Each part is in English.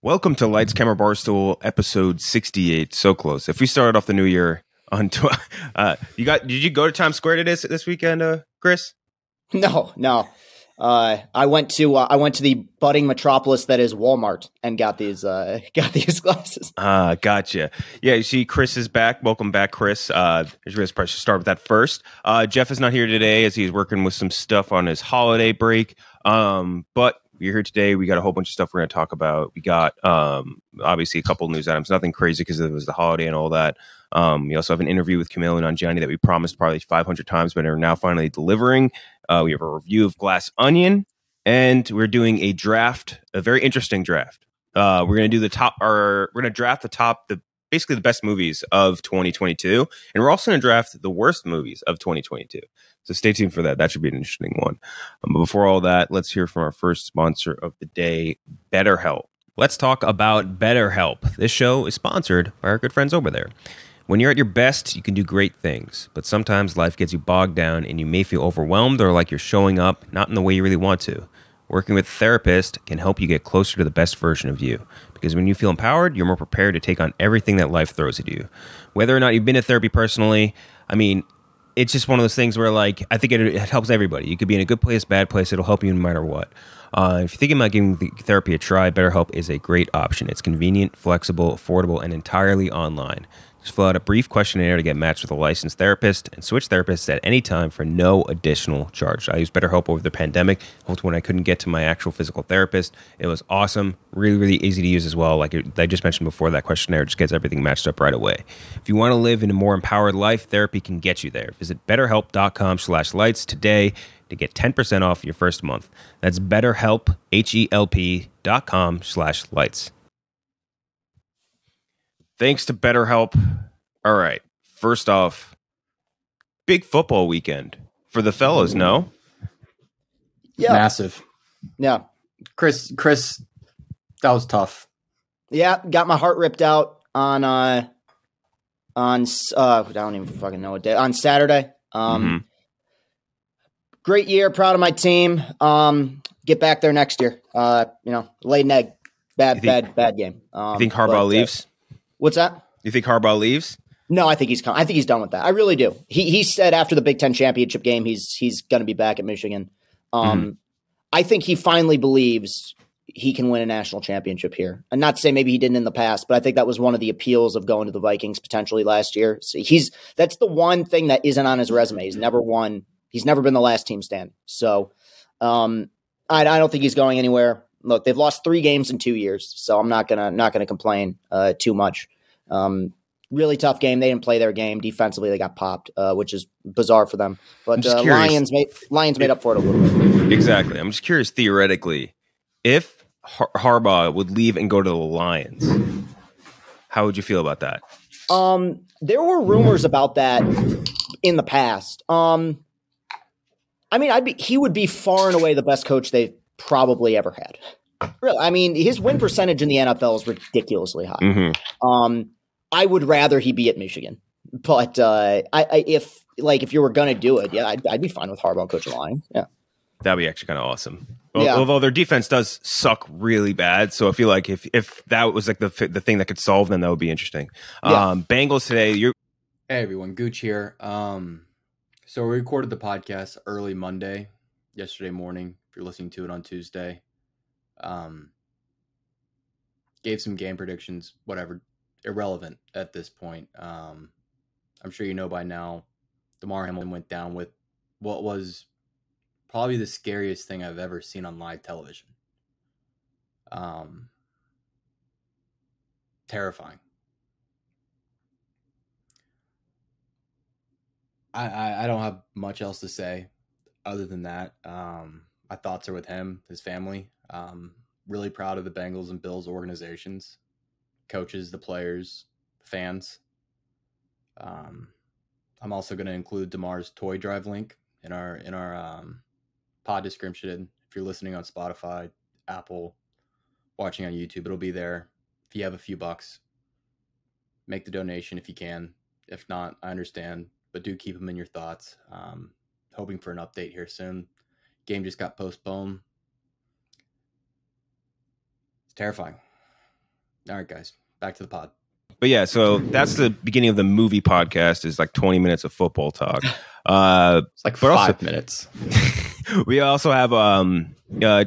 Welcome to Lights Camera Barstool, episode 68. So close. If we started off the new year on, did you go to Times Square today this weekend, Chris? No. I went to the budding metropolis that is Walmart and got these glasses. Gotcha. Yeah, you see, Chris is back. Welcome back, Chris. I should probably start with that first. Jeff is not here today as he's working with some stuff on his holiday break. But we're here today. We got a whole bunch of stuff we're going to talk about. We got obviously a couple news items, nothing crazy because it was the holiday and all that. We also have an interview with Kumail Nanjiani that we promised probably 500 times, but are now finally delivering. We have a review of Glass Onion, and we're doing a draft, a very interesting draft. We're going to do we're going to draft basically the best movies of 2022, and we're also going to draft the worst movies of 2022. So stay tuned for that. That should be an interesting one. But before all that, let's hear from our first sponsor of the day, BetterHelp. Let's talk about BetterHelp. This show is sponsored by our good friends over there. When you're at your best, you can do great things, but sometimes life gets you bogged down and you may feel overwhelmed or like you're showing up not in the way you really want to. Working with a therapist can help you get closer to the best version of you, because when you feel empowered, you're more prepared to take on everything that life throws at you. Whether or not you've been to therapy personally, it's just one of those things where, I think it helps everybody. You could be in a good place, bad place. It'll help you no matter what. If you're thinking about giving the therapy a try, BetterHelp is a great option. It's convenient, flexible, affordable, and entirely online. Just fill out a brief questionnaire to get matched with a licensed therapist and switch therapists at any time for no additional charge. I used BetterHelp over the pandemic, when I couldn't get to my actual physical therapist. It was awesome, really, really easy to use as well. Like I just mentioned before, that questionnaire just gets everything matched up right away. If you want to live in a more empowered life, therapy can get you there. Visit betterhelp.com/lights today to get 10% off your first month. That's BetterHelp, HELP.com/lights. Thanks to BetterHelp. All right. First off, big football weekend for the fellas, no? Yeah. Massive. Yeah. Chris, that was tough. Yeah, got my heart ripped out on I don't even fucking know what day. On Saturday. Great year, proud of my team. Get back there next year. Laid an egg. Bad game. You think Harbaugh leaves? What's that? You think Harbaugh leaves? No, I think he's done with that. I really do. He said after the Big Ten championship game, he's going to be back at Michigan. I think he finally believes he can win a national championship here. And not to say maybe he didn't in the past, but I think that was one of the appeals of going to the Vikings potentially last year. So that's the one thing that isn't on his resume. He's never won. He's never been the last team standing. So I don't think he's going anywhere. Look, they've lost 3 games in 2 years, so I'm not gonna complain too much. Really tough game. They didn't play their game defensively. They got popped, which is bizarre for them. But Lions made up for it a little bit. Exactly. I'm just curious theoretically, if Harbaugh would leave and go to the Lions, how would you feel about that? There were rumors about that in the past. He would be far and away the best coach they've probably ever had. Really, his win percentage in the NFL is ridiculously high. I would rather he be at Michigan, but if you were gonna do it, yeah, I'd be fine with Harbaugh coaching the Lions. Yeah, that'd be actually kind of awesome. Although their defense does suck really bad, so I feel like if that was like the thing that could solve them, that would be interesting. Bengals today. Hey everyone, Gooch here. So we recorded the podcast early Monday, yesterday morning. If you're listening to it on Tuesday, gave some game predictions, whatever, irrelevant at this point. I'm sure you know by now, Damar Hamlin went down with what was probably the scariest thing I've ever seen on live television. Terrifying. I don't have much else to say other than that. My thoughts are with him, his family. Really proud of the Bengals and Bills organizations, coaches, the players, fans. I'm also going to include Damar's toy drive link in our pod description. If you're listening on Spotify, Apple, watching on YouTube, it'll be there. If you have a few bucks, make the donation if you can. If not, I understand, but do keep them in your thoughts. Hoping for an update here soon. Game just got postponed. It's terrifying. All right, guys, back to the pod. But yeah, so that's the beginning of the movie podcast. Is like 20 minutes of football talk. It's like 5 minutes. We also have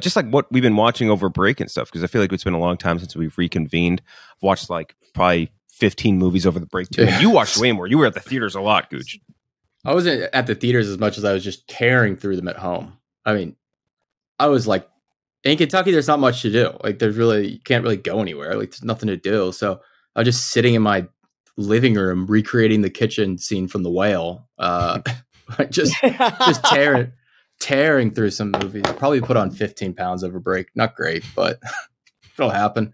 just like what we've been watching over break and stuff, because I feel like it's been a long time since we've reconvened. I've watched like probably 15 movies over the break too. And you watched way more. You were at the theaters a lot, Gooch. I wasn't at the theaters as much as I was just tearing through them at home. I mean, I was like, in Kentucky, there's not much to do. Like, you can't really go anywhere. Like, there's nothing to do. So I was just sitting in my living room recreating the kitchen scene from The Whale. just tearing through some movies. Probably put on 15 pounds over break. Not great, but it'll happen.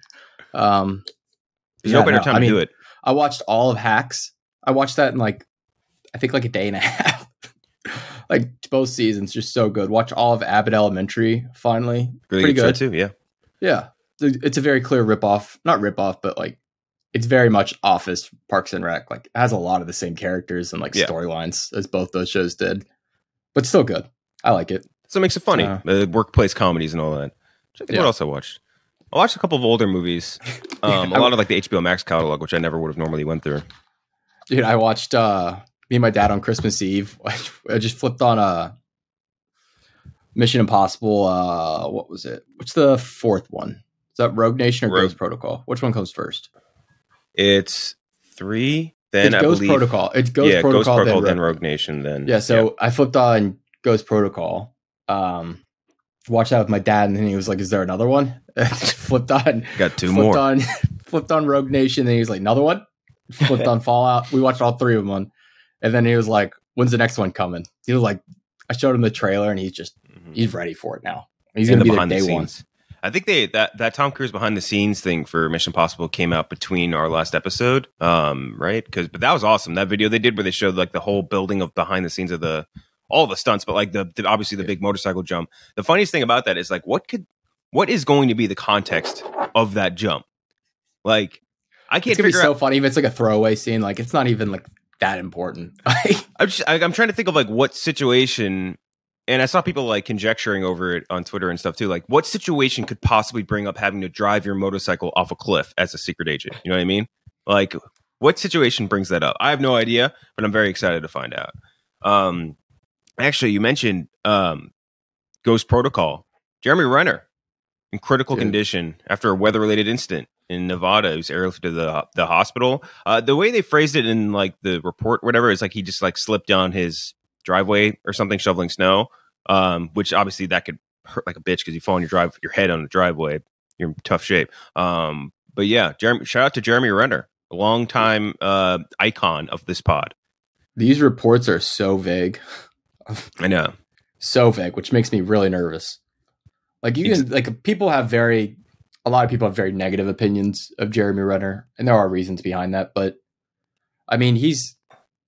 There's no better time to do it. I watched all of Hacks. I watched that in I think a day and a half. Like both seasons, just so good. Watch all of Abbott Elementary finally. Really pretty good too, yeah. Yeah. It's a very clear ripoff. Not ripoff, but it's very much Office, Parks and Rec. Like, it has a lot of the same characters and storylines as both those shows did. But still good. I like it. So it makes it funny. Workplace comedies and all that. What else I watched? I watched a couple of older movies. A lot of like the HBO Max catalog, which I never would have normally went through. Dude, I watched me and my dad on Christmas Eve. I just flipped on Mission Impossible. What was it? What's the fourth one? Is that Rogue Nation or Ghost Protocol? Which one comes first? It's 3. Then it's Ghost Protocol. It's Ghost Protocol, then Rogue Nation. Then I flipped on Ghost Protocol. Watched that with my dad, and then he was like, "Is there another one?" Flipped on. Got 2 more. Flipped on Rogue Nation, and he was like, "Another one?" Flipped on Fallout. We watched all 3 of them, and then he was like, "When's the next one coming?" He was like, I showed him the trailer, and he's ready for it now. He's going to be there day one. I think that Tom Cruise behind the scenes thing for Mission Impossible came out between our last episode, right? But that was awesome. That video they did where they showed like the whole building of behind the scenes of all the stunts, but like obviously the big motorcycle jump. The funniest thing about that is like what is going to be the context of that jump? Like, I can't figure out. It's so funny if it's like a throwaway scene. Like, it's not even like that important. I'm trying to think of like what situation. And I saw people like conjecturing over it on Twitter and stuff too. Like, what situation could possibly bring up having to drive your motorcycle off a cliff as a secret agent? You know what I mean? Like, what situation brings that up? I have no idea, but I'm very excited to find out. Actually, you mentioned Ghost Protocol. Jeremy Renner in critical condition after a weather-related incident in Nevada. He was airlifted to the hospital. The way they phrased it in like the report, whatever, is like he just like slipped down his driveway or something shoveling snow, which obviously that could hurt like a bitch because you fall on your head on the driveway, you're in tough shape. But yeah, shout out to Jeremy Renner, a longtime icon of this pod. These reports are so vague. I know, so vague, which makes me really nervous. Like, a lot of people have very negative opinions of Jeremy Renner, and there are reasons behind that. But I mean, he's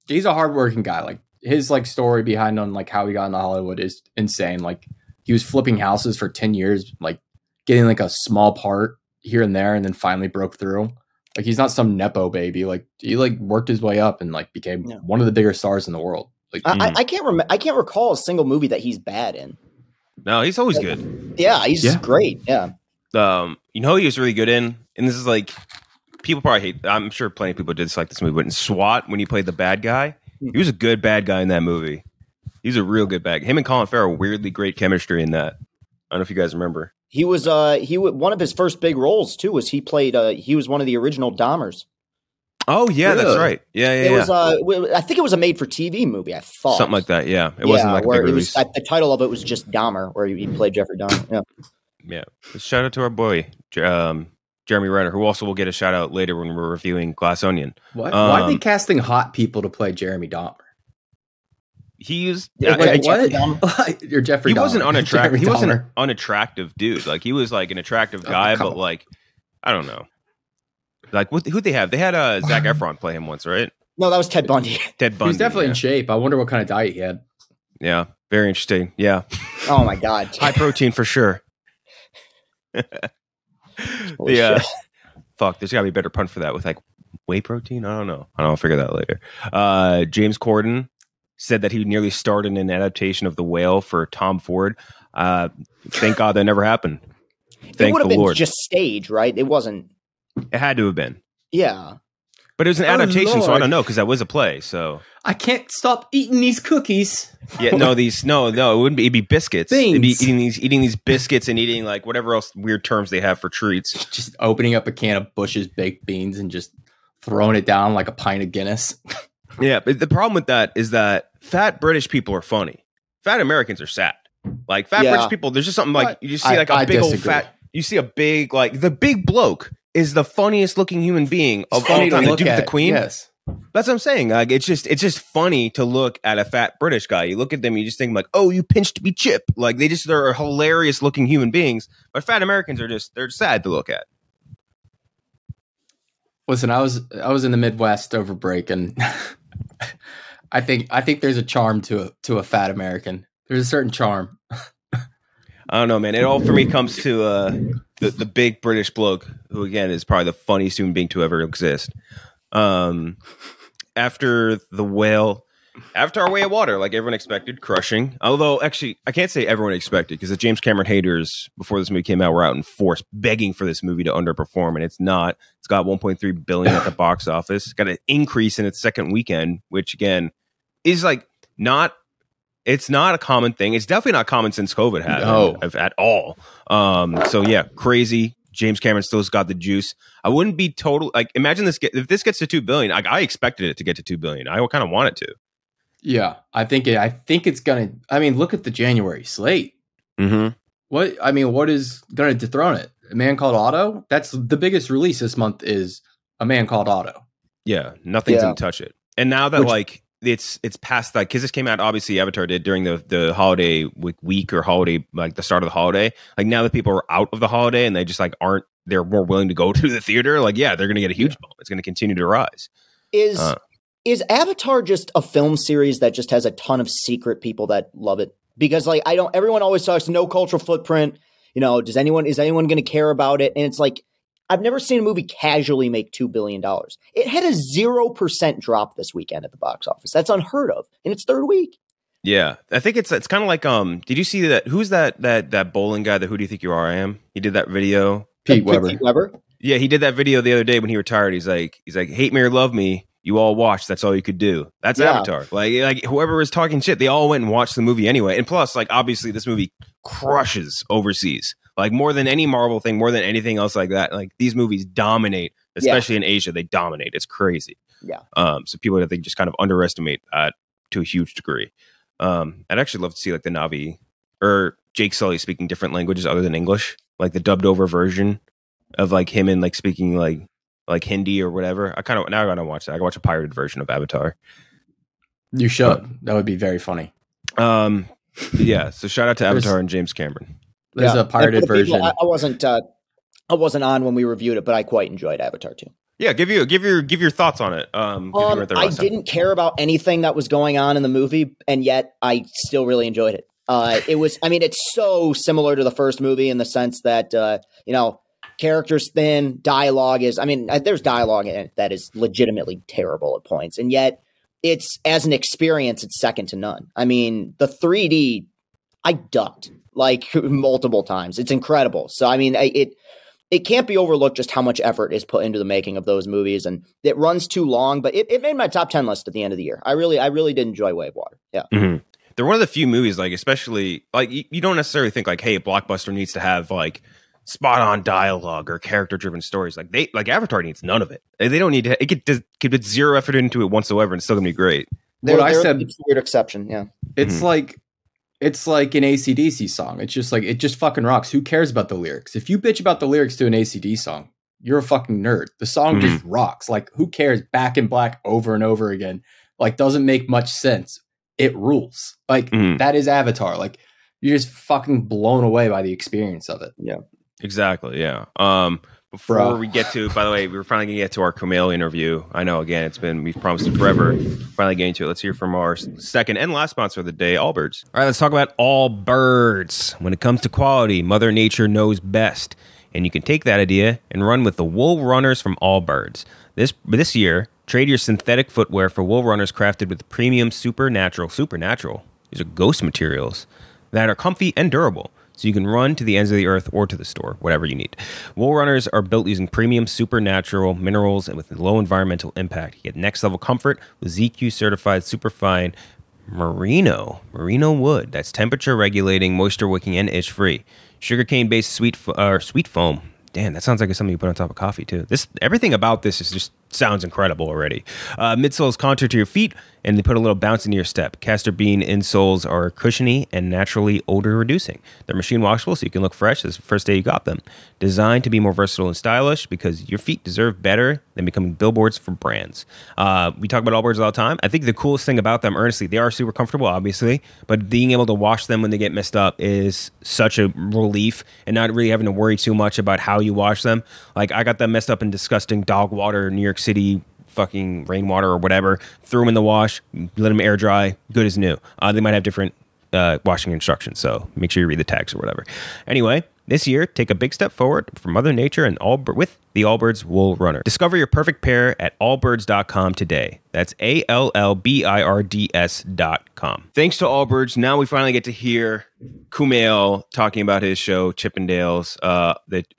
a hardworking guy. Like, his like story behind on like how he got into Hollywood is insane. Like, he was flipping houses for 10 years, like getting like a small part here and there, and then finally broke through. Like, he's not some Nepo baby. Like, he like worked his way up and like became one of the bigger stars in the world. Like, I can't recall a single movie that he's bad in. No, he's always good. Yeah, he's great. Yeah. You know, he was really good in, and this is like, people probably hate. I'm sure plenty of people dislike this movie, but in SWAT, when he played the bad guy, he was a good bad guy in that movie. He's a real good bad guy. Him and Colin Farrell, weirdly great chemistry in that. I don't know if you guys remember. He was one of his first big roles too. Was he played? He was one of the original Dahmers. Oh yeah, really? That's right. Yeah. It was. I think it was a made-for-TV movie. I thought something like that. Yeah, it wasn't like a big release. The title of it was just Dahmer, where he played Jeffrey Dahmer. Yeah. Shout out to our boy Jeremy Renner, who also will get a shout out later when we're reviewing Glass Onion. Why are they casting hot people to play Jeremy Dahmer? He's what? You're Jeffrey. He Dahmer. Wasn't unattractive. He wasn't an unattractive dude. Like, he was like an attractive guy, but like, I don't know. Like, who'd they have? They had Zac Efron play him once, right? No, that was Ted Bundy. Ted Bundy. He was definitely in shape. I wonder what kind of diet he had. Yeah, very interesting. Yeah. Oh my God. High protein for sure. Fuck, there's got to be a better pun for that with like whey protein. I don't know. I'll figure that later. James Corden said that he nearly starred in an adaptation of The Whale for Tom Ford. Thank God that never happened. It would have been just stage, right? It wasn't. It had to have been. Yeah. But it was an adaptation, so I don't know, because that was a play. So I can't stop eating these cookies. Yeah, no, it wouldn't be. It'd be biscuits. Beans. It'd be eating these biscuits and eating like whatever else weird terms they have for treats. Just opening up a can of Bush's baked beans and just throwing it down like a pint of Guinness. Yeah, but the problem with that is that fat British people are funny. Fat Americans are sad. Like fat British people, there's just something like you just see like a big old fat. You see a big like the big bloke is the funniest looking human being of all time. The dude with the queen. Yes. That's what I'm saying. Like it's just funny to look at a fat British guy. You look at them, you just think like, oh, you pinched me chip. Like they're hilarious looking human beings. But fat Americans they're sad to look at. Listen, I was in the Midwest over break, and I think there's a charm to a fat American. There's a certain charm. I don't know, man. It all for me comes to the big British bloke, who again is probably the funniest human being to ever exist. After the whale, Avatar: Way of Water, like everyone expected, crushing. Although, actually, I can't say everyone expected, because the James Cameron haters before this movie came out were out in force begging for this movie to underperform, and it's not. It's got 1.3 billion at the box office. It's got an increase in its second weekend, which again is like not. It's not a common thing. It's definitely not common since COVID had at all. So yeah, crazy. James Cameron still's got the juice. I wouldn't be total like imagine this if this gets to 2 billion. I expected it to get to 2 billion. I kind of want it to. Yeah, I think it's gonna. I mean, look at the January slate. Mm-hmm. What is gonna dethrone it? A Man Called Otto. That's the biggest release this month. Is A Man Called Otto. Yeah, nothing's gonna touch it. And now that it's past like because this came out obviously Avatar did during the holiday week or holiday like the start of the holiday. Like now that people are out of the holiday and they just like they're more willing to go to the theater. Like yeah, they're gonna get a huge bump. It's gonna continue to rise. Is Avatar just a film series that just has a ton of secret people that love it? Because like everyone always talks no cultural footprint. You know, is anyone going to care about it? And it's like I've never seen a movie casually make $2 billion. It had a 0% drop this weekend at the box office. That's unheard of in its third week. Yeah, I think it's kind of like did you see that? Who's that bowling guy? The Who Do You Think You Are? I Am. He did that video. Pete Weber. Pete Weber. Yeah, he did that video the other day when he retired. He's like, hate me or love me. You all watched. That's all you could do. That's Avatar. Like whoever was talking shit, they all went and watched the movie anyway. And plus, like obviously, this movie crushes overseas. Like more than any Marvel thing, more than anything else like that. Like these movies dominate, especially in Asia. They dominate. It's crazy. Yeah. So people I think just kind of underestimate to a huge degree. I'd actually love to see like the Na'vi or Jake Sully speaking different languages other than English, like the dubbed over version of like him and like speaking like Hindi or whatever. Now I gotta watch that. I can watch a pirated version of Avatar. You should. That would be very funny. Yeah. So shout out to Avatar and James Cameron. There's a pirated version. I wasn't on when we reviewed it, but I quite enjoyed Avatar too. Yeah, give your thoughts on it. I didn't care about anything that was going on in the movie, and yet I still really enjoyed it. It's so similar to the first movie in the sense that characters thin, dialogue is. There's dialogue in it that is legitimately terrible at points, and yet it's as an experience, it's second to none. I mean, the 3D, I ducked like multiple times. It's incredible. So it can't be overlooked just how much effort is put into the making of those movies, and it runs too long. But it made my top 10 list at the end of the year. I really did enjoy Way of Water. Yeah. Mm-hmm. They're one of the few movies, like especially like you don't necessarily think like, hey, a blockbuster needs to have like spot on dialogue or character driven stories. Like Avatar needs none of it. They don't need to. It could put zero effort into it whatsoever, and it's still gonna be great. They're a weird exception. Yeah, it's like an AC/DC song. It's just like it just fucking rocks. Who cares about the lyrics? If you bitch about the lyrics to an AC/DC song, you're a fucking nerd. The song just rocks. Like who cares? Back in Black over and over again. Like doesn't make much sense. It rules. Like that is Avatar. Like you're just fucking blown away by the experience of it. Yeah. Exactly. Yeah. Before we get to, by the way, we were finally going to get to our Kumail interview. I know, again, we've promised it forever. Finally getting to it. Let's hear from our second and last sponsor of the day, Allbirds. All right, let's talk about Allbirds. When it comes to quality, Mother Nature knows best. And you can take that idea and run with the wool runners from Allbirds. This year, trade your synthetic footwear for wool runners crafted with premium supernatural. These are ghost materials that are comfy and durable. so you can run to the ends of the earth or to the store, whatever you need. Wool runners are built using premium supernatural minerals and with low environmental impact. You get next level comfort with ZQ certified superfine merino wood that's temperature regulating, moisture wicking, and itch free. Sugarcane based sweet foam. Damn, that sounds like something you put on top of coffee too. Everything about this is just sounds incredible already. Midsoles contour to your feet, and they put a little bounce into your step. Castor bean insoles are cushiony and naturally odor reducing. They're machine washable, so you can look fresh as the first day you got them. Designed to be more versatile and stylish because your feet deserve better than becoming billboards for brands. We talk about Allbirds all the time. I think the coolest thing about them, honestly, they are super comfortable, obviously, but being able to wash them when they get messed up is such a relief, and not really having to worry too much about how you wash them. Like, I got them messed up in disgusting dog water, New York City fucking rainwater or whatever, threw them in the wash, let them air dry, good as new. They might have different washing instructions, so make sure you read the tags or whatever. Anyway, this year, take a big step forward for Mother Nature and with the Allbirds Wool Runner. Discover your perfect pair at allbirds.com today. That's ALLBIRDS.com. Thanks to Allbirds, now we finally get to hear Kumail talking about his show Chippendales. Was it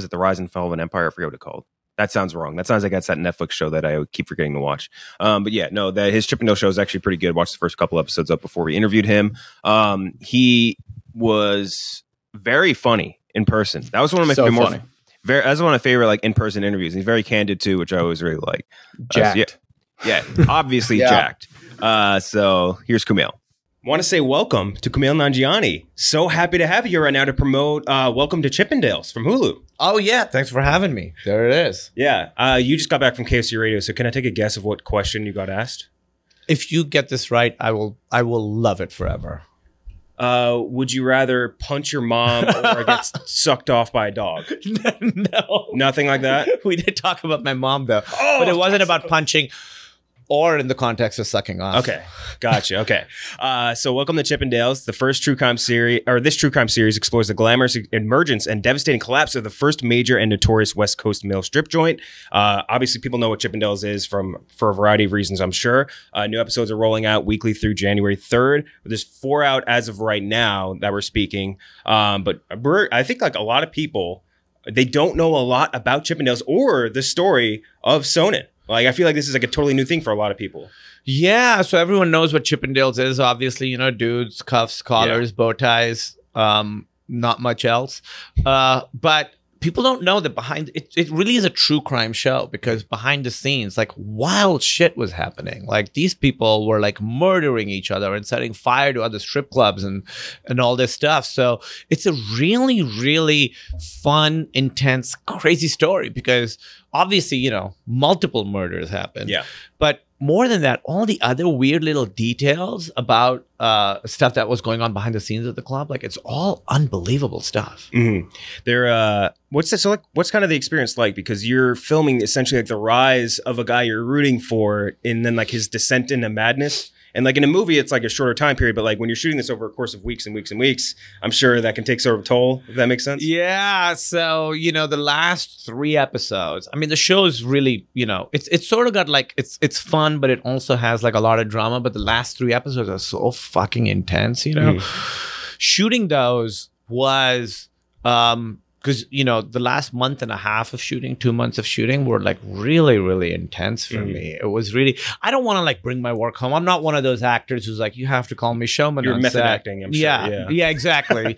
The Rise and Fall of an Empire? I forget what it's called. That sounds wrong. That sounds like that's that Netflix show that I keep forgetting to watch. But yeah, no, his Chippendale show is actually pretty good. Watched the first couple episodes up before we interviewed him. He was very funny in person. That was one of my favorite. That's one of my favorite like in-person interviews. He's very candid too, which I always really like. Jacked. Yeah, obviously jacked. So here's Kumail. Want to say welcome to Kumail Nanjiani. So happy to have you here right now to promote Welcome to Chippendales from Hulu. Oh, yeah. Thanks for having me. There it is. Yeah. You just got back from KFC Radio, so can I take a guess of what question you got asked? If you get this right, I will love it forever. Would you rather punch your mom or get sucked off by a dog? No. Nothing like that? We did talk about my mom, though. Oh, but it wasn't about punching or in the context of sucking off. Okay. Gotcha. Okay. So welcome to Chippendales, the first true crime series, or this true crime series explores the glamorous emergence and devastating collapse of the first major and notorious West Coast male strip joint. Obviously, people know what Chippendales is for a variety of reasons, I'm sure. New episodes are rolling out weekly through January 3rd. There's 4 out as of right now that we're speaking. But I think like a lot of people, they don't know a lot about Chippendales or the story of Sonnen. Like, I feel like this is like a totally new thing for a lot of people. Yeah, so everyone knows what Chippendales is, obviously, dudes, cuffs, collars, bow ties, not much else. But people don't know that behind it really is a true crime show, because behind the scenes, like, wild shit was happening. Like, these people were like murdering each other and setting fire to other strip clubs and all this stuff. So it's a really, really fun, intense, crazy story, because obviously, multiple murders happened. Yeah. But more than that, all the other weird little details about stuff that was going on behind the scenes at the club, like, it's all unbelievable stuff. Mm-hmm. What's kind of the experience like? Because you're filming essentially like the rise of a guy you're rooting for, and then like his descent into madness. And like in a movie, it's like a shorter time period, but like when you're shooting this over a course of weeks and weeks and weeks, I'm sure that can take sort of a toll, if that makes sense. Yeah. So, the last 3 episodes, I mean, the show is really, it's sort of got like, it's fun, but it also has like a lot of drama. But the last 3 episodes are so fucking intense, Shooting those was, because, the last month and a half of shooting, 2 months of shooting were like really, really intense for me. It was really, I don't want to like bring my work home. I'm not one of those actors who's like, you have to call me showman. You're on method set. acting, I'm sure. Yeah, exactly.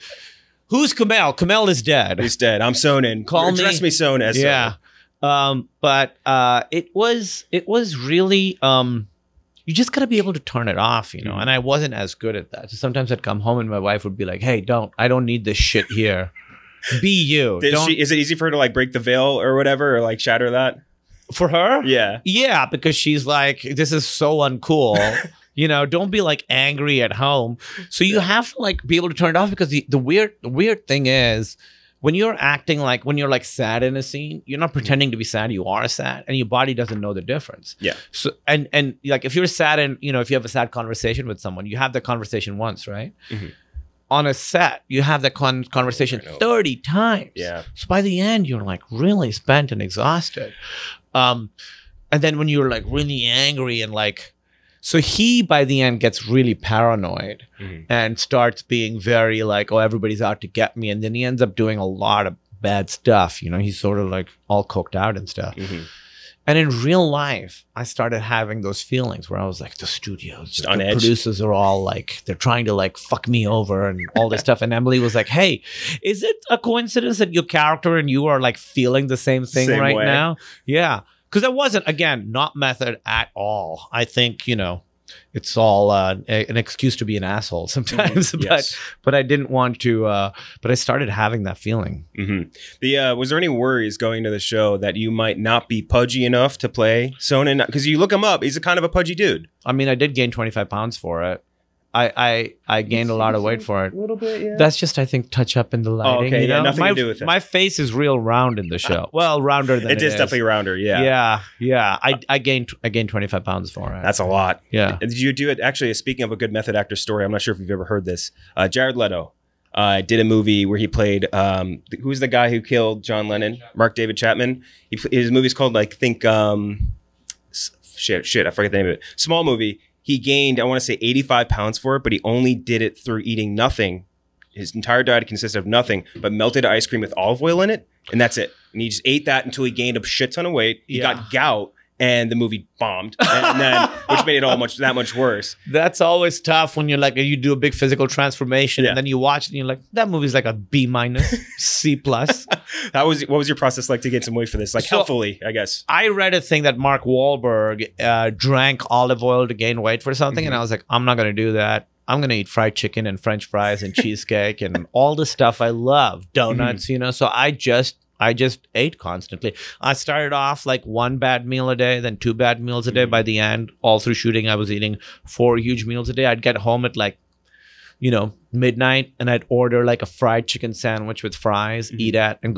Who's Kumail? Kumail is dead. He's dead. I'm Sonnen. Address me Sonnen as yeah. But it was really, you just got to be able to turn it off, and I wasn't as good at that. So sometimes I'd come home and my wife would be like, hey, I don't need this shit here. Be you. Is it easy for her to like break the veil or whatever, or like shatter that? For her? Yeah. Yeah, because she's like, this is so uncool. Don't be like angry at home. So you have to like be able to turn it off, because the weird thing is, when you're acting like, when you're like sad in a scene, you're not pretending to be sad, you are sad, and your body doesn't know the difference. Yeah. So and like if you're sad and if you have a sad conversation with someone, you have that conversation once, right? Mm-hmm. On a set, you have that conversation 30 times. Yeah. So by the end, you're like really spent and exhausted. And then when you're like really angry and like, So he, by the end, gets really paranoid and starts being very like, oh, everybody's out to get me. And then he ends up doing a lot of bad stuff. You know, he's sort of like all coked out and stuff. And in real life, I started having those feelings where I was like, the studios, the producers are all like, they're trying to like fuck me over and all this stuff. And Emily was like, hey, is it a coincidence that your character and you are like feeling the same thing right now? Yeah. Because it wasn't, again, not method at all. I think, you know, it's all an excuse to be an asshole sometimes. But I didn't want to, but I started having that feeling. Was there any worries going to the show that you might not be pudgy enough to play Sonnen? Because you look him up, he's a kind of a pudgy dude. I mean, I did gain 25 pounds for it. I gained a lot of weight for it. A little bit, yeah. That's just, I think, touch up in the lighting. Okay, you know? nothing to do with it. My face is real round in the show. Well, rounder than it is. It is definitely rounder, yeah. Yeah. I gained 25 pounds for it. That's a lot. Yeah. Did you do it? Actually, speaking of a good method actor story, I'm not sure if you've ever heard this. Jared Leto did a movie where he played, who's the guy who killed John Lennon? Mark David Chapman. His movie's called, like, I forget the name of it. Small movie. He gained, I want to say 85 pounds for it, but he only did it through eating nothing. His entire diet consisted of nothing, but melted ice cream with olive oil in it. And that's it. And he just ate that until he gained a shit ton of weight. He got gout and the movie bombed. And then, which made it that much worse. That's always tough when you're like, you do a big physical transformation and then you watch it and you're like, that movie's like a B-, C+. What was your process like to gain some weight for this? Like, healthfully, I guess. I read a thing that Mark Wahlberg drank olive oil to gain weight for something. And I was like, I'm not going to do that. I'm going to eat fried chicken and French fries and cheesecake and all the stuff I love. Donuts, you know. So I just ate constantly. I started off like 1 bad meal a day, then 2 bad meals a day. By the end, all through shooting, I was eating 4 huge meals a day. I'd get home at like, you know, midnight, and I'd order like a fried chicken sandwich with fries, eat that and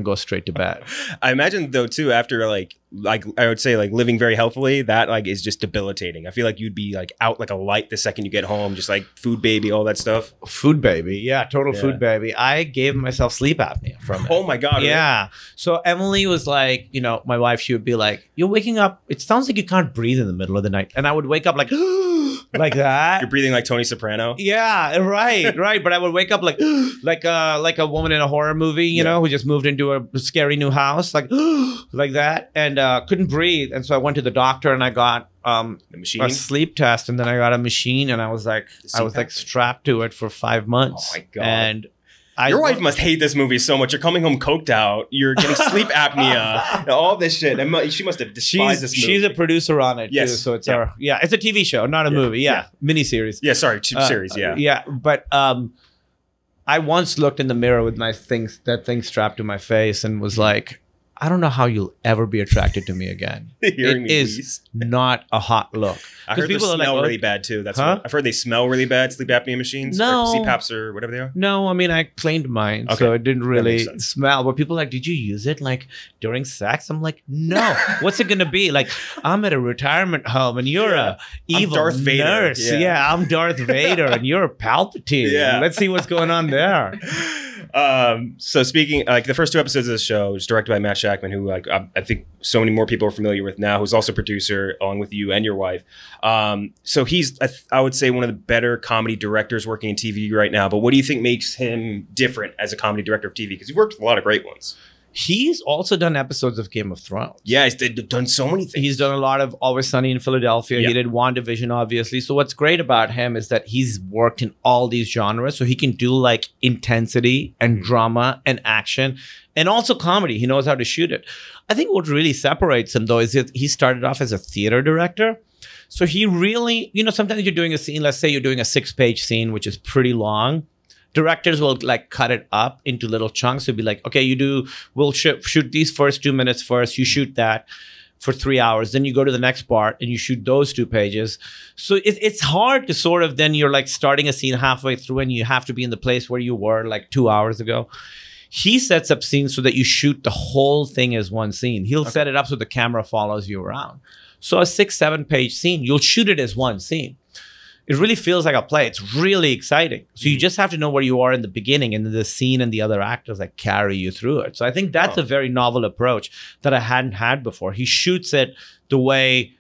go straight to bed. I imagine though too, after like I would say like living very healthily, that like is just debilitating. I feel like you'd be like out like a light the second you get home, just like food baby, all that stuff. Food baby, yeah, total food baby. I gave myself sleep apnea from it. Oh my God. Yeah. Really? So Emily was like, you know, my wife, she would be like, you're waking up, it sounds like you can't breathe in the middle of the night. And I would wake up like like that. You're breathing like Tony Soprano. Yeah, right. But I would wake up like a woman in a horror movie, you know, who just moved into a scary new house, like that, and couldn't breathe. And so I went to the doctor and I got a sleep test, and then I got a machine, and I was like strapped to it for 5 months. Oh my God. And your wife must hate this movie so much. You're coming home coked out. You're getting sleep apnea. All this shit. She must have despised this movie. She's a producer on it too. So it's it's a TV show, not a movie. Miniseries. Yeah, sorry, series. Yeah, but I once looked in the mirror with that thing strapped to my face and was like, I don't know how you'll ever be attracted to me again. It is not a hot look. I heard they smell really bad too. That's what I've heard. They smell really bad. Sleep apnea machines, or CPAPs, or whatever they are. No, I mean I cleaned mine, so it didn't really smell. But people are like, did you use it like during sex? I'm like, no. What's it gonna be like? I'm at a retirement home, and you're a evil Darth Vader. nurse. Yeah, I'm Darth Vader, and you're a Palpatine. Yeah. Let's see what's going on there. So speaking, like the first 2 episodes of the show is directed by Matt Shackman, who like I think so many more people are familiar with now, who's also producer along with you and your wife. So he's, I would say, one of the better comedy directors working in TV right now. But what do you think makes him different as a comedy director of TV? Because he's worked with a lot of great ones. He's also done episodes of Game of Thrones. Yeah, he's done so many things. He's done a lot of Always Sunny in Philadelphia. He did WandaVision, obviously. So what's great about him is that he's worked in all these genres. So he can do like intensity and drama and action and also comedy. He knows how to shoot it. I think what really separates him, though, is that he started off as a theater director. So he really, you know, sometimes you're doing a scene, let's say you're doing a 6-page scene, which is pretty long. Directors will like cut it up into little chunks. It'll be like, okay, we'll shoot these first 2 minutes first. You shoot that for 3 hours. Then you go to the next part and you shoot those 2 pages. So it's hard to sort of, then you're like starting a scene halfway through and you have to be in the place where you were like 2 hours ago. He sets up scenes so that you shoot the whole thing as one scene. He'll set it up so the camera follows you around. So a 6-7 page scene, you'll shoot it as one scene. It really feels like a play. It's really exciting. So you just have to know where you are in the beginning, and the scene and the other actors that carry you through it. So I think that's a very novel approach that I hadn't had before. He shoots it the way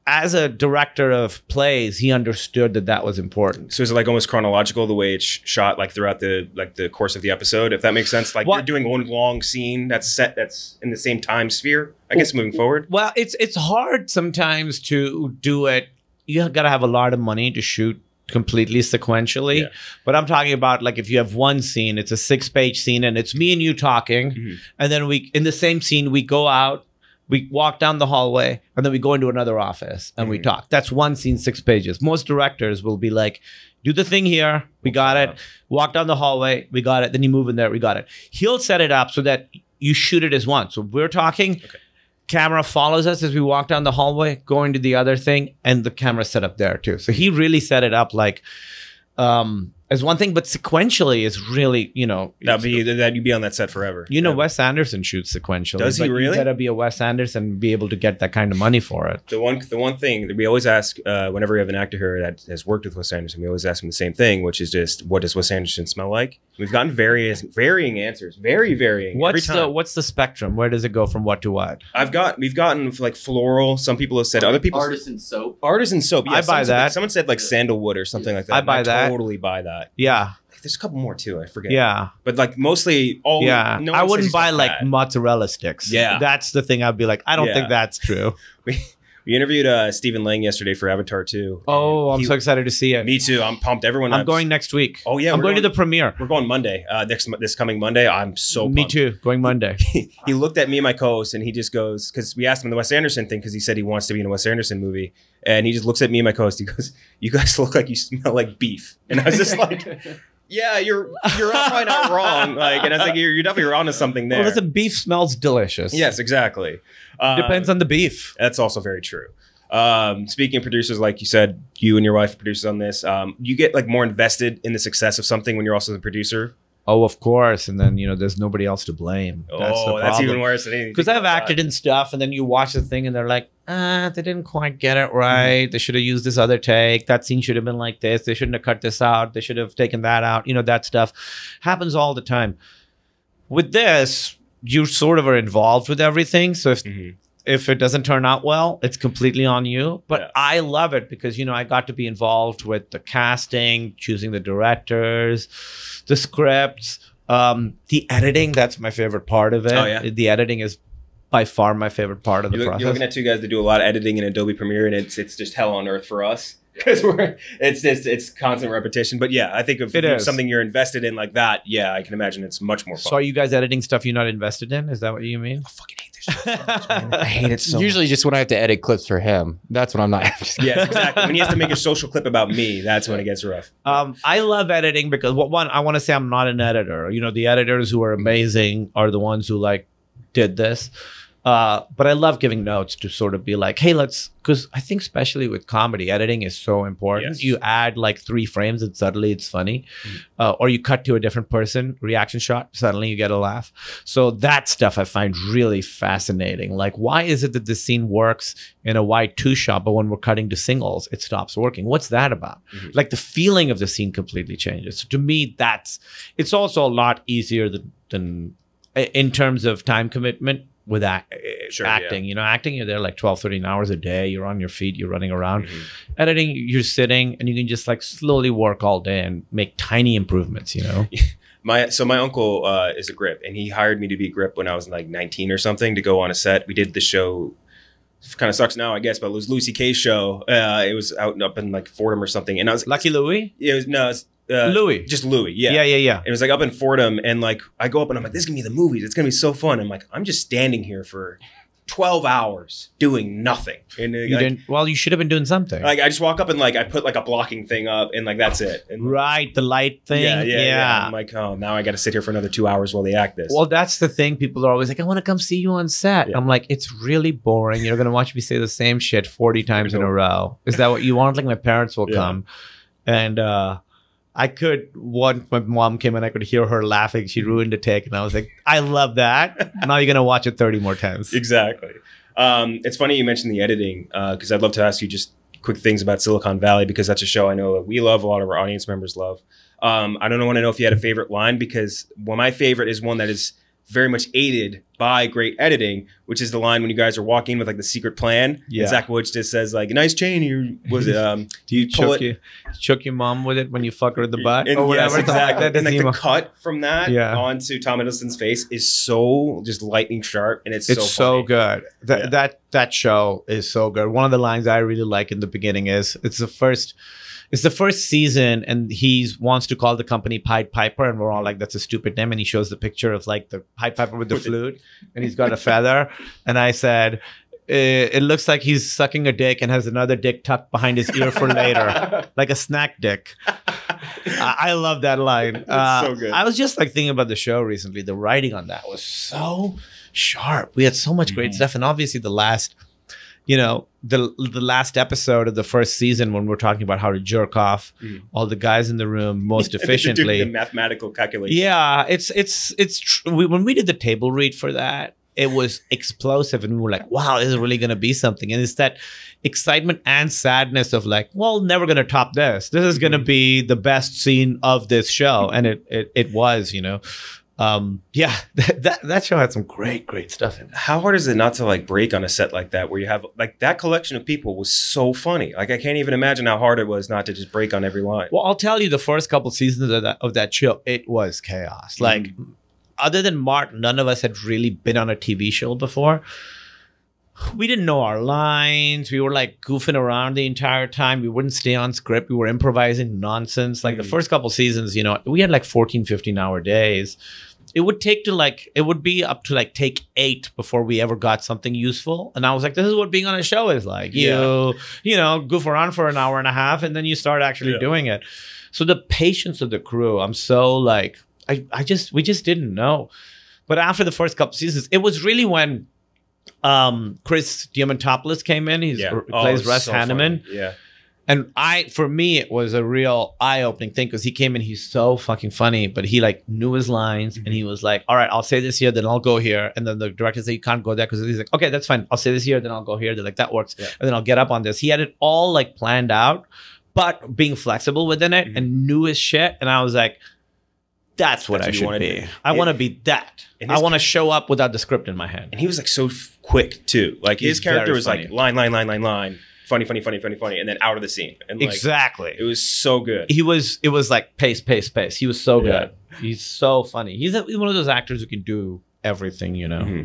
as a director of plays, he understood that that was important. So is it like almost chronological the way it's shot, like throughout the course of the episode, if that makes sense? Like you're doing one long scene that's in the same time sphere, I guess, moving forward. Well, it's hard sometimes to do it. You got to have a lot of money to shoot completely sequentially. Yeah. But I'm talking about like if you have one scene, it's a 6-page scene and it's me and you talking, and then in the same scene we go out, we walk down the hallway, and then we go into another office and we talk. That's one scene, 6 pages. Most directors will be like, do the thing here, we got it. Walk down the hallway, we got it. Then you move in there, we got it. He'll set it up so that you shoot it as one. So we're talking, camera follows us as we walk down the hallway, going to the other thing, and the camera's set up there too. So he really set it up like as one thing, but sequentially is really, that you'd be on that set forever. Wes Anderson shoots sequentially. Does he really? You gotta be a Wes Anderson and be able to get that kind of money for it. The one thing that we always ask whenever we have an actor here that has worked with Wes Anderson, we always ask him the same thing, which is just, what does Wes Anderson smell like? We've gotten varying answers, very varying. What's the spectrum? Where does it go from what to what? We've gotten like floral. Some people have said, other people artisan soap. Yeah, I buy that. Someone said like sandalwood or something like that. I buy that. Totally buy that. Yeah. There's a couple more too. I forget. Yeah. But like mostly all. Yeah. No I wouldn't buy like bad. mozzarella sticks. Yeah. That's the thing. I'd be like, I don't think that's true. We interviewed Stephen Lang yesterday for Avatar 2. Oh, I'm so excited to see it. Me too. I'm pumped. I'm going next week. Oh yeah, I'm going to the premiere. We're going Monday. This coming Monday. I'm so pumped. Me too. Going Monday. He looked at me and my co-host and he just goes, because we asked him the Wes Anderson thing because he said he wants to be in a Wes Anderson movie, and he just looks at me and my co-host. He goes, "You guys look like you smell like beef," and I was just like. Yeah, you're probably not wrong. Like, and I was like, you're definitely onto something there. Well, listen, beef smells delicious. Yes, exactly. Depends on the beef. That's also very true. Speaking of producers, like you said, you and your wife are producers on this. You get like more invested in the success of something when you're also the producer. Oh, of course. And then, there's nobody else to blame. That's even worse than anything. Because I've acted in stuff and then you watch the thing and they're like, they didn't quite get it right. They should have used this other take. That scene should have been like this. They shouldn't have cut this out. They should have taken that out. That stuff happens all the time. With this, you sort of are involved with everything. So if it doesn't turn out well, it's completely on you. But I love it because, I got to be involved with the casting, choosing the directors, the scripts, the editing. That's my favorite part of it. Oh, yeah. The editing is by far my favorite part of the process. You're looking at two guys that do a lot of editing in Adobe Premiere, and it's just hell on earth for us because it's constant repetition. But yeah, I think if something you're invested in like that, yeah, I can imagine it's much more fun. So are you guys editing stuff you're not invested in? Is that what you mean? I fucking hate this shit so much, man. I hate it so Usually much. Just when I have to edit clips for him. That's when I'm not. Yes, exactly. When he has to make a social clip about me, that's when it gets rough. I love editing because one, I want to say I'm not an editor. The editors who are amazing are the ones who did this. But I love giving notes to sort of be like, hey, because I think especially with comedy, editing is so important. Yes. You add 3 frames and suddenly it's funny. Or you cut to a different person, reaction shot, suddenly you get a laugh. So that stuff I find really fascinating. Like, why is it that this scene works in a wide 2 shot, but when we're cutting to singles, it stops working? What's that about? Like the feeling of the scene completely changes. So to me, it's also a lot easier than in terms of time commitment. With acting, acting, you're there 12, 13 hours a day. You're on your feet, you're running around. Editing, you're sitting and you can just slowly work all day and make tiny improvements, My uncle is a grip, and he hired me to be grip when I was 19 or something to go on a set. We did the show. Kind of sucks now, I guess, but it was Louis C.K.'s show. It was out up in Fordham or something, and I was Lucky Louie. It was Louis. Just Louis, yeah. Yeah. It was up in Fordham, and I go up and I'm like, this is gonna be the movies. It's gonna be so fun. I'm like, I'm just standing here for 12 hours doing nothing. And you didn't. Well, you should have been doing something. I just walk up and I put a blocking thing up, and that's it. And, right, the light thing. Yeah. I'm like, oh, now I got to sit here for another 2 hours while they act this. Well, that's the thing. People are always like, I want to come see you on set. Yeah. I'm like, it's really boring. You're gonna watch me say the same shit 40 times in a row. Is that what you want? My parents will come, and once my mom came and I could hear her laughing, she ruined a take. And I was like, I love that. Now you're going to watch it 30 more times. Exactly. It's funny you mentioned the editing because I'd love to ask you just quick things about Silicon Valley because that's a show I know that we love, a lot of our audience members love. I don't want to know if you had a favorite line because my favorite is one that is very much aided by great editing, which is the line when you guys are walking with like the secret plan. Yeah. And Zach Woods just says like, "Nice chain." You was it? Do you choke your mom with it when you fuck her in the butt? And, or whatever? yes, exactly. And like the Like, cut from that onto Tom Hiddleston's face is so just lightning sharp, and it's so good. That show is so good. One of the lines I really like in the beginning is it's the first season, and he wants to call the company Pied Piper, and we're all like, that's a stupid name. And he shows the picture of like the Pied Piper with the flute, and he's got a feather. And I said, it looks like he's sucking a dick and has another dick tucked behind his ear for later, like a snack dick. I love that line. So good. I was just like thinking about the show recently. The writing on that was so sharp. We had so much great stuff, and obviously the last episode of the first season, when we're talking about how to jerk off all the guys in the room most efficiently, the mathematical calculation. Yeah, it's true. When we did the table read for that, it was explosive, and we were like, "Wow, this is really going to be something." And it's that excitement and sadness of like, "Well, never going to top this. This is going to be the best scene of this show," and it was, that show had some great stuff in it. How hard is it not to like break on a set like that, where you have like that collection of people was so funny? Like I can't even imagine how hard it was not to just break on every line. Well, I'll tell you, the first couple seasons of that show, it was chaos. Like other than Mark, none of us had really been on a TV show before. We didn't know our lines. We were like goofing around the entire time. We wouldn't stay on script. We were improvising nonsense. Like the first couple seasons, we had like 14, 15-hour days. It would be up to like take 8 before we ever got something useful. And I was like, this is what being on a show is like. You goof around for an hour and a half, and then you start actually doing it. So the patience of the crew, I'm so like, we just didn't know. But after the first couple seasons, it was really when Chris Diamantopoulos came in. He plays Russ Hanneman. Funny. Yeah. And for me, it was a real eye-opening thing, because he came in, he's so fucking funny, but he like knew his lines, and he was like, all right, I'll say this here, then I'll go here. And then the director said, you can't go there, because he's like, okay, that's fine. I'll say this here, then I'll go here. They're like, that works. Yeah. And then I'll get up on this. He had it all like planned out, but being flexible within it and knew his shit. And I was like, that's what I should be. I want to be that. I want to show up without the script in my hand. And he was like so quick too. Like his character was like line, funny, and then out of the scene. And like, exactly. It was so good. It was like pace. He was so good. He's so funny. He's one of those actors who can do everything,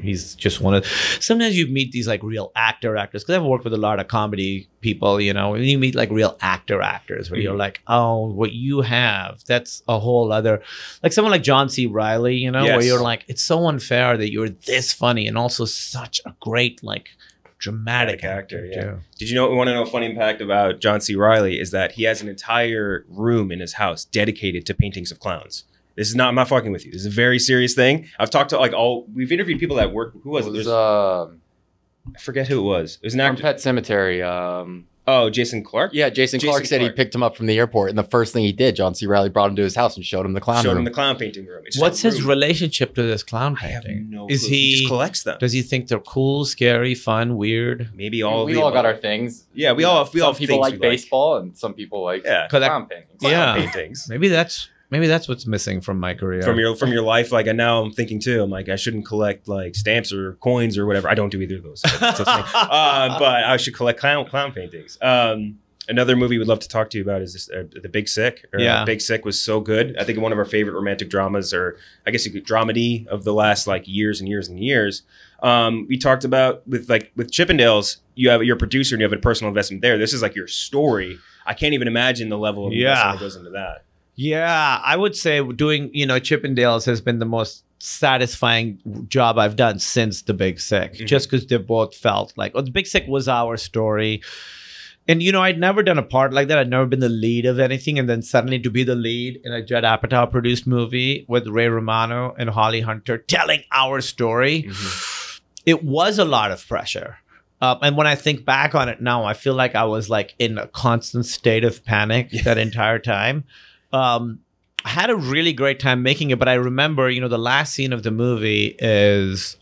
He's just one of, sometimes you meet these like real actors, because I've worked with a lot of comedy people, and you meet like real actors where you're like, oh, what you have, that's a whole other, like someone like John C. Reilly, where you're like, it's so unfair that you're this funny and also such a great like dramatic actor. Yeah. Did you want to know a funny fact about John C. Reilly is that he has an entire room in his house dedicated to paintings of clowns. I'm not fucking with you. This is a very serious thing. I've talked to we've interviewed people that work. Who was it? I forget who it was. It was an actor. From Pet Cemetery. Jason Clarke? Yeah, Jason Clarke said he picked him up from the airport, and the first thing he did, John C. Reilly brought him to his house and showed him the clown room. Showed him the clown painting room. What's his relationship to this clown painting? I have no clue. He just collects them. Does he think they're cool, scary, fun, weird? Maybe all. We all got our things. Yeah, we all. Some people like baseball, and some people like clown paintings. Paintings. Maybe that's what's missing from my career. From your life, like, and now I'm thinking too, I'm like, I shouldn't collect like stamps or coins or whatever. I don't do either of those. But I should collect clown paintings. Another movie we'd love to talk to you about is this, The Big Sick. Big Sick was so good. I think one of our favorite romantic dramas, or I guess you could dramedy of the last like years and years and years. We talked about with Chippendales, you're a producer and you have a personal investment there. This is like your story. I can't even imagine the level of investment that goes into that. Yeah, I would say doing, Chippendales has been the most satisfying job I've done since The Big Sick, just because they both felt like, The Big Sick was our story. And, I'd never done a part like that. I'd never been the lead of anything. And then suddenly to be the lead in a Judd Apatow produced movie with Ray Romano and Holly Hunter telling our story, it was a lot of pressure. And when I think back on it now, I feel like I was like in a constant state of panic that entire time. I had a really great time making it, but I remember, the last scene of the movie is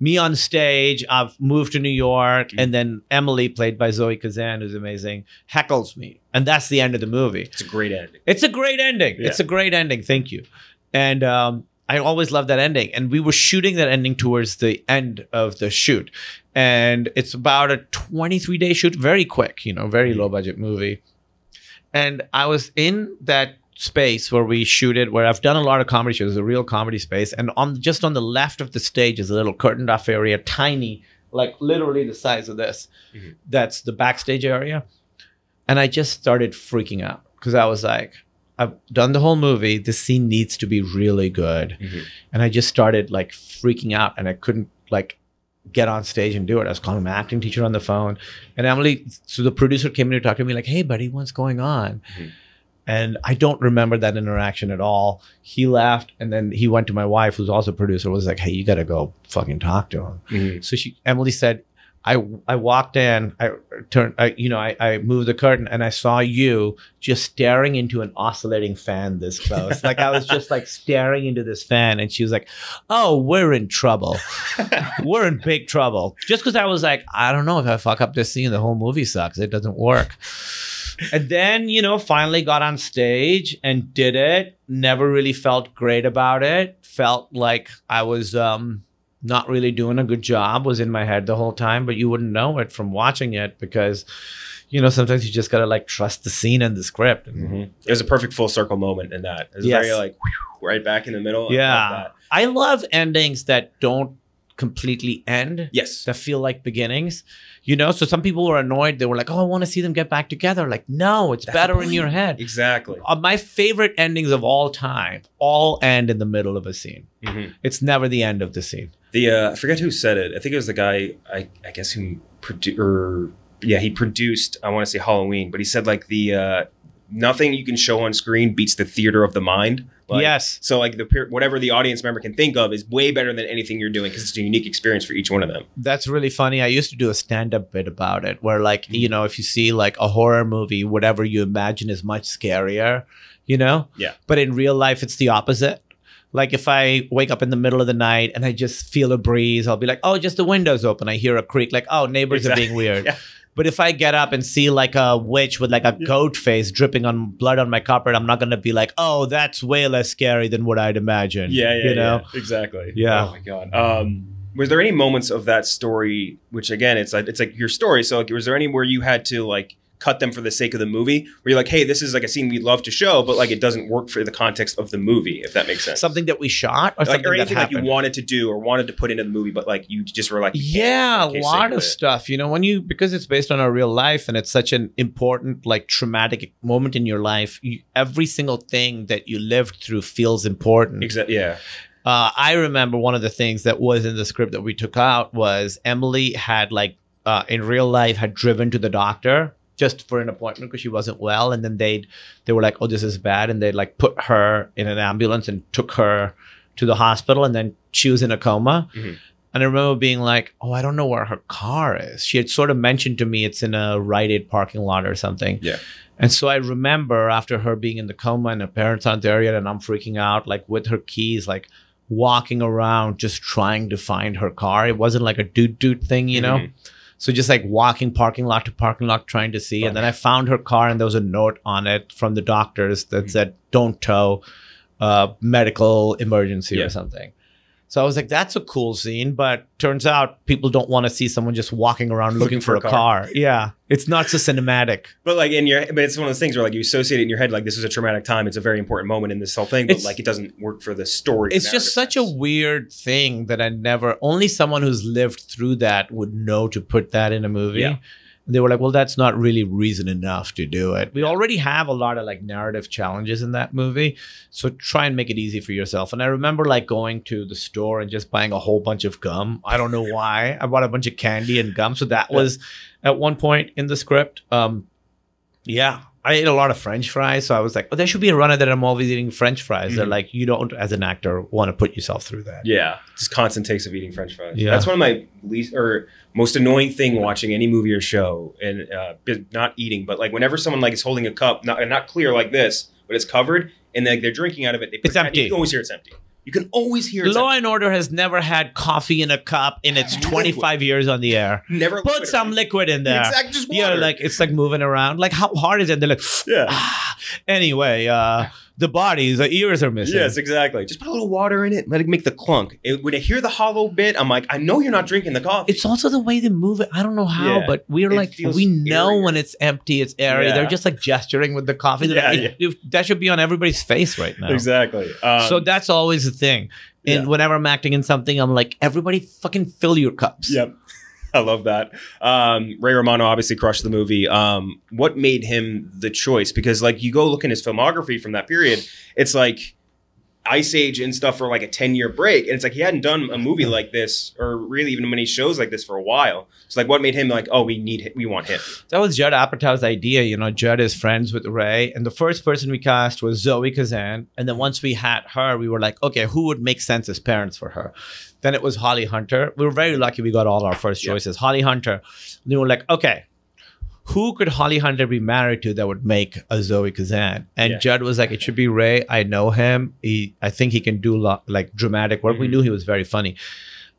me on stage. I've moved to New York, and then Emily, played by Zoe Kazan, who's amazing, heckles me, and that's the end of the movie. It's a great ending. It's a great ending. Yeah. It's a great ending. Thank you. And I always loved that ending. And we were shooting that ending towards the end of the shoot. And it's about a 23-day shoot, very quick, you know, very low budget movie. And I was in that space where we shoot it, where I've done a lot of comedy shows, a real comedy space. And just on the left of the stage is a little curtained off area, tiny, like literally the size of this. That's the backstage area. And I just started freaking out because I was like, I've done the whole movie. This scene needs to be really good. And I just started like freaking out, and I couldn't like get on stage and do it. I was calling my acting teacher on the phone, and Emily, so the producer came in to talk to me like, hey buddy, what's going on? And I don't remember that interaction at all. He laughed, and then he went to my wife, who's also a producer, was like, hey, you got to go fucking talk to him. So Emily said, I walked in, I moved the curtain, and I saw you just staring into an oscillating fan this close. Like I was just like staring into this fan, and she was like, oh, we're in trouble. We're in big trouble. Just because I was like, I don't know, if I fuck up this scene, the whole movie sucks. It doesn't work. And then, you know, finally got on stage and did it. Never really felt great about it. Felt like I was not really doing a good job, was in my head the whole time, but you wouldn't know it from watching it because, you know, sometimes you just got to like trust the scene and the script. It was a perfect full circle moment in that. It was very like right back in the middle. Yeah. I love endings that don't completely end. Yes. That feel like beginnings. You know, so some people were annoyed. They were like, oh, I want to see them get back together. Like, no, it's better in your head. Exactly. My favorite endings of all time all end in the middle of a scene. It's never the end of the scene. I forget who said it. I think it was the guy, I guess who he produced, I want to say Halloween, but he said like nothing you can show on screen beats the theater of the mind. Like, yes. So like whatever the audience member can think of is way better than anything you're doing because it's a unique experience for each one of them. That's really funny. I used to do a stand-up bit about it where like, you know, if you see like a horror movie, whatever you imagine is much scarier, you know? Yeah. But in real life, it's the opposite. Like if I wake up in the middle of the night and I just feel a breeze, I'll be like, oh, just the window's open. I hear a creak, like, oh, neighbors are being weird. Yeah. But if I get up and see like a witch with like a goat face dripping on blood on my carpet, I'm not going to be like, oh, that's way less scary than what I'd imagine. Yeah, you know? Exactly. Yeah. Oh my God. Was there any moments of that story, which again, it's like your story. So like, was there any where you had to like cut them for the sake of the movie where you're like, hey, this is like a scene we'd love to show, but like it doesn't work for the context of the movie, if that makes sense. Something that we shot or like, something or anything that like you wanted to do or wanted to put into the movie, but like you just were like, yeah, a lot of stuff, you know, because it's based on our real life and it's such an important, like traumatic moment in your life. Every single thing that you lived through feels important. Exactly. Yeah. I remember one of the things that was in the script that we took out was Emily had like in real life had driven to the doctor just for an appointment because she wasn't well, and then they were like, oh, this is bad, and they like put her in an ambulance and took her to the hospital, and then she was in a coma. And I remember being like, oh, I don't know where her car is. She had sort of mentioned to me it's in a Rite Aid parking lot or something. Yeah. And so I remember after her being in the coma and her parents aren't there yet and I'm freaking out, like with her keys, like walking around just trying to find her car. It wasn't like a doot thing, you know? So just like walking parking lot to parking lot trying to see. And then I found her car and there was a note on it from the doctors that said, don't tow, medical emergency or something. So I was like, that's a cool scene. But turns out people don't want to see someone just walking around looking for a car. Yeah. It's not so cinematic. But like but it's one of those things where like you associate it in your head, like this is a traumatic time. It's a very important moment in this whole thing, but like it doesn't work for the story. It's just such a weird thing that only someone who's lived through that would know to put that in a movie. Yeah. They were like, well, that's not really reason enough to do it. We already have a lot of like narrative challenges in that movie. So try and make it easy for yourself. And I remember like going to the store and just buying a whole bunch of gum. I don't know why. I bought a bunch of candy and gum. So that was at one point in the script. Yeah. I ate a lot of French fries. So I was like, oh, there should be a runner that I'm always eating French fries. They're like, you don't, as an actor, want to put yourself through that. Yeah. Just constant takes of eating French fries. Yeah. That's one of my most annoying thing watching any movie or show, and not eating, but like whenever someone like is holding a cup, not clear like this, but it's covered, and like they're drinking out of it. It's empty. You can always hear it's empty. You can always hear it's Law empty. and Order has never had coffee in a cup in its 25 years on the air. Never put some liquid in there. Exactly, just water. Yeah, like it's like moving around. Like how hard is it? They're like, yeah. Anyway, the body, the ears are missing. Yes, exactly. Just put a little water in it. Let it make the clunk. When I hear the hollow bit, I'm like, I know you're not drinking the coffee. It's also the way they move it. I don't know how, Yeah, but we're it like, feels we know airier. when it's empty, it's airy. Yeah. They're just like gesturing with the coffee. They're like, that should be on everybody's face right now. Exactly. So that's always the thing. And whenever I'm acting in something, I'm like, everybody fucking fill your cups. Yep. I love that. Ray Romano obviously crushed the movie. What made him the choice? Because like you go look in his filmography from that period, it's like Ice Age and stuff for like a 10-year break. And it's like he hadn't done a movie like this or really even many shows like this for a while. So like what made him like, oh, we want him. That was Judd Apatow's idea. You know, Judd is friends with Ray. And the first person we cast was Zoe Kazan. And then once we had her, we were like, okay, who would make sense as parents for her? Then it was Holly Hunter. We were very lucky we got all our first choices. Holly Hunter. And we were like, okay, who could Holly Hunter be married to that would make a Zoe Kazan? And Judd was like, it should be Ray. I know him. I think he can do like dramatic work. We knew he was very funny.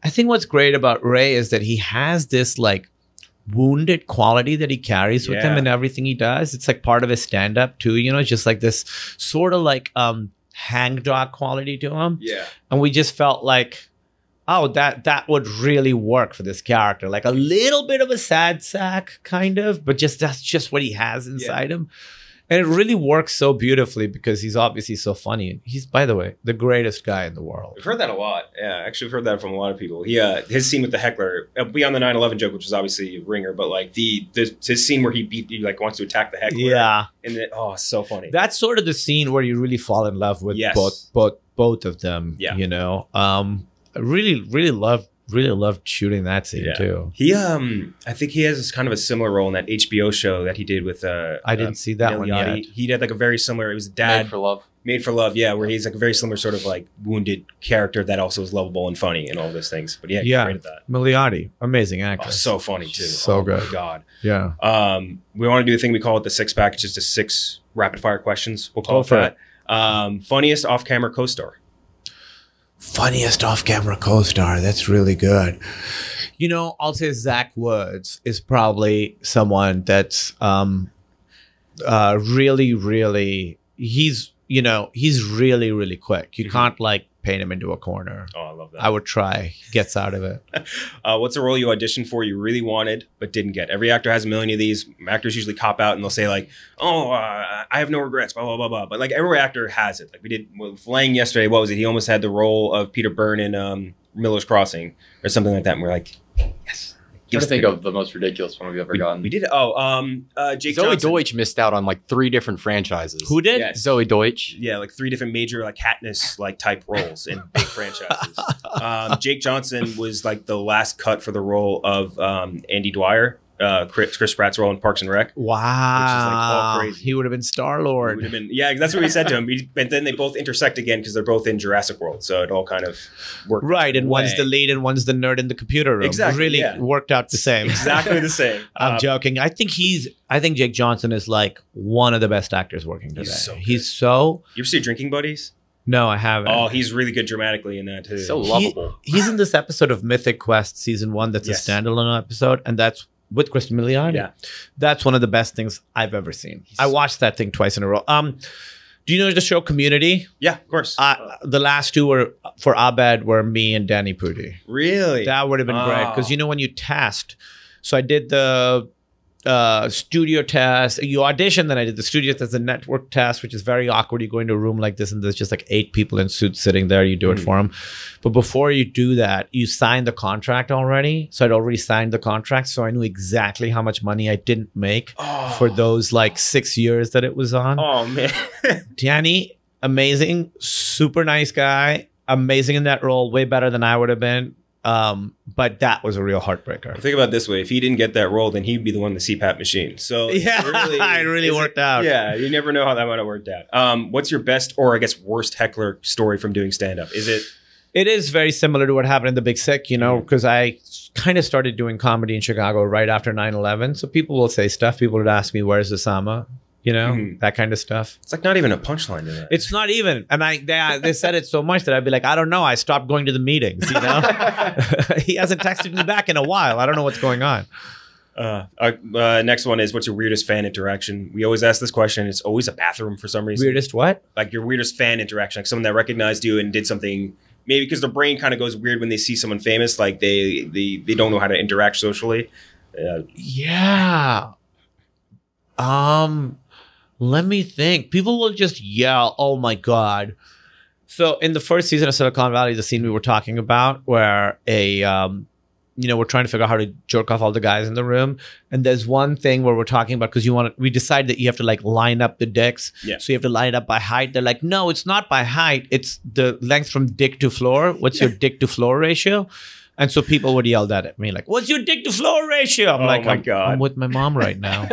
I think what's great about Ray is that he has this like wounded quality that he carries with him in everything he does. It's like part of his stand-up too, you know, just like this sort of like hangdog quality to him. Yeah. And we just felt like, oh, that would really work for this character. Like a little bit of a sad sack, kind of, but that's just what he has inside him. And it really works so beautifully because he's obviously so funny. And he's, by the way, the greatest guy in the world. I've heard that a lot. Yeah, actually, I've heard that from a lot of people. His scene with the heckler, beyond the 9/11 joke, which is obviously a ringer, but like his scene where he like wants to attack the heckler. Yeah, and it's so funny. That's sort of the scene where you really fall in love with both of them. Yeah, you know. I really loved shooting that scene too. He I think he has this kind of a similar role in that HBO show that he did with I didn't see that one yet. He did like a very similar, it was Dad Made for Love, where he's like a very similar sort of like wounded character that also is lovable and funny and all those things. But he's great at that. Milioti, amazing actor. Oh, so funny too. So good. My God. Yeah. We want to do a thing, we call it the 6-pack. It's just a 6 rapid fire questions. We'll call it that. Funniest off-camera co-star. Funniest off-camera co-star. That's really good. You know, I'll say Zach Woods is probably someone that's really, he's really, really quick. You can't like paint him into a corner. Oh, I love that. I would try. He gets out of it. What's a role you auditioned for you really wanted but didn't get? Every actor has a million of these. Actors usually cop out and they'll say like, I have no regrets, blah, blah, blah, blah. But like every actor has it. Like we did with Lang yesterday. What was it? He almost had the role of Peter Byrne in Miller's Crossing or something like that. And we're like, yes. I'm trying to think of the most ridiculous one we've ever gotten. We did. Jake Zoe Johnson. Deutsch missed out on like 3 different franchises. Who did? Yes. Zoe Deutsch. Yeah, like 3 different major like Katniss like type roles in big franchises. Jake Johnson was like the last cut for the role of Andy Dwyer, Chris Pratt's role in Parks and Rec. Wow, which is like all crazy. He would have been Star-Lord. That's what we said to him. But then they both intersect again because they're both in Jurassic World, so it all kind of worked. Right, and one's the lead and one's the nerd in the computer room. Exactly, it really worked out the same. Exactly the same. I'm joking. I think Jake Johnson is like one of the best actors working today. He's so good. You ever see Drinking Buddies? No, I haven't. Oh, he's really good dramatically in that too. So lovable. He's in this episode of Mythic Quest season 1 that's a standalone episode, and that's with Kristen Milioti. Yeah. That's one of the best things I've ever seen. I watched that thing twice in a row. Do you know the show Community? Yeah, of course. The last 2 were for Abed were me and Danny Pudi. Really? That would have been great because you know when you test. So I did the studio test. You audition, then I did the studio test, the network test, which is very awkward. You go into a room like this and there's just like 8 people in suits sitting there. You do it for them. But before you do that, you sign the contract already. So I'd already signed the contract. So I knew exactly how much money I didn't make for those like 6 years that it was on. Oh, man. Danny, amazing, super nice guy, amazing in that role, way better than I would have been. But that was a real heartbreaker. Think about it this way. If he didn't get that role, then he'd be the one in the CPAP machine. So yeah, it really worked out. Yeah, you never know how that might have worked out. What's your best or I guess worst heckler story from doing stand-up? It is very similar to what happened in The Big Sick, you know, because I kind of started doing comedy in Chicago right after 9/11. So people will say stuff. People would ask me, where's Osama? You know, that kind of stuff. It's like not even a punchline to that. It's not even. And they said it so much that I'd be like, I don't know. I stopped going to the meetings, you know? He hasn't texted me back in a while. I don't know what's going on. Next one is, what's your weirdest fan interaction? We always ask this question. It's always a bathroom for some reason. Weirdest what? Like your weirdest fan interaction, like someone that recognized you and did something. Maybe because their brain kind of goes weird when they see someone famous, like they don't know how to interact socially. Yeah. Let me think. People will just yell, "Oh my god!" So in the first season of Silicon Valley, the scene we were talking about, where we're trying to figure out how to jerk off all the guys in the room, and there's one thing where we're talking about because we decide that you have to like line up the dicks. Yeah. So you have to line it up by height. They're like, no, it's not by height. It's the length from dick to floor. What's your dick to floor ratio? And so people would yell that at me, like, "What's your dick to floor ratio?" I'm like, my God. I'm with my mom right now.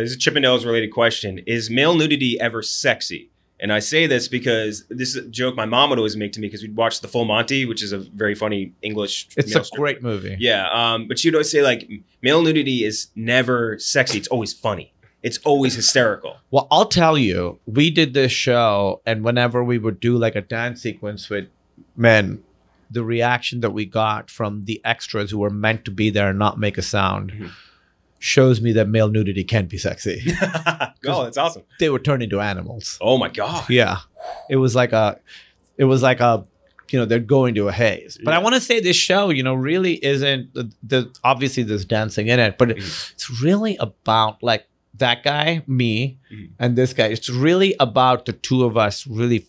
This is a Chippendales related question. Is male nudity ever sexy? And I say this because this is a joke my mom would always make to me because we'd watch The Full Monty, which is a very funny English. It's a great movie. Yeah. But she'd always say, like, male nudity is never sexy. It's always funny. It's always hysterical. Well, I'll tell you, we did this show, and whenever we would do like a dance sequence with men, the reaction that we got from the extras who were meant to be there and not make a sound shows me that male nudity can be sexy. Oh, that's awesome. They would turn into animals. Oh my God. Yeah. It was like a, they're going to a haze. But I want to say this show, really isn't obviously there's dancing in it, but it's really about like that guy, me, and this guy. It's really about the two of us really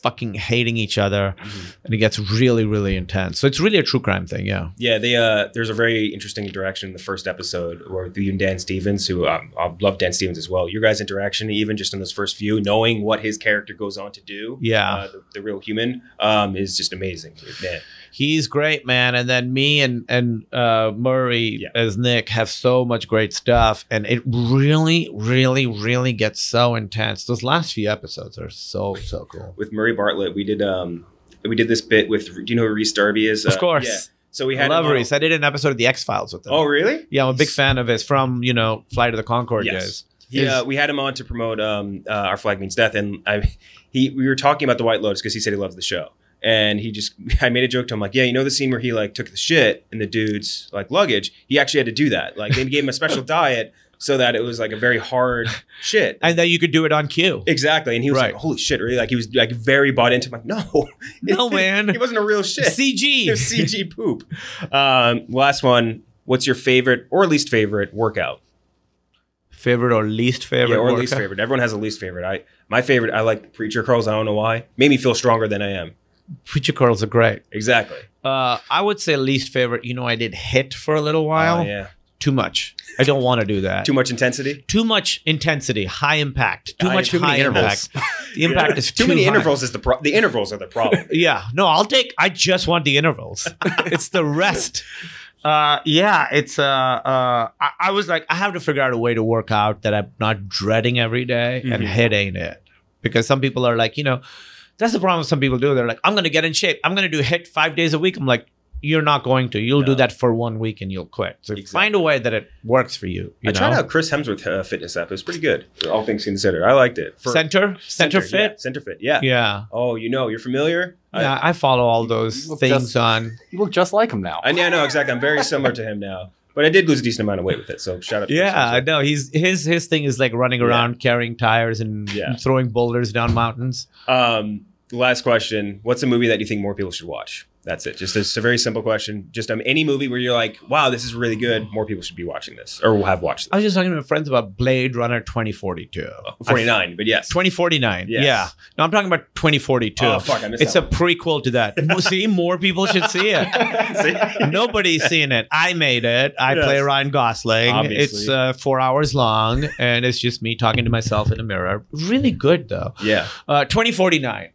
fucking hating each other, and it gets really, really intense. So it's really a true crime thing. Yeah. There's a very interesting interaction in the first episode where you and Dan Stevens, who I love Dan Stevens as well. Your guys' interaction, even just in this first view, knowing what his character goes on to do, the real human, is just amazing. Man. He's great, man. And then me and Murray as Nick have so much great stuff, and it really, really, really gets so intense. Those last few episodes are so cool. With Murray Bartlett, we did this bit with. Do you know who Reese Darby is? Of course. Yeah. So we had. I love Reese. I did an episode of the X-Files with him. Oh, really? Yeah, I'm a big fan of his from Flight of the Conchord days. We had him on to promote Our Flag Means Death, and we were talking about the White Lotus because he said he loves the show. And I made a joke to him, like, yeah, the scene where he like took the shit in the dude's like luggage, he actually had to do that. Like they gave him a special diet so that it was like a very hard shit. And that you could do it on cue. Exactly. And he was like, holy shit, really? Like he was like very bought into it. I'm like, no, man. He wasn't a real shit. CG. It was CG poop. Last one. What's your favorite or least favorite workout? Favorite or least favorite? Yeah, or workout? least favorite. Everyone has a least favorite. My favorite, I like preacher curls. I don't know why. Made me feel stronger than I am. Preacher curls are great. Exactly. I would say least favorite. I did HIIT for a little while. Oh, yeah. Too much. I don't want to do that. Too much intensity? Too much intensity. High impact. Too much too many high intervals. impact. The impact is too many high. intervals is the intervals are the problem. Yeah. No, I just want the intervals. It's the rest. I was like, I have to figure out a way to work out that I'm not dreading every day, and HIIT ain't it. Because some people are like, that's the problem some people do. They're like, I'm going to get in shape. I'm going to do HIIT 5 days a week. I'm like, you're not going to. You'll do that for 1 week and you'll quit. So find a way that it works for you. I tried out Chris Hemsworth fitness app. It was pretty good, all things considered. I liked it. Center Fit? Yeah, Center Fit, yeah. Yeah. Oh, you're familiar? Yeah, I follow all those things on. You look just like him now. Yeah, no, exactly. I'm very similar to him now. But I did lose a decent amount of weight with it, so shout out to Chris. No, his thing is like running around carrying tires and throwing boulders down mountains. Last question. What's a movie that you think more people should watch? That's it. Just it's a very simple question. Just any movie where you're like, wow, this is really good. More people should be watching this or will have watched this. I was just talking to my friends about Blade Runner 2042. 49, but yes. 2049. Yes. Yeah. No, I'm talking about 2042. Oh, fuck. I missed It's that a prequel to that. See, more people should see it. See? Nobody's seen it. I made it. I play Ryan Gosling. Obviously. It's 4 hours long, and it's just me talking to myself in a mirror. Really good, though. Yeah. 2049.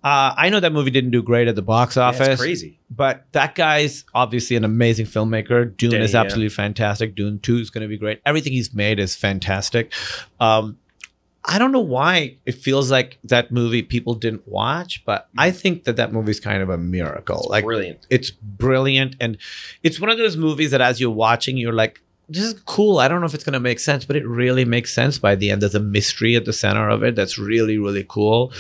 I know that movie didn't do great at the box office. It's crazy. But that guy's obviously an amazing filmmaker. Dune is absolutely fantastic. Dune 2 is going to be great. Everything he's made is fantastic. I don't know why it feels like that movie people didn't watch, but I think that movie is kind of a miracle. It's brilliant. It's brilliant. And it's one of those movies that as you're watching, you're like, this is cool. I don't know if it's going to make sense, but it really makes sense by the end. There's a mystery at the center of it that's really, really cool.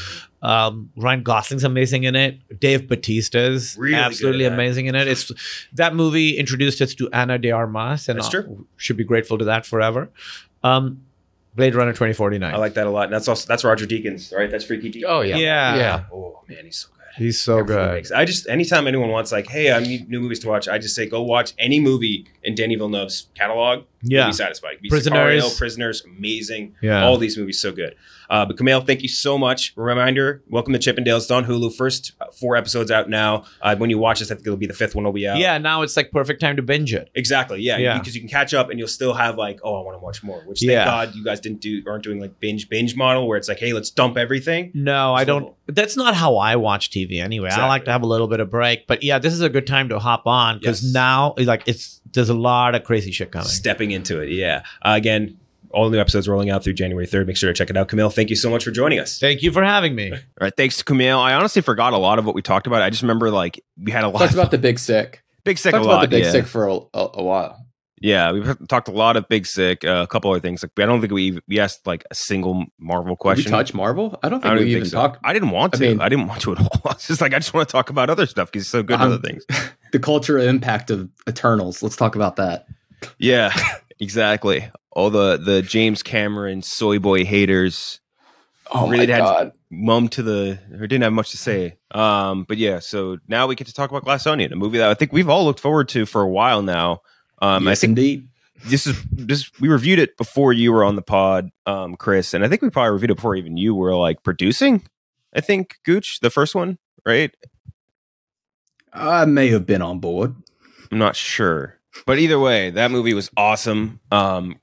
Ryan Gosling's amazing in it. Dave Bautista's Really absolutely good at that. amazing in it. It's that movie introduced us to Ana de Armas, and That's true. Should be grateful to that forever. Blade Runner 2049. I like that a lot. And that's Roger Deakins, right? That's Freaky Deakins. Oh yeah, Yeah. Oh man, he's so good. He's so Everything good. makes- anytime anyone wants like, hey, I need new movies to watch, I just say go watch any movie in Denis Villeneuve's catalog. Yeah. You'll be satisfied. It could be Prisoners. Sicario, Prisoners, amazing. Yeah. All these movies so good. But Kumail, thank you so much. Reminder, welcome to Chippendales. It's on Hulu. First 4 episodes out now. When you watch this, I think it'll be the 5th one will be out. Yeah, now it's like perfect time to binge it. Exactly. Yeah. Yeah. Because you can catch up and you'll still have like, oh, I want to watch more. Which thank Yeah. God you guys aren't doing like binge model where it's like, hey, let's dump everything. No, I don't. Cool. That's not how I watch TV anyway. I like Exactly. to have a little bit of break. But yeah, this is a good time to hop on because Yes. now like there's a lot of crazy shit coming. Stepping into it. Yeah. Again, all new episodes rolling out through January 3rd. Make sure to check it out. Kumail, thank you so much for joining us. Thank you for having me. All right. Thanks to Kumail. I honestly forgot a lot of what we talked about. I just remember like we had a lot Talked of about the Big Sick. Big Sick Talked a about lot. the Big Yeah. Sick for a while. Yeah. We've talked a lot of Big Sick, a couple other things. Like I don't think we asked like a single Marvel Did question. we touch Marvel? I don't think I don't we even even think so. talked. I didn't want I to. mean- I didn't want to at all. It's just like I just want to talk about other stuff because he's so good at other things. The cultural impact of Eternals. Let's talk about that. Yeah, exactly. All the James Cameron soy boy haters Oh Really my had- god! or didn't have much to say. But yeah, so now we get to talk about Glass Onion, a movie that I think we've all looked forward to for a while now. I Yes, think indeed. we reviewed it before you were on the pod, Chris, and I think we probably reviewed it before even you were like producing. I think Gooch, the first one, right? I may have been on board. I'm not sure. But either way, that movie was awesome.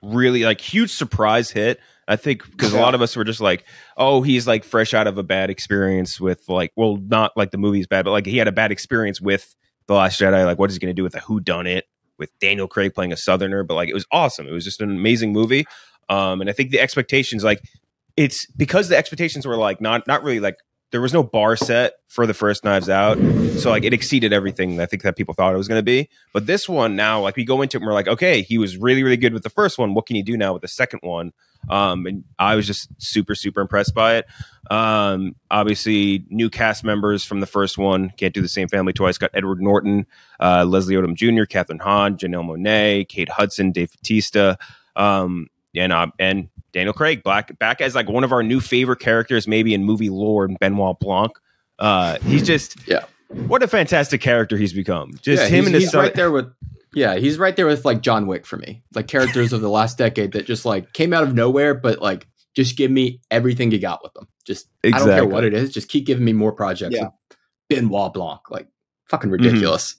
Really like huge surprise hit. I think because a lot of us were just like, oh, he's like fresh out of a bad experience with like, well, not like the movie's bad, but like he had a bad experience with The Last Jedi. Like, what is he going to do with a whodunit with Daniel Craig playing a Southerner? But like, it was awesome. It was just an amazing movie. And I think the expectations, like, it's because the expectations were like not really like there was no bar set for the first Knives Out, so like it exceeded everything I think that people thought it was going to be. But this one now, like we go into it and we're like, okay, he was really really good with the first one. What can he do now with the second one? And I was just super impressed by it. Obviously, new cast members from the first one. Can't do the same family twice. Got Edward Norton, Leslie Odom Jr., Catherine Hahn, Janelle Monáe, Kate Hudson, Dave Bautista, and Daniel Craig back as like one of our new favorite characters, maybe in movie lore, Benoit Blanc. He's just what a fantastic character he's become. Just him and he's right there with he's right there with like John Wick for me. Like characters of the last decade that just like came out of nowhere, but like just give me everything you got with them. Just I don't care what it is. Just keep giving me more projects. Yeah. With Benoit Blanc, like fucking ridiculous.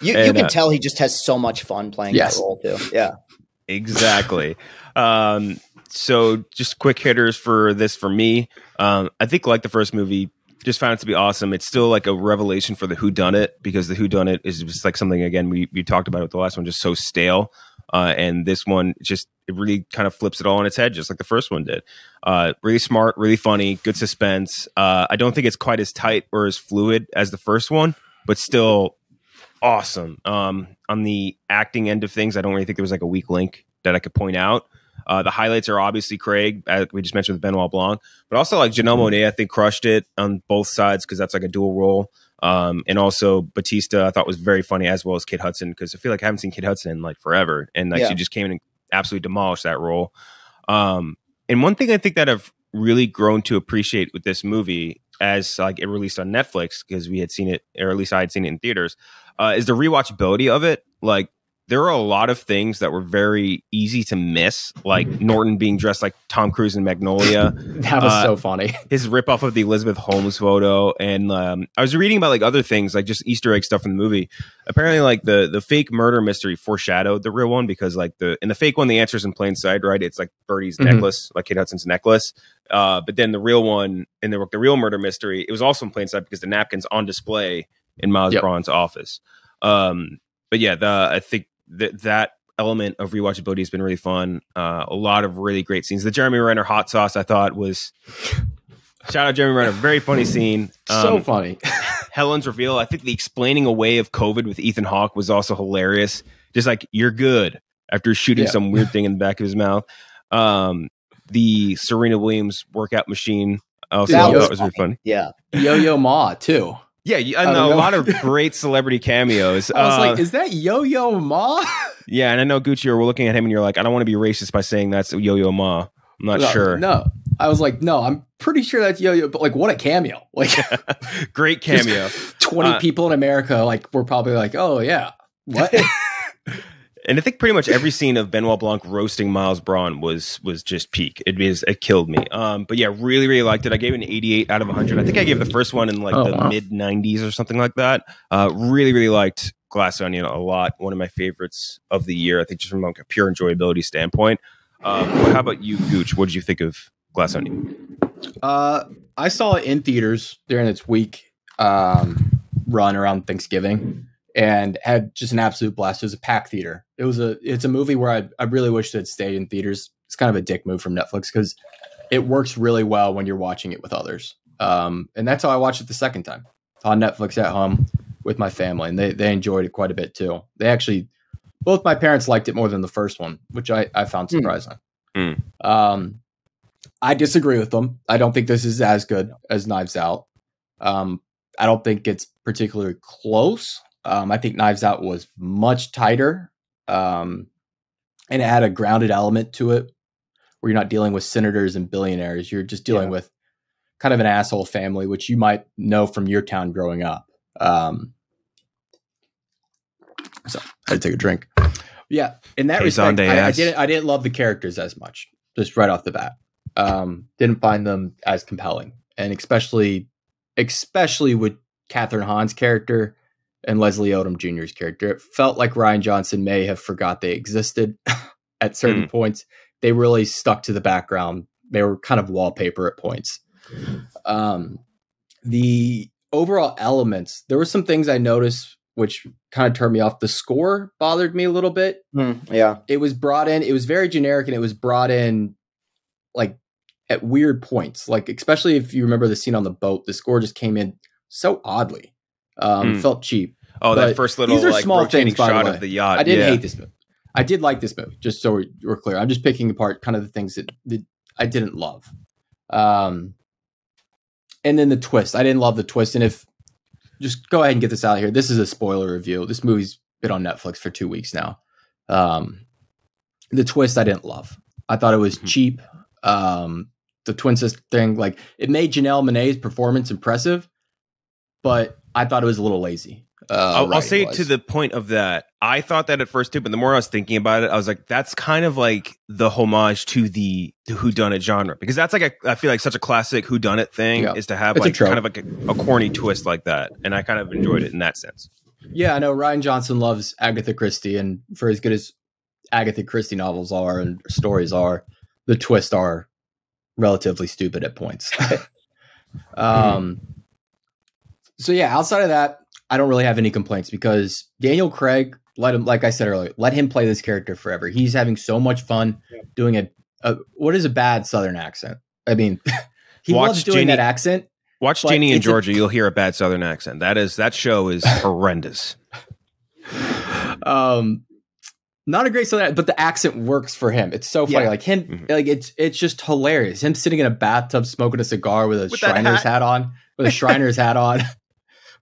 You can tell he just has so much fun playing that role too. Yeah. Exactly. So just quick hitters for this for me. I think like the first movie, just found it to be awesome. It's still like a revelation for the whodunit because the whodunit is just like something again we talked about with the last one, just so stale. And this one just it really kind of flips it all on its head, just like the first one did. Really smart, really funny, good suspense. I don't think it's quite as tight or as fluid as the first one, but still awesome. On the acting end of things, I don't really think there was like a weak link that I could point out. The highlights are obviously Craig, as we just mentioned with Benoit Blanc, but also like Janelle Monáe, I think crushed it on both sides because that's like a dual role. And also Batista, I thought was very funny as well as Kate Hudson because I feel like I haven't seen Kate Hudson in like forever, and like she just came in and absolutely demolished that role. And one thing I think that I've really grown to appreciate with this movie, as like it released on Netflix because we had seen it, or at least I had seen it in theaters, is the rewatchability of it. Like, there are a lot of things that were very easy to miss, like Norton being dressed like Tom Cruise in Magnolia. That was so funny. His ripoff of the Elizabeth Holmes photo. And I was reading about like other things, like just Easter egg stuff in the movie. Apparently, like the fake murder mystery foreshadowed the real one because like in the fake one, the answer's in plain sight, right? It's like Birdie's necklace, like Kate Hudson's necklace. But then the real one, in the real murder mystery, it was also in plain sight because the napkin's on display in Miles Braun's office. But yeah, I think that element of rewatchability has been really fun. A lot of really great scenes. The Jeremy Renner hot sauce, I thought was shout out Jeremy Renner, very funny scene. So funny. Helen's reveal. I think the explaining away of COVID with Ethan Hawke was also hilarious. Just like, you're good. after shooting some weird thing in the back of his mouth. The Serena Williams workout machine also thought was really funny. Yeah. Yo-Yo Ma too. Yeah, and a lot of great celebrity cameos. I was like, is that Yo-Yo Ma? Yeah, and I know Gucci, we're looking at him and you're like, I don't want to be racist by saying that's Yo-Yo Ma. I'm not sure. No, I was like, no, I'm pretty sure that's Yo-Yo, but like, what a cameo. Like, great cameo. 20 people in America, like, were probably like, oh yeah, what? And I think pretty much every scene of Benoit Blanc roasting Miles Braun was just peak. It killed me. But yeah, really, really liked it. I gave it an 88 out of 100. I think I gave the first one in like mid 90s or something like that. Really, really liked Glass Onion a lot. One of my favorites of the year. I think just from like a pure enjoyability standpoint. How about you, Gooch? What did you think of Glass Onion? I saw it in theaters during its week run around Thanksgiving. And had just an absolute blast. It was a packed theater. It's a movie where I really wish it had stayed in theaters. It's kind of a dick move from Netflix because it works really well when you're watching it with others. And that's how I watched it the second time on Netflix at home with my family. And they enjoyed it quite a bit too. They actually, both my parents liked it more than the first one, which I found surprising. I disagree with them. I don't think this is as good as Knives Out. I don't think it's particularly close. I think Knives Out was much tighter, and it had a grounded element to it where you're not dealing with senators and billionaires. You're just dealing with kind of an asshole family, which you might know from your town growing up. So I had to take a drink. Yeah. In that respect, I didn't love the characters as much, just right off the bat. Didn't find them as compelling. And especially with Catherine Hahn's character and Leslie Odom Jr.'s character. It felt like Rian Johnson may have forgot they existed at certain points. They really stuck to the background. They were kind of wallpaper at points. The overall elements, there were some things I noticed which kind of turned me off. The score bothered me a little bit. Yeah. It was brought in. It was very generic, and it was brought in like at weird points. Like, especially if you remember the scene on the boat, the score just came in so oddly. Felt cheap. Oh, that first little these are like small rotating things, by shot the way. of the yacht. I didn't hate this movie. I did like this movie, just so we're clear. I'm just picking apart kind of the things that I didn't love. And then the twist. I didn't love the twist. And if just go ahead and get this out of here. This is a spoiler review. This movie's been on Netflix for 2 weeks now. The twist I didn't love. I thought it was cheap. The twin sister thing, like, it made Janelle Monáe's performance impressive, but I thought it was a little lazy. I'll say to the point of that, I thought that at first too, but the more I was thinking about it, I was like, that's kind of like the homage to the whodunit genre, because that's like I feel like such a classic whodunit thing is to have like kind of like a corny twist like that, and I kind of enjoyed it in that sense. Yeah, I know Rian Johnson loves Agatha Christie, and for as good as Agatha Christie novels are and stories are, the twists are relatively stupid at points. So yeah, outside of that, I don't really have any complaints because Daniel Craig, like I said earlier, let him play this character forever. He's having so much fun doing a what is a bad Southern accent? I mean, he loves doing that accent. Watch Ginny and Georgia, you'll hear a bad Southern accent. That show is horrendous. Not a great Southern, but the accent works for him. It's so funny. Like him, like it's just hilarious. Him sitting in a bathtub smoking a cigar with a Shriners hat on,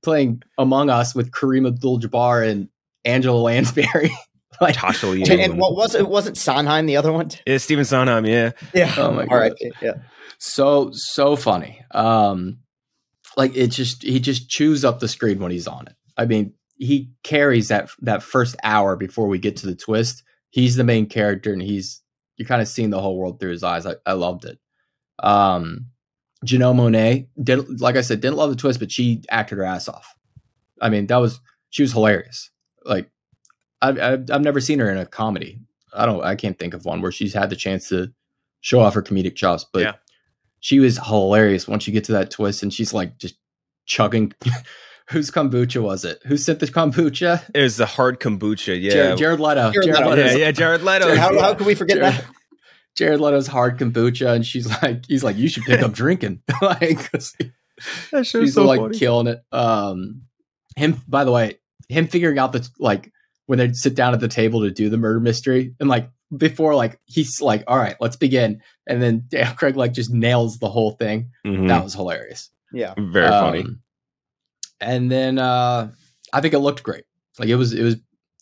playing Among Us with Kareem Abdul-Jabbar and Angela Lansbury. Like, and what was it? Wasn't Sondheim the other one? Yeah, Stephen Sondheim. Yeah. Oh my god. All right. Yeah. So funny. Like he just chews up the screen when he's on it. I mean, he carries that first hour before we get to the twist. He's the main character, and you're kind of seeing the whole world through his eyes. I loved it. Janelle Monáe like I said, didn't love the twist, but she acted her ass off. I mean, she was hilarious. Like I've never seen her in a comedy. I can't think of one where she's had the chance to show off her comedic chops, but she was hilarious once you get to that twist, and she's like just chugging. Whose kombucha was it? Who sent the kombucha? It was the hard kombucha. Yeah, Jared Leto. Jared Leto. How could we forget that? Jared Leto's hard kombucha, and he's like, you should pick up drinking. Like, that show's she's so like funny. killing it. Him, by the way, him figuring out that like when they sit down at the table to do the murder mystery, and like before, like he's like, all right, let's begin, and then Daniel Craig like just nails the whole thing. That was hilarious. Yeah, very funny. And then I think it looked great. Like it was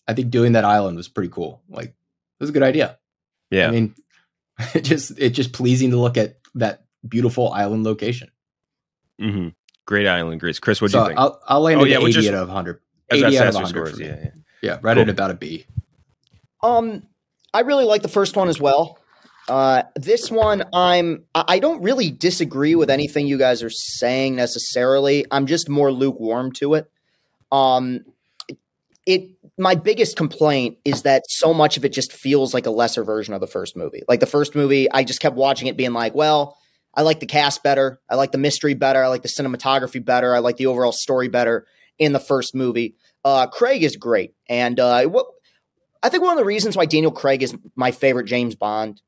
I think doing that island was pretty cool. Like it was a good idea. Yeah, I mean, it's just pleasing to look at that beautiful island location. Great island, Chris. Chris, what do you think? I'll land at 80 out of 100. 80 out of 100 scores, for me. Yeah, right at about a B. I really like the first one as well. This one, I don't really disagree with anything you guys are saying necessarily. I'm just more lukewarm to it. My biggest complaint is that so much of it just feels like a lesser version of the first movie. Like the first movie, I just kept watching it being like, well, I like the cast better. I like the mystery better. I like the cinematography better. I like the overall story better in the first movie. Craig is great. And I think one of the reasons why Daniel Craig is my favorite James Bond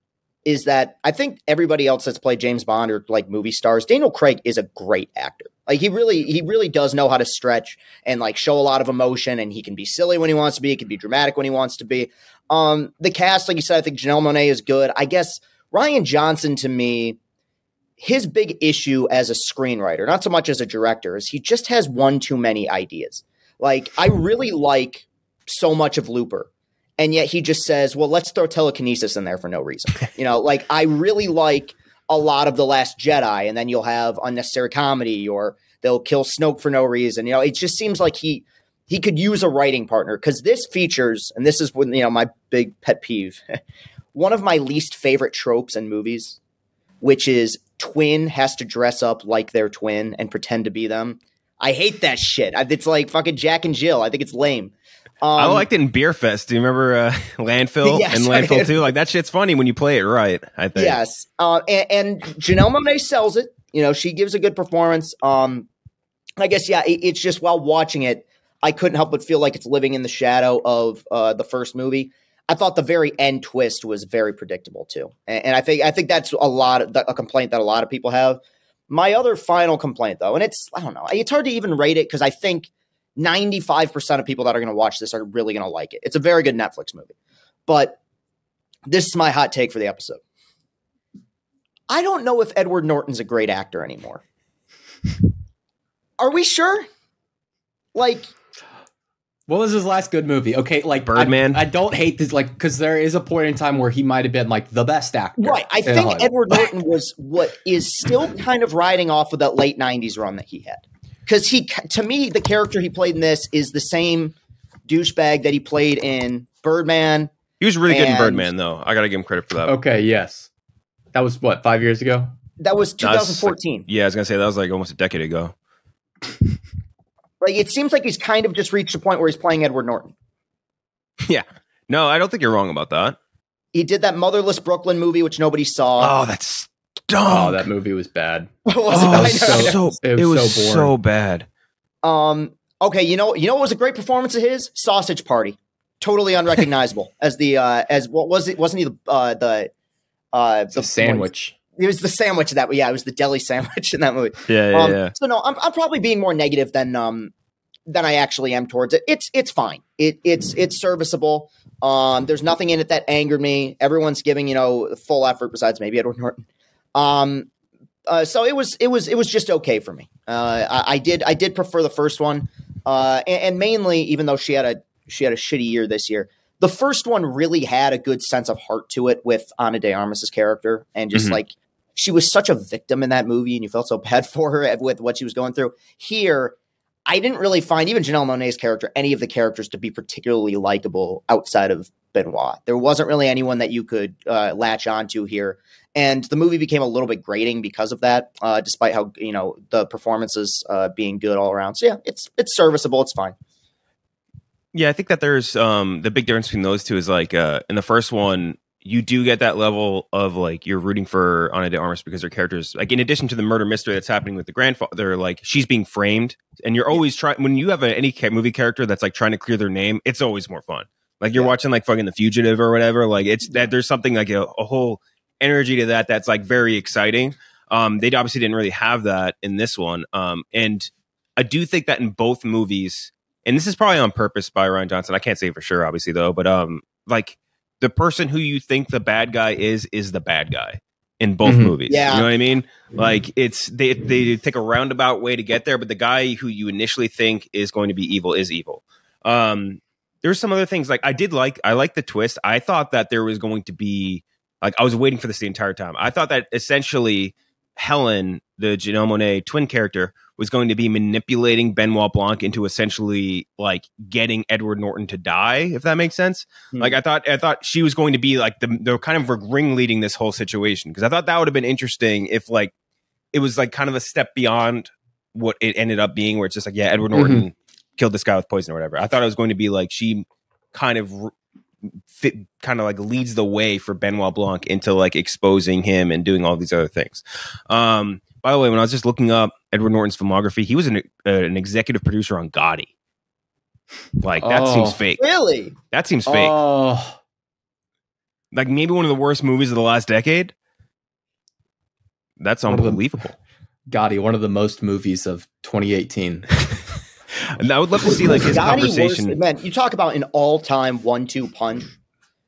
is that I think everybody else that's played James Bond or like movie stars, Daniel Craig is a great actor. Like he really does know how to stretch and like show a lot of emotion, and he can be silly when he wants to be. He can be dramatic when he wants to be. The cast, like you said, I think Janelle Monáe is good. I guess Rian Johnson, to me, his big issue as a screenwriter, not so much as a director, is he just has one too many ideas. Like I really like so much of Looper. And yet he just says, well, let's throw telekinesis in there for no reason. Like I really like a lot of The Last Jedi, and then you'll have unnecessary comedy, or they'll kill Snoke for no reason. It just seems like he could use a writing partner, because this features, and this is when, my big pet peeve, one of my least favorite tropes in movies, which is twin has to dress up like their twin and pretend to be them. I hate that shit. It's like fucking Jack and Jill. I think it's lame. I liked it in Beer Fest. Do you remember Landfill and Landfill 2? Like that shit's funny when you play it right, I think. Yes. And Janelle Monáe sells it. She gives a good performance. I guess, yeah, it's just while watching it, I couldn't help but feel like it's living in the shadow of the first movie. I thought the very end twist was very predictable too. And I think that's a complaint that a lot of people have. My other final complaint, though, and I don't know, it's hard to even rate it because I think 95% of people that are going to watch this are really going to like it. It's a very good Netflix movie. But this is my hot take for the episode. I don't know if Edward Norton's a great actor anymore. Are we sure? Like, what was his last good movie? Okay, like Birdman. I don't hate this, like, because there is a point in time where he might have been like the best actor. Right. I think Edward Norton was what is still kind of riding off of that late 90s run that he had. Because to me, the character he played in this is the same douchebag that he played in Birdman. He was really good in Birdman, though. I got to give him credit for that. Okay, yes. That was, what, 5 years ago? That was 2014. Yeah, I was going to say, that was like almost a decade ago. Like, it seems like he's kind of just reached a point where he's playing Edward Norton. Yeah. No, I don't think you're wrong about that. He did that Motherless Brooklyn movie, which nobody saw. Oh, that's dumb. Oh, that movie was bad. It was so bad. Okay, you know what was a great performance of his? Sausage Party. Totally unrecognizable as what was it? Wasn't he the sandwich? It was the sandwich it was the deli sandwich in that movie. Yeah. So no, I'm probably being more negative than I actually am towards it. It's fine. It's serviceable. There's nothing in it that angered me. Everyone's giving full effort besides maybe Edward Norton. So it was just okay for me. I did prefer the first one, and mainly, even though she had a shitty year this year, the first one really had a good sense of heart to it with Ana de Armas's character, and just like she was such a victim in that movie, and you felt so bad for her with what she was going through. Here, I didn't really find even Janelle Monáe's character, any of the characters, to be particularly likable outside of Benoit. There wasn't really anyone that you could latch onto here. And the movie became a little bit grating because of that, despite how, the performances being good all around. So yeah, it's serviceable. It's fine. Yeah, I think that there's the big difference between those two is like in the first one, you do get that level of like you're rooting for Ana de Armas because her character's like, in addition to the murder mystery that's happening with the grandfather, like she's being framed, and you're always trying, when you have any movie character that's like trying to clear their name, it's always more fun. Like you're watching like fucking The Fugitive or whatever. Like it's that there's something like a whole energy to that's like very exciting. They obviously didn't really have that in this one. And I do think that in both movies, and this is probably on purpose by Ryan Johnson. I can't say for sure, obviously, though, but like the person who you think the bad guy is the bad guy in both movies. Yeah. You know what I mean? Like it's they take a roundabout way to get there, but the guy who you initially think is going to be evil is evil. There's some other things like I like the twist. I thought that there was going to be like I was waiting for this the entire time. I thought that essentially Helen, the Janelle Monáe twin character, was going to be manipulating Benoit Blanc into essentially like getting Edward Norton to die, if that makes sense. Like I thought she was going to be like the kind of ringleading this whole situation, because I thought that would have been interesting if like it was like kind of a step beyond what it ended up being, where it's just like, yeah, Edward Norton killed this guy with poison or whatever. I thought it was going to be like she kind of like leads the way for Benoit Blanc into like exposing him and doing all these other things. By the way, when I was just looking up Edward Norton's filmography, he was an executive producer on Gotti. Like that seems fake. Really? That seems fake. Like maybe one of the worst movies of the last decade. That's unbelievable. Gotti, one of the most movies of 2018. And I would love to see like his conversation. Man, you talk about an all-time 1-2 punch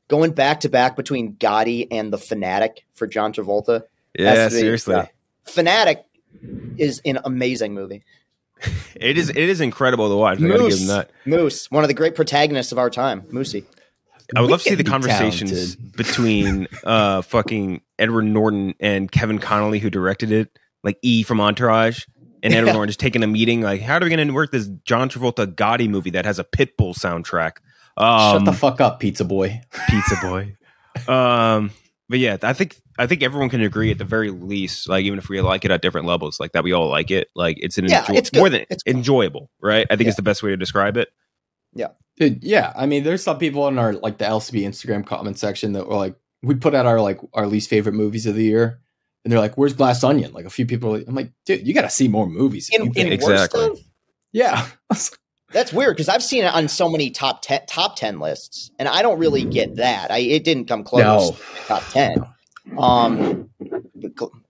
going back to back between Gotti and The Fanatic for John Travolta. Yeah, seriously. Fanatic is an amazing movie. It is incredible to watch. I gotta give him that. Moose, one of the great protagonists of our time, Moosey. I would love to see the conversations between fucking Edward Norton and Kevin Connolly, who directed it, like E from Entourage. And Edward Norton just taking a meeting, like, how are we going to work this John Travolta Gotti movie that has a Pitbull soundtrack? Shut the fuck up, Pizza Boy. Pizza Boy. But yeah, I think everyone can agree at the very least, like even if we like it at different levels, like that we all like it. Like it's more than it's enjoyable, right? I think it's the best way to describe it. Yeah. Dude, yeah. I mean, there's some people in our like the LCB Instagram comment section that were like, we put out our least favorite movies of the year. And they're like, "Where's Glass Onion?" Like a few people. I'm like, "Dude, you got to see more movies." Exactly. Yeah, that's weird because I've seen it on so many top 10 lists, and I don't really get that. It didn't come close to top 10.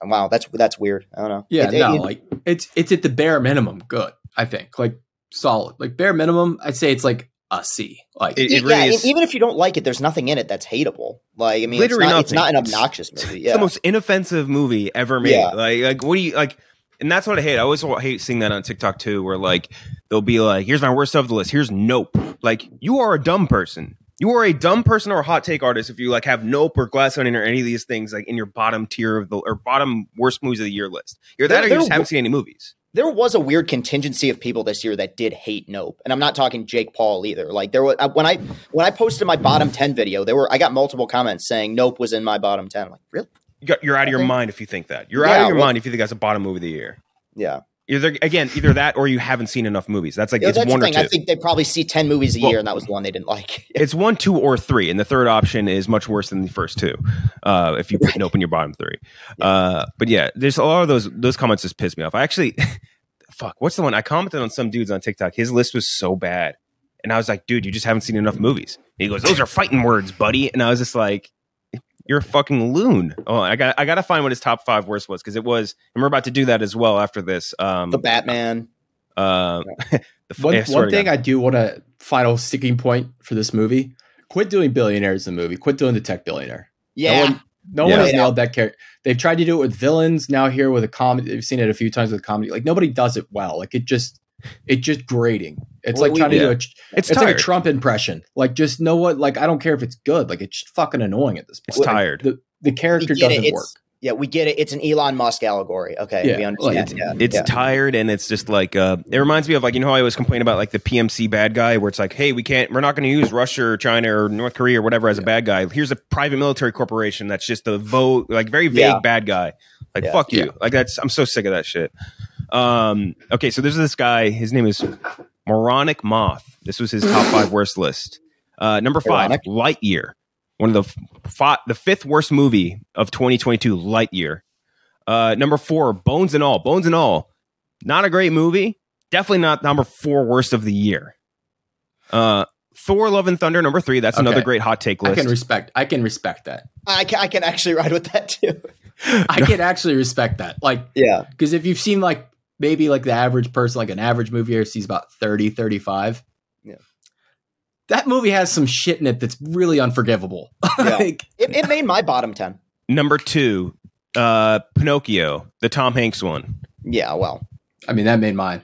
Wow, that's weird. I don't know. Yeah, like it's at the bare minimum good. I think like solid, like bare minimum. I'd say it's like a C. Like it really is. Even if you don't like it, there's nothing in it that's hateable. Like I mean, it's not an obnoxious movie. Yeah. It's the most inoffensive movie ever made. Yeah. Like what do you like? And that's what I hate. I always hate seeing that on TikTok too, where like they'll be like, "Here's my worst stuff of the list. Here's Nope." Like you are a dumb person. You are a dumb person or a hot take artist if you like have Nope or Glass Onion or any of these things like in your bottom tier of or bottom worst movies of the year list. You're that, or you just haven't seen any movies. There was a weird contingency of people this year that did hate Nope, and I'm not talking Jake Paul either. Like there was when I posted my bottom 10 video, I got multiple comments saying Nope was in my bottom 10. I'm like, really? You're out of your mind if you think that. You're out of your mind if you think that's a bottom movie of the year. Yeah. Either that or you haven't seen enough movies. That's like it's that's one or two. I think they probably see 10 movies a year, and that was the one they didn't like. It's 1, 2, or 3, and the third option is much worse than the first two. If you put Nope in your bottom 3, but yeah, there's a lot of those comments just piss me off. I actually, what's the one I commented on? Some dudes on TikTok. His list was so bad, and I was like, dude, you just haven't seen enough movies. And he goes, those are fighting words, buddy. And I was just like, you're a fucking loon. Oh, I got to find what his top 5 worst was, because it was, and we're about to do that as well after this. The Batman. One thing I do want a final sticking point for this movie: quit doing billionaires in the movie. Quit doing the tech billionaire. Yeah. No one has nailed that character. They've tried to do it with villains. Now here with a comedy, they've seen it a few times with comedy. Like nobody does it well. Like it's just grating. It's like trying to do it's like a Trump impression. Like just know what? Like I don't care if it's good. Like it's just fucking annoying at this point. It's tired. The character doesn't work. Yeah, we get it. It's an Elon Musk allegory. Okay, we understand. It's tired, and it's just like it reminds me of like, you know how I always complain about like the PMC bad guy, where it's like, hey, we're not going to use Russia or China or North Korea or whatever as a bad guy. Here's a private military corporation that's just a like very vague bad guy. Like fuck you. Like I'm so sick of that shit. Okay, so there's this guy. His name is Moronic Moth. This was his top 5 worst list. Number 5, Lightyear. One of the 5th worst movie of 2022, Lightyear. Number 4, Bones and All. Bones and All, not a great movie. Definitely not number 4 worst of the year. Thor: Love and Thunder, number 3. That's another great hot take list. I can respect that. I can actually ride with that too. I can actually respect that. Like, because if you've seen like maybe like the average person, like an average movie sees about 30, 35. that movie has some shit in it that's really unforgivable. Yeah. It made my bottom 10. Number 2, Pinocchio, the Tom Hanks one. Yeah, well, I mean, that made mine.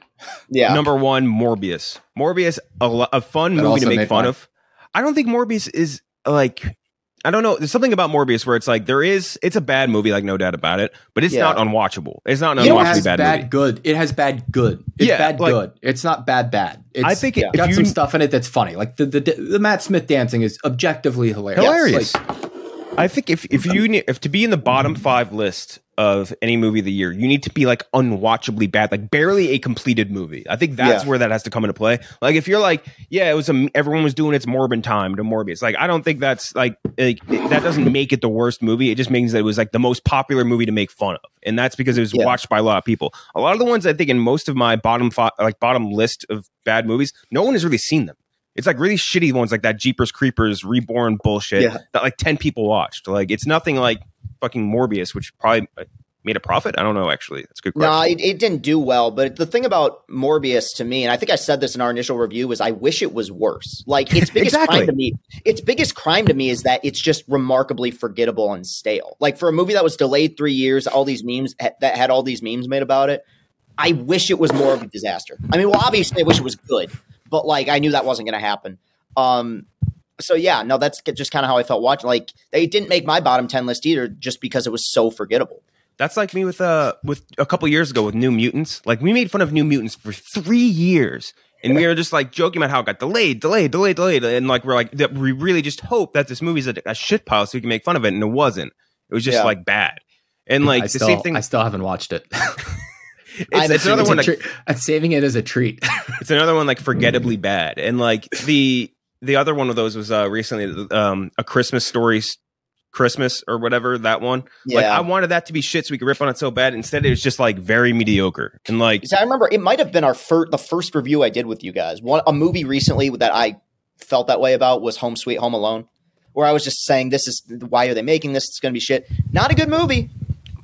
Yeah. Number 1, Morbius. Morbius, a fun That movie to also make made fun mine. of. I don't think Morbius is like, I don't know. There's something about Morbius where it's like it's a bad movie, like no doubt about it, but it's not unwatchable. It's not an It unwatchably has bad bad movie. good. It has bad good. It's bad like, good. It's not bad. It's I think if got you- some stuff in it that's funny. Like the Matt Smith dancing is objectively hilarious. Hilarious. Like, I think if to be in the bottom 5 list of any movie of the year, you need to be like unwatchably bad, like barely a completed movie. I think that's where that has to come into play. Like if you're like, yeah, it was everyone was doing its Morbin time to Morbius. Like I don't think that's like that doesn't make it the worst movie. It just means that it was like the most popular movie to make fun of, and that's because it was watched by a lot of people. A lot of the ones I think in most of my bottom list of bad movies, no one has really seen them. It's like really shitty ones like that Jeepers Creepers Reborn bullshit that like 10 people watched. Like it's nothing like fucking Morbius, which probably made a profit. I don't know, actually. That's a good question. No, it didn't do well. But the thing about Morbius to me, and I think I said this in our initial review, is I wish it was worse. Like its biggest crime to me, is that it's just remarkably forgettable and stale. Like for a movie that was delayed 3 years, all these memes that had all these memes made about it. I wish it was more of a disaster. I mean, well, obviously I wish it was good, but like I knew that wasn't going to happen. So yeah, no, that's just kind of how I felt watching. Like they didn't make my bottom 10 list either, just because it was so forgettable. That's like me with a couple years ago with New Mutants. Like we made fun of New Mutants for 3 years, and we were just like joking about how it got delayed, and like we're like that we really just hope that this movie's a shit pile so we can make fun of it, and it wasn't. It was just like bad, and like same thing. I still haven't watched it. It's another one. I'm saving it as a treat. It's another one like forgettably bad, and like the other one of those was recently A Christmas Story. Christmas or whatever, that one. Like I wanted that to be shit so we could rip on it so bad. Instead it was just like very mediocre. And like I remember it might have been the first review I did with you guys. A movie recently that I felt that way about was Home Sweet Home Alone, where I was just saying, this is why are they making this? It's gonna be shit. Not a good movie.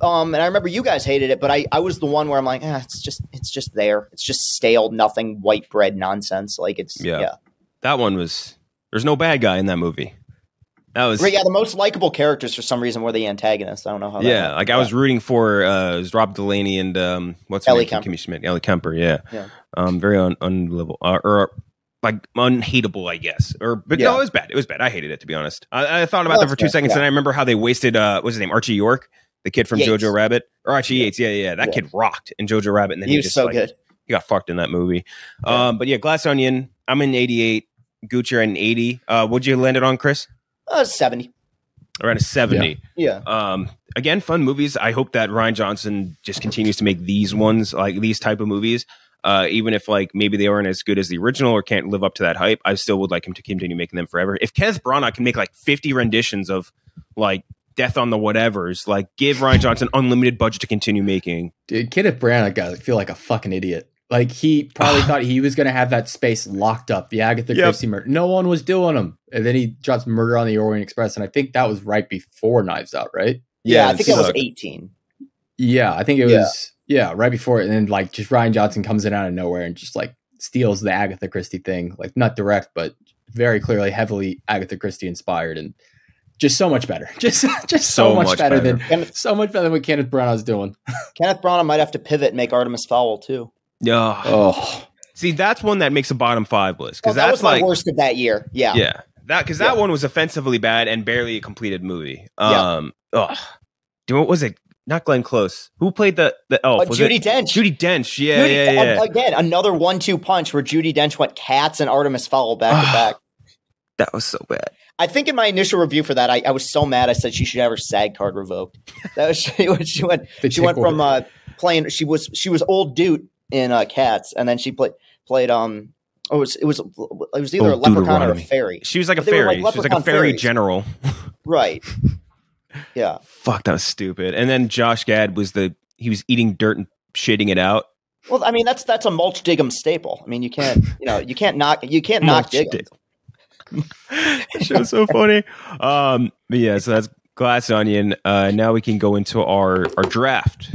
And I remember you guys hated it, but I was the one where I'm like, it's just there. It's just stale, nothing, white bread nonsense. Like it's That one was there's no bad guy in that movie. That was right, the most likable characters for some reason were the antagonists. I don't know how. I was rooting for it was Rob Delaney and what's her Ellie name? Kemper. Kimmy Schmidt, Ellie Kemper, very unlivable or like unhateable, I guess. No, it was bad. It was bad. I hated it, to be honest. I thought about that for 2 seconds, and I remember how they wasted what's his name, Archie York, the kid from Jojo Rabbit, or Archie Yates. That kid rocked in Jojo Rabbit, and then he was just so good. He got fucked in that movie. But yeah, Glass Onion. I'm in 88. Gucci at an 80. What'd you land it on, Chris? 70. Around a 70. Yeah. Again, fun movies. I hope that Rian Johnson just continues to make these ones, like these type of movies. Even if like maybe they aren't as good as the original or can't live up to that hype, I still would like him to continue making them forever. If Kenneth Branagh can make like 50 renditions of like Death on the Whatevers, like give Rian Johnson unlimited budget to continue making. Dude, Kenneth Branagh got to feel like a fucking idiot. Like he probably thought he was going to have that space locked up. The Agatha Christie murder. No one was doing them. And then he drops Murder on the Orient Express. And I think that was right before Knives Out, right? Yeah, I think that was 18. Yeah, I think it was, right before it. And then like just Rian Johnson comes in out of nowhere and just like steals the Agatha Christie thing. Like not direct, but very clearly heavily Agatha Christie inspired and just so much better. Just so much better than what Kenneth Branagh's doing. Kenneth Branagh might have to pivot and make Artemis Fowl too. Yeah. Oh, see, that's one that makes a bottom 5 list because that that's was my worst of that year. Yeah, yeah. That one was offensively bad and barely a completed movie. Dude, what was it? Not Glenn Close. Who played the elf? Was Judi Dench. Judi Dench. Yeah. Again, another 1-2 punch where Judi Dench went Cats and Artemis Fowl back to back. That was so bad. I think in my initial review for that, I was so mad. I said she should have her SAG card revoked. That was she went from playing. She was old dude in Cats, and then she played. It was either a leprechaun or a fairy. She was like a fairy. She was like a fairy general. Right. Yeah. Fuck, that was stupid. And then Josh Gad he was eating dirt and shitting it out. Well, I mean that's a Mulch Diggum staple. I mean you can't knock Diggum. Show's so funny. But yeah, so that's Glass Onion. Now we can go into our draft.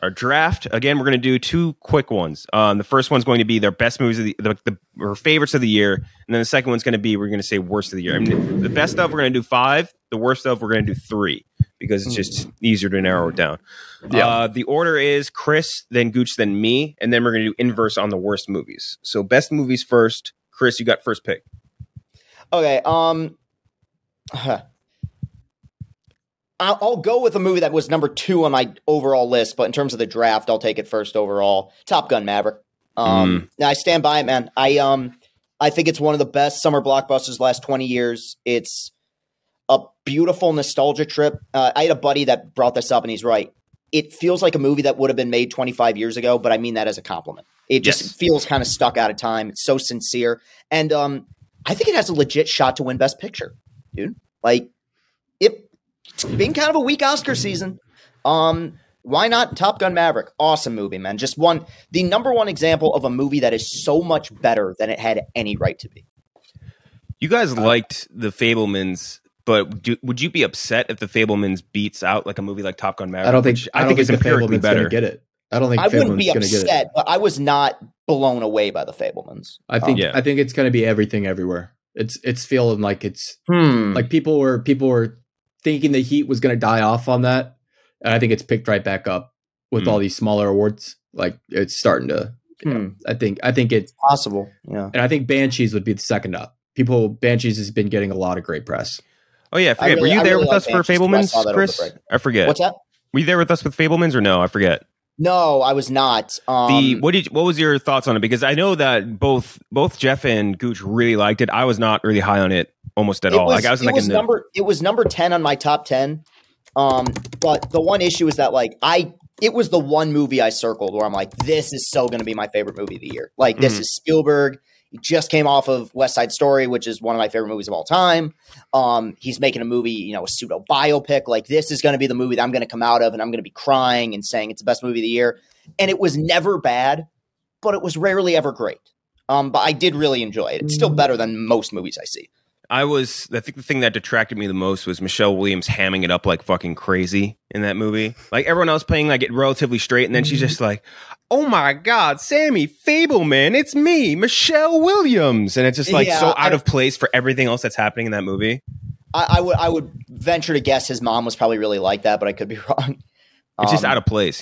our draft. Again, we're going to do 2 quick ones. The first one's going to be their best movies of or favorites of the year, and then the second one's going to be we're going to say worst of the year. I mean, the best of we're going to do 5. The worst of we're going to do 3 because it's just easier to narrow it down. Yeah. The order is Chris, then Gooch, then me, and then we're going to do inverse on the worst movies. So best movies first. Chris, you got first pick. Okay. I'll go with a movie that was number 2 on my overall list, but in terms of the draft, I'll take it first overall. Top Gun Maverick. Now I stand by it, man. I think it's one of the best summer blockbusters the last 20 years. It's a beautiful nostalgia trip. I had a buddy that brought this up, and he's right. It feels like a movie that would have been made 25 years ago, but I mean that as a compliment. It just feels kind of stuck out of time. It's so sincere. And I think it has a legit shot to win Best Picture, dude. Like, it's been kind of a weak Oscar season. Why not Top Gun Maverick? Awesome movie, man. Just the number one example of a movie that is so much better than it had any right to be. You guys liked The Fabelmans, but would you be upset if The Fabelmans beats out like a movie like Top Gun Maverick? I don't think it's empirically better. Get it. I don't think I wouldn't be upset, but I was not blown away by The Fabelmans. I think it's going to be Everything Everywhere. It's feeling like it's like people were thinking the heat was going to die off on that, and I think it's picked right back up with all these smaller awards. Like it's starting to. I think it's possible. Yeah, and I think Banshees would be the second up. Banshees has been getting a lot of great press. Oh yeah, I forget. Were you there with us for Fabelmans, Chris? I forget. What's that? Were you there with us with Fabelmans or no? I forget. No, I was not. What was your thoughts on it? Because I know that both Jeff and Gooch really liked it. I was not really high on it almost at all. Like I was like it was number 10 on my top 10. But the one issue is that it was the one movie I circled where I'm like, this is so going to be my favorite movie of the year. Like this is Spielberg. He just came off of West Side Story, which is one of my favorite movies of all time. He's making a movie, a pseudo biopic. Like this is going to be the movie that I'm going to come out of and I'm going to be crying and saying it's the best movie of the year. And it was never bad, but it was rarely ever great. But I did really enjoy it. It's still better than most movies I see. I think the thing that detracted me the most was Michelle Williams hamming it up like fucking crazy in that movie. Like everyone else playing like it relatively straight, and then she's just like, "Oh my God, Sammy Fabelman, it's me, Michelle Williams," and it's just like so out of place for everything else that's happening in that movie. I would venture to guess his mom was probably really like that, but I could be wrong. It's just out of place,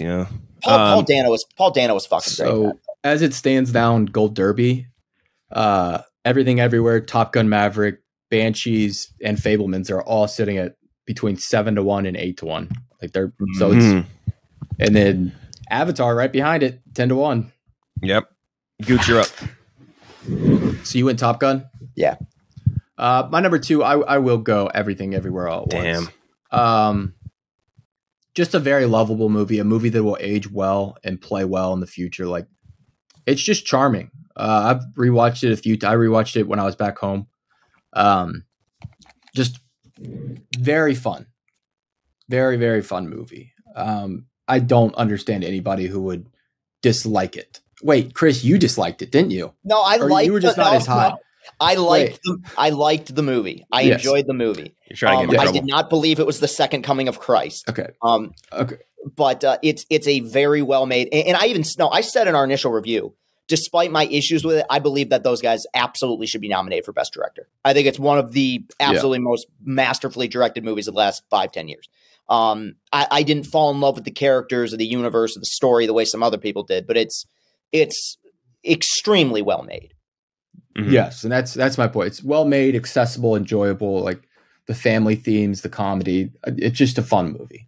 Paul Dano was fucking great. So as it stands down, Gold Derby, Everything Everywhere, Top Gun Maverick, Banshees, and Fabelmans are all sitting at between 7-1 and 8-1. Like they're so it's, and then Avatar right behind it, 10-1. Yep. Gooch, you're up. So you went Top Gun? Yeah. My number 2, I will go Everything Everywhere All at Once. Just a very lovable movie, a movie that will age well and play well in the future. Like it's just charming. I've rewatched it I rewatched it when I was back home. Just very fun. Very, very fun movie. I don't understand anybody who would dislike it. Wait, Chris, you disliked it, didn't you? No, you were just not as hot. No. I liked the movie. I enjoyed the movie. You're trying to get me in trouble. I did not believe it was the second coming of Christ. Okay. But it's a very well made, and I said in our initial review, despite my issues with it, I believe that those guys absolutely should be nominated for Best Director. I think it's one of the absolutely most masterfully directed movies of the last 5-10 years. I didn't fall in love with the characters or the universe or the story the way some other people did, but it's extremely well made. Mm-hmm. Yes, and that's my point. It's well made, accessible, enjoyable, like the family themes, the comedy. It's just a fun movie.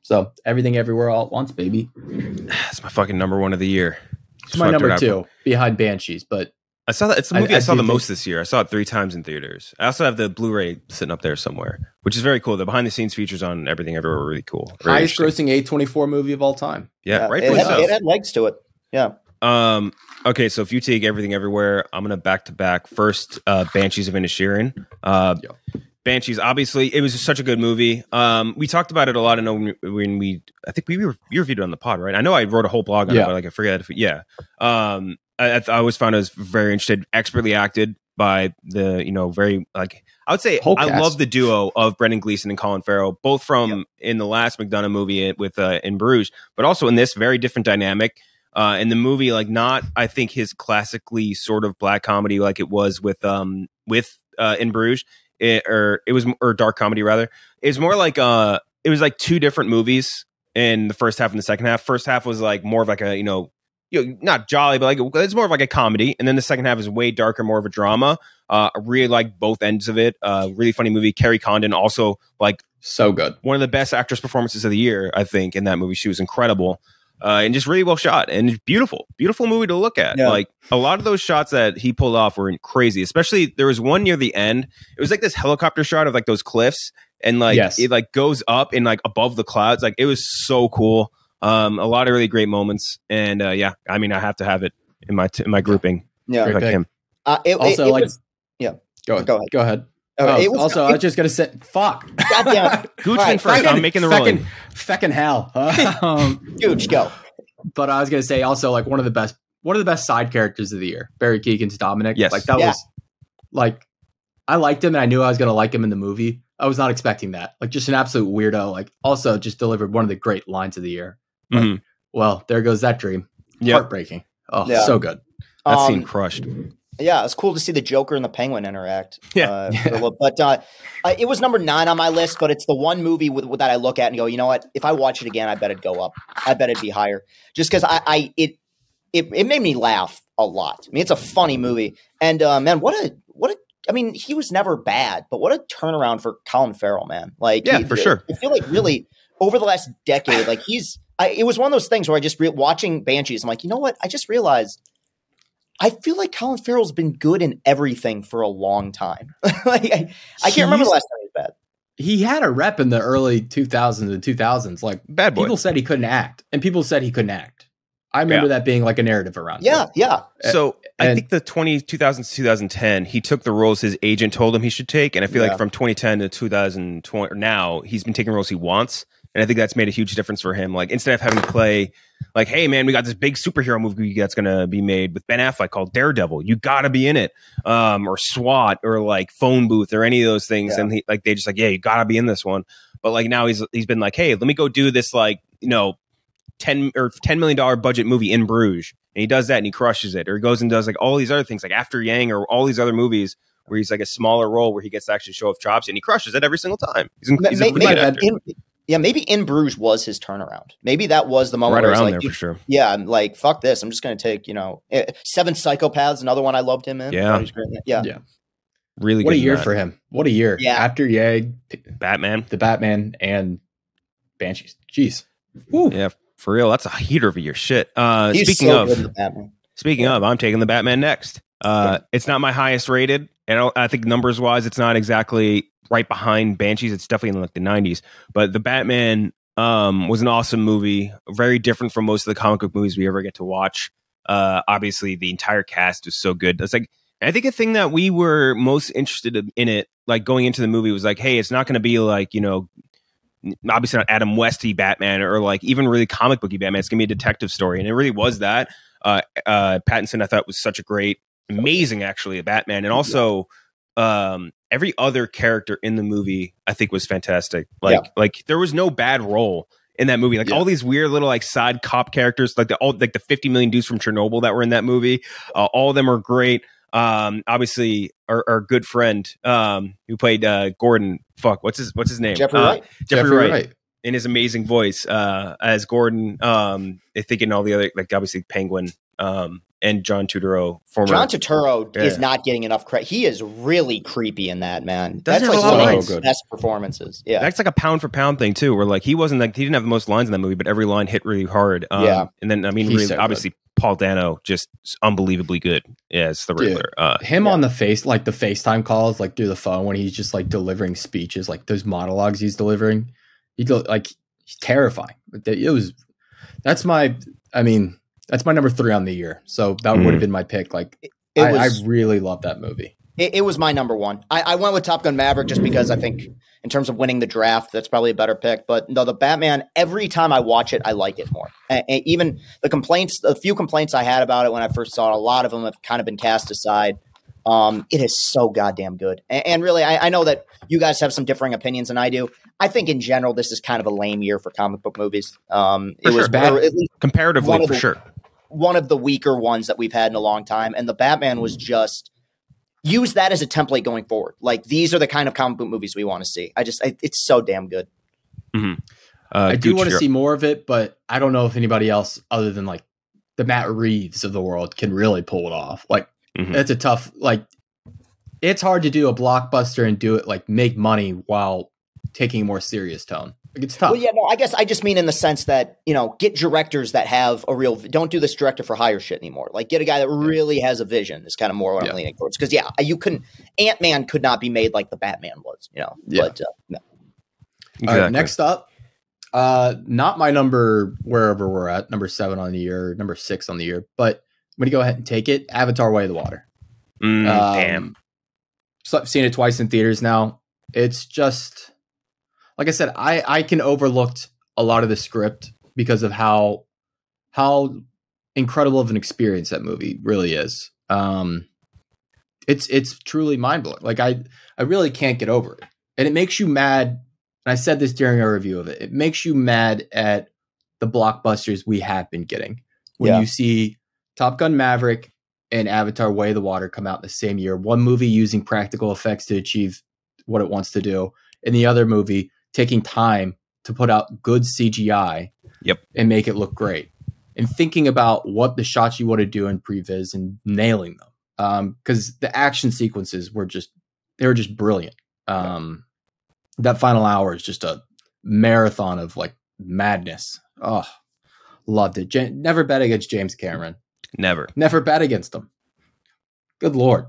So Everything Everywhere All at Once, baby. It's my fucking number 1 of the year. It's my number 2 behind Banshees, but I saw that. It's the movie I saw the most this year. I saw it 3 times in theaters. I also have the Blu-ray sitting up there somewhere, which is very cool. The behind-the-scenes features on Everything Everywhere were really cool. Highest grossing A24 movie of all time. Yeah, rightfully so. It had legs to it. Yeah. Okay, so if you take Everything Everywhere, I'm gonna back-to-back. First, Banshees of Inisherin. Banshees, obviously, it was just such a good movie. We talked about it a lot. I know I think you reviewed it on the pod, right? I know I wrote a whole blog on it, but I forget. I always found it was very interesting, expertly acted. by the, very like, I would say Whole I cast. love the duo of Brendan Gleeson and Colin Farrell, both from in the last McDonagh movie with In Bruges, but also in this very different dynamic. In the movie, like not, I think his classically sort of black comedy like it was with In Bruges, or dark comedy rather. It's more like it was like two different movies in the first half and the second half. First half was like more of like a not jolly, but like it's more of like a comedy, and then the second half is way darker, more of a drama. I really like both ends of it. Really funny movie. Kerry Condon also like So good. one of the best actress performances of the year, I think, in that movie. She was incredible. And just really well shot and beautiful movie to look at. Yeah. Like a lot of those shots that he pulled off were crazy, especially there was one near the end. It was like this helicopter shot of like those cliffs, and like it like goes up and like above the clouds. Like it was so cool. A lot of really great moments. And I have to have it in my grouping. Yeah. Like him. Go ahead. I was just gonna say, fuck. Goddamn. Goochman first. I'm making the ruling. Feckin' hell. Gooch, go. But I was gonna say also like one of the best side characters of the year, Barry Keoghan's Dominic. Yes. Like that was like, I liked him and I knew I was gonna like him in the movie. I was not expecting that. Like just an absolute weirdo. Like also just delivered one of the great lines of the year. Like, well, there goes that dream. Heartbreaking. Oh, so good. That scene crushed. Yeah, it's cool to see the Joker and the Penguin interact. Yeah. But it was number 9 on my list, but it's the one movie that I look at and go, you know what? If I watch it again, I bet it'd go up. I bet it'd be higher. Just because it made me laugh a lot. I mean, it's a funny movie. And man, I mean, he was never bad, but what a turnaround for Colin Farrell, man. Like, for sure. I feel like really over the last decade, like it was one of those things where I just watching Banshees, I'm like, you know what? I just realized I feel like Colin Farrell's been good in everything for a long time. Like I can't remember the last time he was bad. He had a rep in the early 2000s and 2000s. Like bad boy. People said he couldn't act, and people said he couldn't act. I remember that being like a narrative around. Yeah. So I think the 2000s to 2010, he took the roles his agent told him he should take, and I feel like from 2010 to 2020 now, he's been taking roles he wants. And I think that's made a huge difference for him. Like instead of having to play like, hey man, we got this big superhero movie that's going to be made with Ben Affleck called Daredevil. You got to be in it. Or SWAT or like Phone Booth or any of those things. Yeah. And they just like, yeah, you got to be in this one. But like now he's been like, hey, let me go do this like, $10 million budget movie In Bruges. And he does that and he crushes it. Or he goes and does like all these other things like After Yang or all these other movies where he's like a smaller role where he gets to actually show off chops and he crushes it every single time. He's a great actor. Yeah, maybe In Bruges was his turnaround. Maybe that was the moment right where around like, there for sure. Yeah, I'm like, fuck this. I'm just going to take, Seven Psychopaths, another one I loved him in. Yeah. Yeah. What Really good. What a year for him. What a year. Yeah. After Yang, the Batman, and Banshees. Jeez. Woo. Yeah, for real. That's a heater of a year. Shit. He's Speaking so of good in the Batman. Speaking of, I'm taking the Batman next. It's not my highest rated. And I think numbers wise, it's not exactly right behind Banshees. It's definitely in like the 90s. But the Batman was an awesome movie. Very different from most of the comic book movies we ever get to watch. Obviously, the entire cast is so good. It's like, I think a thing that we were most interested in it, like going into the movie, was like, hey, it's not going to be like, obviously not Adam Westy Batman or like even really comic booky Batman. It's going to be a detective story. And it really was that. Pattinson, I thought, was such a great, amazing, actually, a Batman. And also every other character in the movie, I think, was fantastic. Like there was no bad role in that movie. Like all these weird little like side cop characters, like the 50 million dudes from Chernobyl that were in that movie. All of them are great. Obviously our good friend who played Gordon. What's his name? Jeffrey Wright. Jeffrey Wright. In his amazing voice as Gordon. I think in all the other, like obviously Penguin and John Turturro. John Turturro is not getting enough credit. He is really creepy in that, man. That's like one of his best performances. Yeah, that's like a pound for pound thing too. Where like he didn't have the most lines in that movie, but every line hit really hard. And then really, so obviously good. Paul Dano just unbelievably good as the Riddler. On the FaceTime calls, like through the phone when he's just like delivering speeches, like those monologues he's delivering. He's terrifying. That's my number 3 on the year. So that would have been my pick. Like I really love that movie. It was my number 1. I went with Top Gun Maverick just because I think in terms of winning the draft, that's probably a better pick. But no, the Batman, every time I watch it, I like it more. And even the few complaints I had about it when I first saw it, a lot of them have kind of been cast aside. It is so goddamn good. And really, I know that you guys have some differing opinions than I do. I think in general, this is kind of a lame year for comic book movies. It was bad, at least comparatively, for sure. One of the weaker ones that we've had in a long time. And the Batman was just use that as a template going forward. Like, these are the kind of comic book movies we want to see. It's so damn good. Mm-hmm. I do want to see more of it, but I don't know if anybody else other than like the Matt Reeves of the world can really pull it off. Like, it's a tough, like, it's hard to do a blockbuster and do it, like, make money while taking a more serious tone. Like, it's tough. Well, yeah, no, I guess I just mean in the sense that, get directors that have a real, don't do this director for hire shit anymore. Like, get a guy that really has a vision is kind of more what I'm leaning towards. Because, Ant-Man could not be made like the Batman was, but no. Exactly. All right, next up, not my number wherever we're at, number 7 on the year, number 6 on the year, but I'm going to go ahead and take it. Avatar: Way of the Water. Damn. So I've seen it twice in theaters now. It's just, like I said, I can overlooked a lot of the script because of how incredible of an experience that movie really is. It's truly mind blowing. Like, I really can't get over it, and it makes you mad. And I said this during our review of it. It makes you mad at the blockbusters we have been getting when you see Top Gun: Maverick and Avatar: Way of the Water come out in the same year. One movie using practical effects to achieve what it wants to do, and the other movie taking time to put out good CGI and make it look great. And thinking about what the shots you want to do in previs and nailing them. Because the action sequences were just brilliant. That final hour is just a marathon of like madness. Oh, loved it. Never bet against James Cameron. Never bet against him. Good Lord.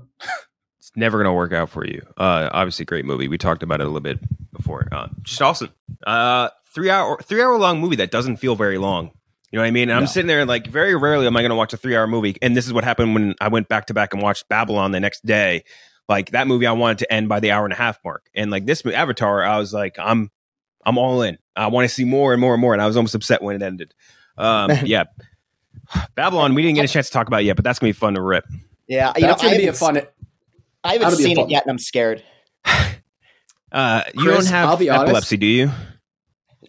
It's never going to work out for you. Obviously, great movie. We talked about it a little bit before. Just awesome. 3 hour long movie that doesn't feel very long. You know what I mean? And I'm sitting there like, very rarely am I going to watch a 3 hour movie. And this is what happened when I went back to back and watched Babylon the next day. Like, that movie I wanted to end by the 1.5 hour mark. And like this movie, Avatar, I was like, I'm all in. I want to see more and more and more. And I was almost upset when it ended. Yeah. Babylon, we didn't get a chance to talk about it yet, but that's going to be fun to rip. Yeah. That's going to be a fun. I haven't seen it yet and I'm scared. You don't have epilepsy, do you?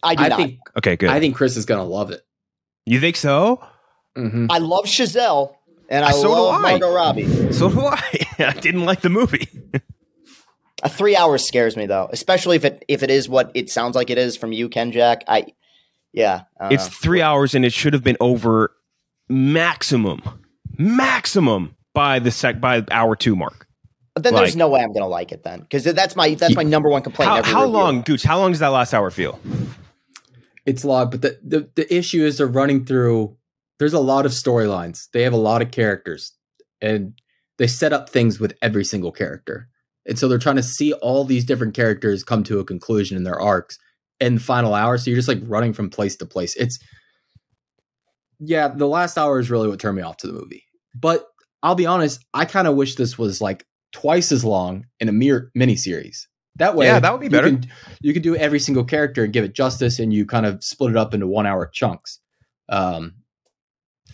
I do not. Okay, good. I think Chris is going to love it. You think so? Mm-hmm. I love Chazelle. And I love Margot Robbie. So do I. I didn't like the movie. 3 hours scares me, though, especially if it is what it sounds like it is from you, Ken Jack. It's 3 hours, and it should have been over maximum by hour 2 mark. But then there's no way I'm going to like it then, because that's my number one complaint. How long, Gooch? How long does that last hour feel? It's long, but the issue is they're running through. There's a lot of storylines. They have a lot of characters, and they set up things with every single character. And so they're trying to see all these different characters come to a conclusion in their arcs in the final hour. So you're just like running from place to place. The last hour is really what turned me off to the movie. But I'll be honest, I kind of wish this was like twice as long in a mere miniseries. That way, that would be better. You could do every single character and give it justice, and you kind of split it up into 1 hour chunks.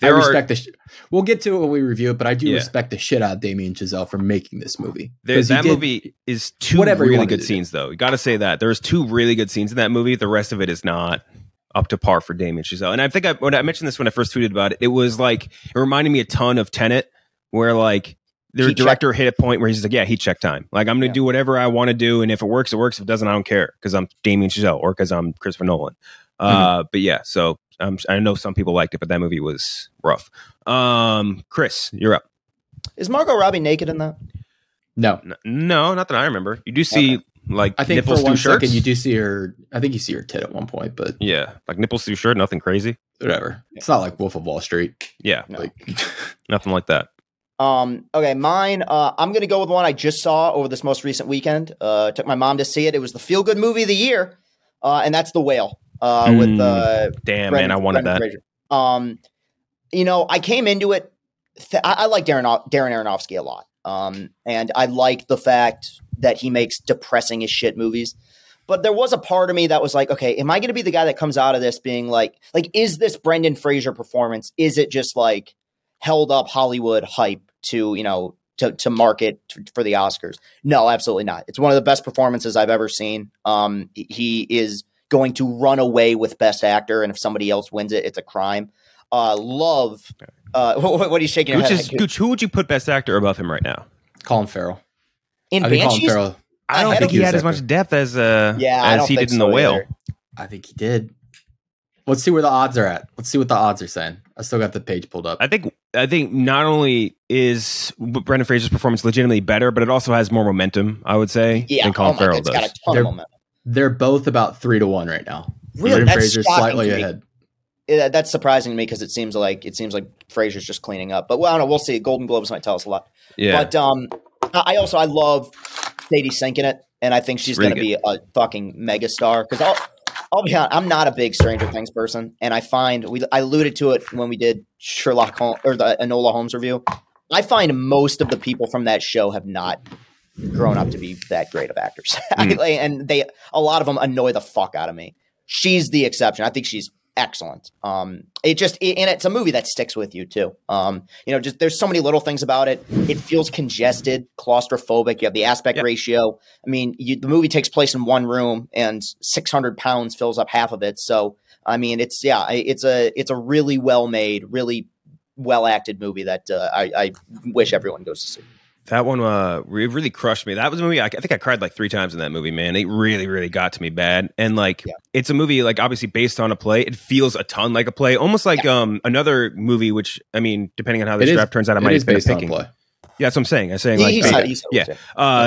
We'll get to it when we review it, but I do respect the shit out of Damien Chazelle for making this movie. Movie is two really good scenes, though. You got to say that. There's 2 really good scenes in that movie. The rest of it is not up to par for Damien Chazelle. And I think when I mentioned this when I first tweeted about it, it was like, it reminded me a ton of Tenet, where like the director hit a point where he's just like, he checked time. Like, I'm going to do whatever I want to do. And if it works, it works. If it doesn't, I don't care, because I'm Damien Chazelle or because I'm Christopher Nolan. But yeah, so I know some people liked it, but that movie was rough. Chris, you're up. Is Margot Robbie naked in that? No, not that I remember. You do see like, I think nipples for one through shirts. second you do see her. I think you see her tit at one point, but like nipples through shirt. Nothing crazy. Whatever. It's not like Wolf of Wall Street. Yeah, no. Nothing like that. Okay, mine. I'm gonna go with one I just saw over this most recent weekend. Took my mom to see it. It was the feel good movie of the year, and that's The Whale. With man, I wanted that. I came into it. I like Darren Aronofsky a lot, and I like the fact that he makes depressing as shit movies. But there was a part of me that was like, okay, am I going to be the guy that comes out of this being like, is this Brendan Fraser performance? Is it just like held up Hollywood hype to to market for the Oscars. No, absolutely not. It's one of the best performances I've ever seen. He is going to run away with Best Actor, and if somebody else wins it, it's a crime. Love. What are you shaking your head? Gooch, who would you put Best Actor above him right now? Colin Farrell. In Banshees? I don't think he had as much depth as he did in The Whale. Either. I think he did. Let's see where the odds are at. Let's see what the odds are saying. I still got the page pulled up. I think not only is Brendan Fraser's performance legitimately better, but it also has more momentum, I would say, than Colin Farrell does. It's got a ton of momentum. They're both about 3-1 right now. Really? Brendan Fraser's slightly ahead. That's surprising to me because it seems like Fraser's just cleaning up. But I don't know. We'll see. Golden Globes might tell us a lot. Yeah. But I love Sadie Sink in it, and I think she's going to be a fucking megastar. Because I'll be honest, I'm not a big Stranger Things person, and I find I alluded to it when we did Sherlock Holmes or the Enola Holmes review. I find most of the people from that show have not grown up to be that great of actors, and a lot of them annoy the fuck out of me. She's the exception. I think she's excellent. And it's a movie that sticks with you too. Just there's so many little things about it. It feels congested, claustrophobic. You have the aspect ratio. I mean, the movie takes place in one room, and 600 pounds fills up half of it. So, I mean, it's a really well made, really well acted movie that I wish everyone goes to see. That one really crushed me. That was a movie. I think I cried like 3 times in that movie, man. It really, really got to me bad. And it's a movie like obviously based on a play. It feels a ton like a play, almost like another movie. Which I mean, depending on how this draft turns out, I might have been picking. Yeah, that's what I'm saying. I'm saying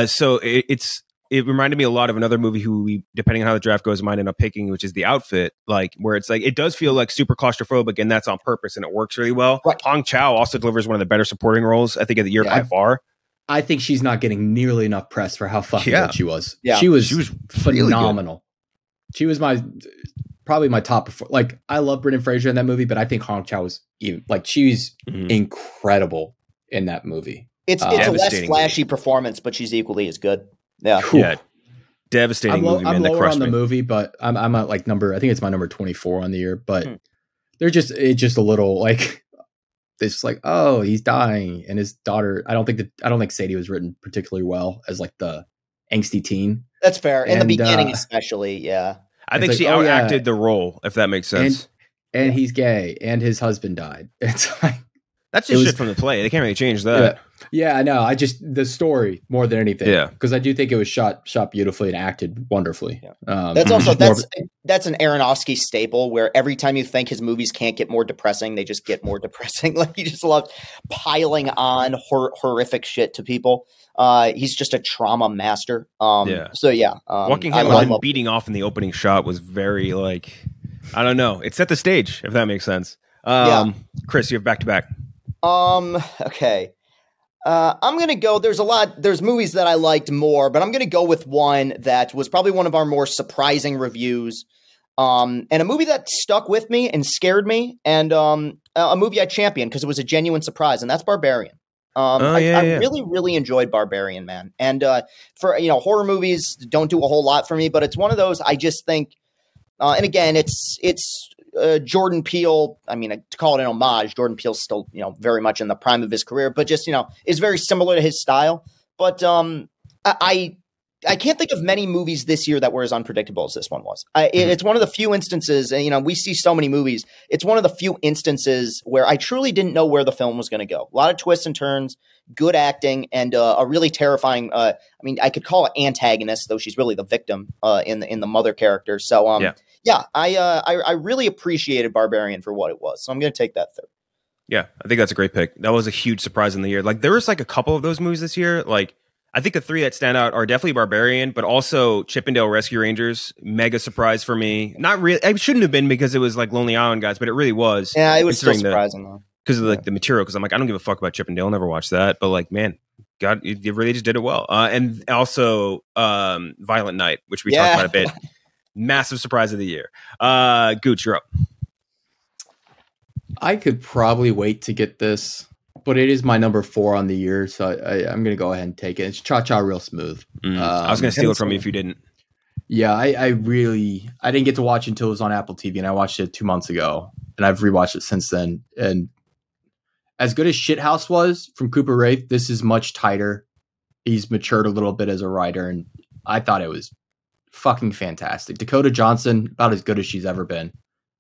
So it reminded me a lot of another movie who we, depending on how the draft goes, might end up picking, which is The Outfit. Like where it's like it does feel like super claustrophobic, and that's on purpose, and it works really well. Right. Hong Chow also delivers one of the better supporting roles I think of the year by far. I think she's not getting nearly enough press for how fucking good she was. Yeah. She was phenomenal. Really she was probably my top before. Like I love Brendan Fraser in that movie, but I think Hong Chow was she's incredible in that movie. It's a less flashy performance, but she's equally as good. Yeah. Cool. Yeah. Devastating movie, man. I'm that lower on the me. movie, but I'm at like I think it's my number 24 on the year, but it's just a little like it's like, oh, he's dying, and his daughter. I don't think Sadie was written particularly well as like the angsty teen. That's fair. In the beginning, especially, yeah. I think she outacted the role, if that makes sense. And he's gay, and his husband died. It's like that's just shit from the play. They can't really change that. Yeah, I know. The story more than anything. Yeah, because I do think it was shot beautifully and acted wonderfully. Yeah. That's an Aronofsky staple where every time you think his movies can't get more depressing, they just get more depressing. Like he just loves piling on horrific shit to people. He's just a trauma master. So yeah, walking him and beating off in the opening shot was very like, I don't know. It set the stage, if that makes sense. Chris, you have back to back. Okay. I'm going to go, there's movies that I liked more, but I'm going to go with one that was probably one of our more surprising reviews. And a movie that stuck with me and scared me, and a movie I championed because it was a genuine surprise, and that's Barbarian. I really, really enjoyed Barbarian, man. And for horror movies don't do a whole lot for me, but it's one of those I just think, and again, it's Jordan Peele. I mean, to call it an homage, Jordan Peele's still very much in the prime of his career, but just is very similar to his style. But I can't think of many movies this year that were as unpredictable as this one was. It's one of the few instances, and we see so many movies. It's one of the few instances where I truly didn't know where the film was going to go. A lot of twists and turns, good acting, and a really terrifying. I mean, I could call it antagonist, though she's really the victim in the mother character. So, I really appreciated Barbarian for what it was. So I'm going to take that third. Yeah, I think that's a great pick. That was a huge surprise in the year. Like there was like a couple of those movies this year. Like I think the 3 that stand out are definitely Barbarian, but also Chippendale Rescue Rangers. Mega surprise for me. Not really. It shouldn't have been because it was like Lonely Island guys, but it really was. Yeah, it was still surprising though. Because of like the material. Because I'm like, I don't give a fuck about Chippendale. I'll never watch that. But like, man, God, you really just did it well. And also Violent Night, which we talked about a bit. Massive surprise of the year. Gooch, you're up. I could probably wait to get this, but it is my number 4 on the year, so I'm going to go ahead and take it. It's Cha Cha Real Smooth. I was going to steal it from you if you didn't. Yeah, I didn't get to watch it until it was on Apple TV, and I watched it 2 months ago, and I've rewatched it since then. And as good as Shithouse was from Cooper Wraith, this is much tighter. He's matured a little bit as a writer, and I thought it was fucking fantastic. Dakota Johnson, about as good as she's ever been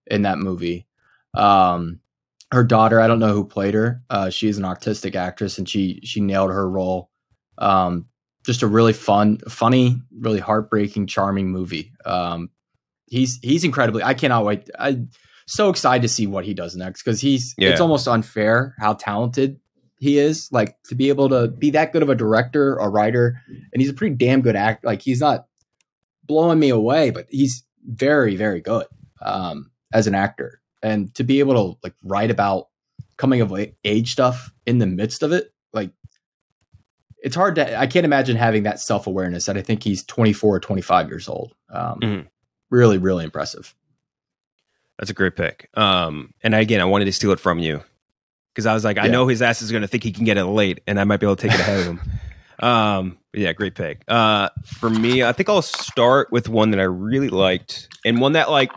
in that movie. Her daughter, I don't know who played her. She's an autistic actress, and she nailed her role. Just a really funny, really heartbreaking, charming movie. He's incredibly. I cannot wait. I'm so excited to see what he does next because it's almost unfair how talented he is. Like to be able to be that good of a director, a writer, and he's a pretty damn good actor. Like he's not blowing me away, but he's very, very good as an actor. And to be able to like write about coming of age stuff in the midst of it, like it's hard to, I can't imagine having that self-awareness that I think he's 24 or 25 years old. Really, really impressive. That's a great pick. And again, I wanted to steal it from you because I was like, I know his ass is going to think he can get it late and I might be able to take it ahead of him. Yeah, great pick. For me, I think I'll start with one that I really liked and one that like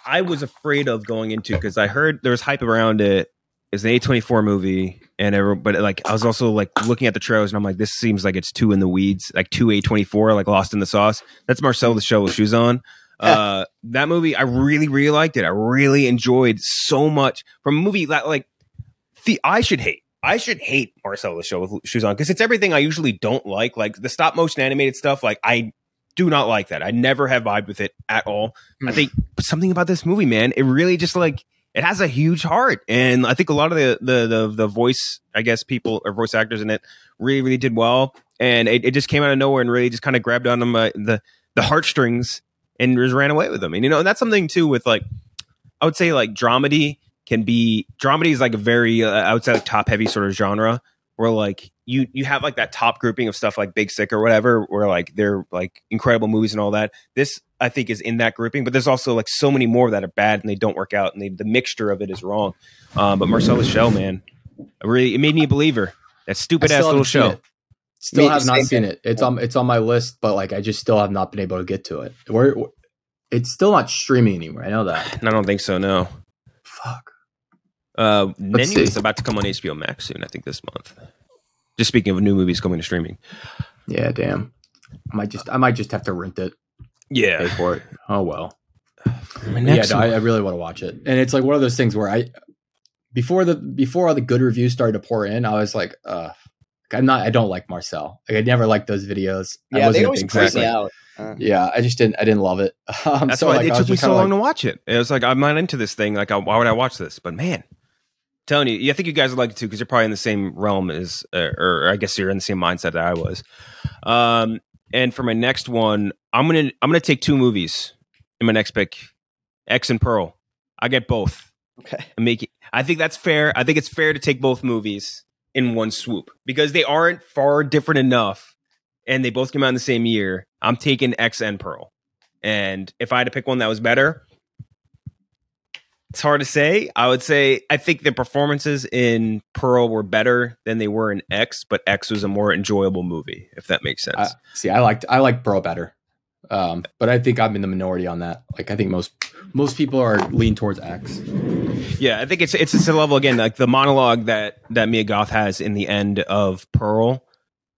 I was afraid of going into because I heard there was hype around it. It's an A24 movie, but like I was also like looking at the trailers and I'm like, this seems like it's too in the weeds, like too A24, like Lost in the Sauce. That's Marcel the Shell with Shoes On. That movie, I really, really liked it. I really enjoyed so much from a movie that like I should hate Marcel the Shell with Shoes On because it's everything I usually don't like the stop motion animated stuff. Like I do not like that. I never have vibed with it at all. I think something about this movie, man, it really just like it has a huge heart, and I think a lot of the voice, I guess, people or voice actors in it really, really did well, and it just came out of nowhere and really just kind of grabbed onto the heartstrings and just ran away with them. And and that's something too with like I would say like dramedy is like a very I would say like top heavy sort of genre where like you have like that top grouping of stuff like Big Sick or whatever where like they're like incredible movies and all that. This I think is in that grouping, but there's also like so many more that are bad and they don't work out and the mixture of it is wrong. But Marcel the Shell, man, it made me a believer. That stupid ass little show. Still have not seen it. It's on my list, but like I just still have not been able to get to it. It's still not streaming anymore. I know that. I don't think so. No. Fuck. Menu is about to come on HBO Max soon. I think this month. Just speaking of new movies coming to streaming. Yeah, damn. I might just have to rent it. Yeah, pay for it. Oh well. I really want to watch it, and it's like one of those things where before all the good reviews started to pour in, I was like, I don't like Marcel. Like I never liked those videos. Yeah, they always freak me out. Yeah, I didn't love it. That's why it took me so long to watch it. It was like I'm not into this thing. Like why would I watch this? But man, telling you, I think you guys would like it too because you're probably in the same realm as, or I guess you're in the same mindset that I was. And for my next one, I'm gonna take two movies in my next pick, X and Pearl. I get both. Okay. I think that's fair. I think it's fair to take both movies in one swoop because they aren't far different enough, and they both came out in the same year. I'm taking X and Pearl, and if I had to pick one that was better, it's hard to say. I would say I think the performances in Pearl were better than they were in X, but X was a more enjoyable movie, if that makes sense. I like Pearl better, but I think I'm in the minority on that. Like I think most people are lean towards X. Yeah, I think it's a level again. Like the monologue that Mia Goth has in the end of Pearl,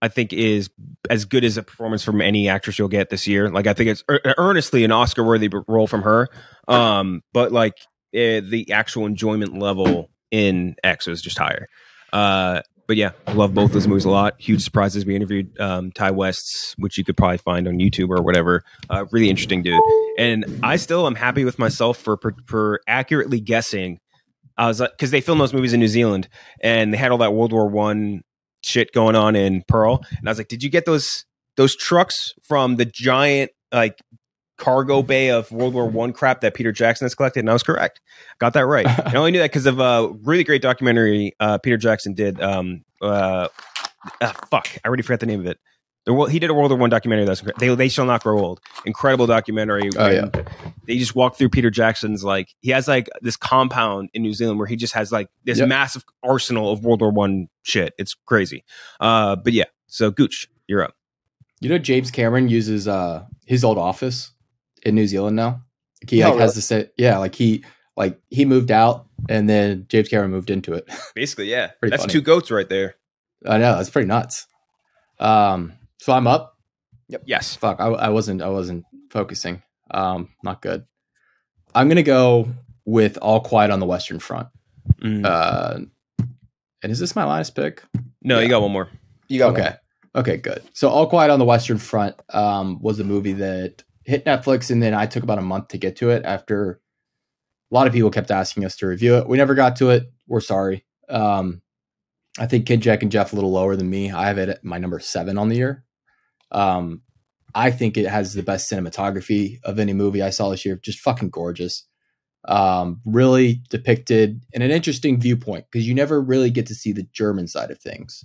I think is as good as a performance from any actress you'll get this year. Like I think it's earnestly an Oscar-worthy role from her. But like. The actual enjoyment level in X was just higher. But yeah, I love both those movies a lot. Huge surprises. We interviewed Ty West's, which you could probably find on YouTube or whatever. Really interesting dude. And I still am happy with myself for accurately guessing. I was like, because they filmed those movies in New Zealand and they had all that World War I shit going on in Pearl. And I was like, did you get those trucks from the giant like cargo bay of World War I crap that Peter Jackson has collected? And I was correct. Got that right. I only knew that because of a really great documentary Peter Jackson did. Fuck, I already forgot the name of it. He did a World War I documentary that's They Shall Not Grow Old. Incredible documentary. Oh yeah. They just walk through Peter Jackson's like he has like this compound in New Zealand where he just has like this massive arsenal of World War I shit. It's crazy. But yeah. So Gooch, you're up. You know James Cameron uses his old office in New Zealand now. He has to say, yeah, like Like he moved out and then James Cameron moved into it. Basically, yeah. Pretty That's funny. two goats right there. I know, that's pretty nuts. So I'm up. Yep. Yes. Fuck, I wasn't focusing. Not good. I'm gonna go with All Quiet on the Western Front. And is this my last pick? No, Yeah. you got one more. You go. Okay. Okay, good. So All Quiet on the Western Front was a movie that hit Netflix, and then I took about a month to get to it after a lot of people kept asking us to review it. We never got to it. We're sorry. I think Kid Jack and Jeff a little lower than me. I have it at my number 7 on the year. I think it has the best cinematography of any movie I saw this year. Just fucking gorgeous. Really depicted in an interesting viewpoint because you never really get to see the German side of things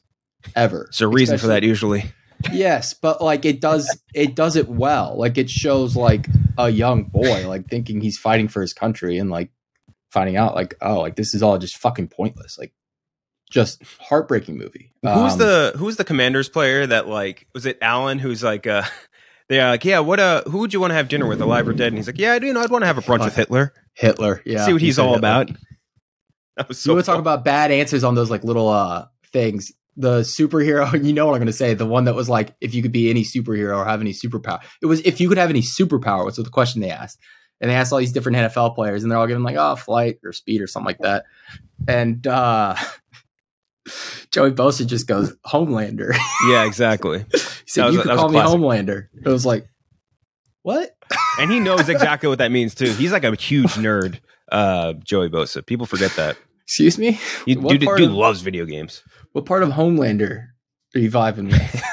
ever. There's a reason for that usually. Yes, but like it does it well. Like it shows like a young boy like thinking he's fighting for his country and like finding out like, oh, like this is all just fucking pointless. Like just heartbreaking movie. Who's the Commanders player that like was it Allen who's like they're like, yeah, who would you want to have dinner with, alive or dead? And he's like, yeah, I'd want to have a brunch with Hitler. Yeah. See what he's all about. That was so you want to talk about bad answers on those like little things. The superhero, you know what I'm going to say. The one that was like, if you could be any superhero or have any superpower. It was if you could have any superpower was the question they asked. And they asked all these different NFL players and they're all given like, oh, flight or speed or something like that. And Joey Bosa just goes, Homelander. Yeah, exactly. He said, you could call me Homelander. It was like, what? And he knows exactly what that means too. He's like a huge nerd, Joey Bosa. People forget that. Excuse me? Dude loves video games. What part of Homelander are you vibing with?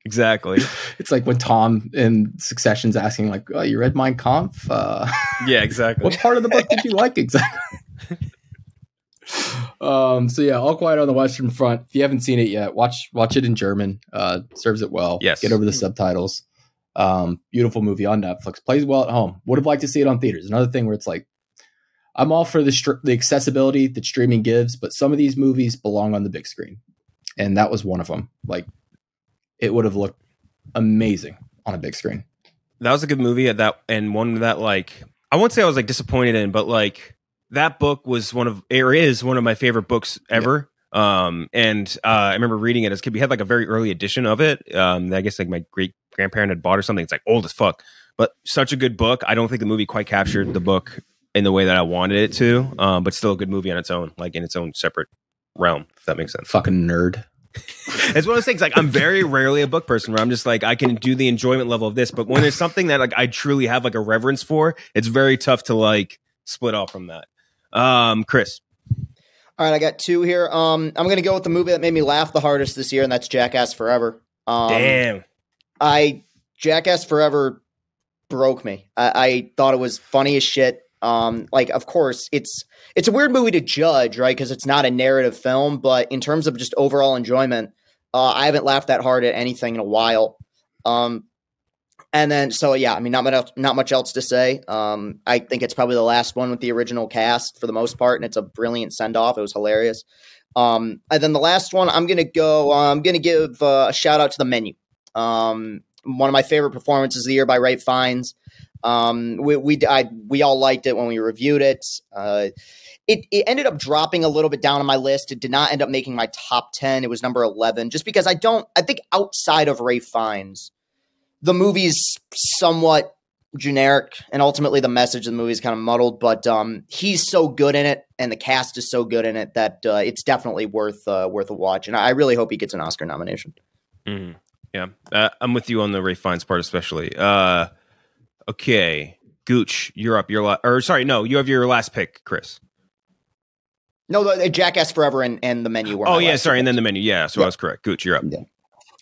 Exactly. It's like when Tom in Succession's asking like, oh, you read Mein Kampf? Yeah, exactly. What part of the book did you like exactly? So yeah, All Quiet on the Western Front. If you haven't seen it yet, watch it in German. Serves it well. Yes. Get over the subtitles. Beautiful movie on Netflix. Plays well at home. Would have liked to see it on theaters. Another thing where it's like, I'm all for the accessibility that streaming gives, but some of these movies belong on the big screen. And that was one of them. Like, it would have looked amazing on a big screen. That was a good movie at that, and one that like I won't say I was like disappointed in, but like that book was one of my favorite books ever. Yeah. And I remember reading it as a kid. We had like a very early edition of it. I guess like my great grandparent had bought or something. It's like old as fuck, but such a good book. I don't think the movie quite captured the book in the way that I wanted it to, but still a good movie on its own, like in its own separate realm, if that makes sense. Fucking nerd. It's one of those things, like I'm very rarely a book person where I'm just like, I can do the enjoyment level of this, but when there's something that like I truly have like a reverence for, it's very tough to like split off from that. Chris. All right, I got 2 here. I'm going to go with the movie that made me laugh the hardest this year, and that's Jackass Forever. Damn. Jackass Forever broke me. I thought it was funny as shit. Like, of course, it's a weird movie to judge, right? Because it's not a narrative film, but in terms of just overall enjoyment, I haven't laughed that hard at anything in a while. And then, so yeah, I mean, not much else to say. I think it's probably the last one with the original cast for the most part, and it's a brilliant send off. It was hilarious. And then the last one, I'm gonna give a shout out to The Menu. One of my favorite performances of the year by Ralph Fiennes. We all liked it when we reviewed it. It ended up dropping a little bit down on my list. It did not end up making my top 10. It was number 11, just because I think outside of Ralph Fiennes, the movie's somewhat generic, and ultimately the message of the movie is kind of muddled, but he's so good in it and the cast is so good in it that it's definitely worth a watch. And I really hope he gets an Oscar nomination. Mm-hmm. Yeah. I'm with you on the Ralph Fiennes part, especially. Okay, Gooch, you're up. You have your last pick, Chris. No, the Jackass Forever and The Menu were. Oh yeah, sorry, and then The Menu. Yeah, so I was correct. Gooch, you're up. Yeah.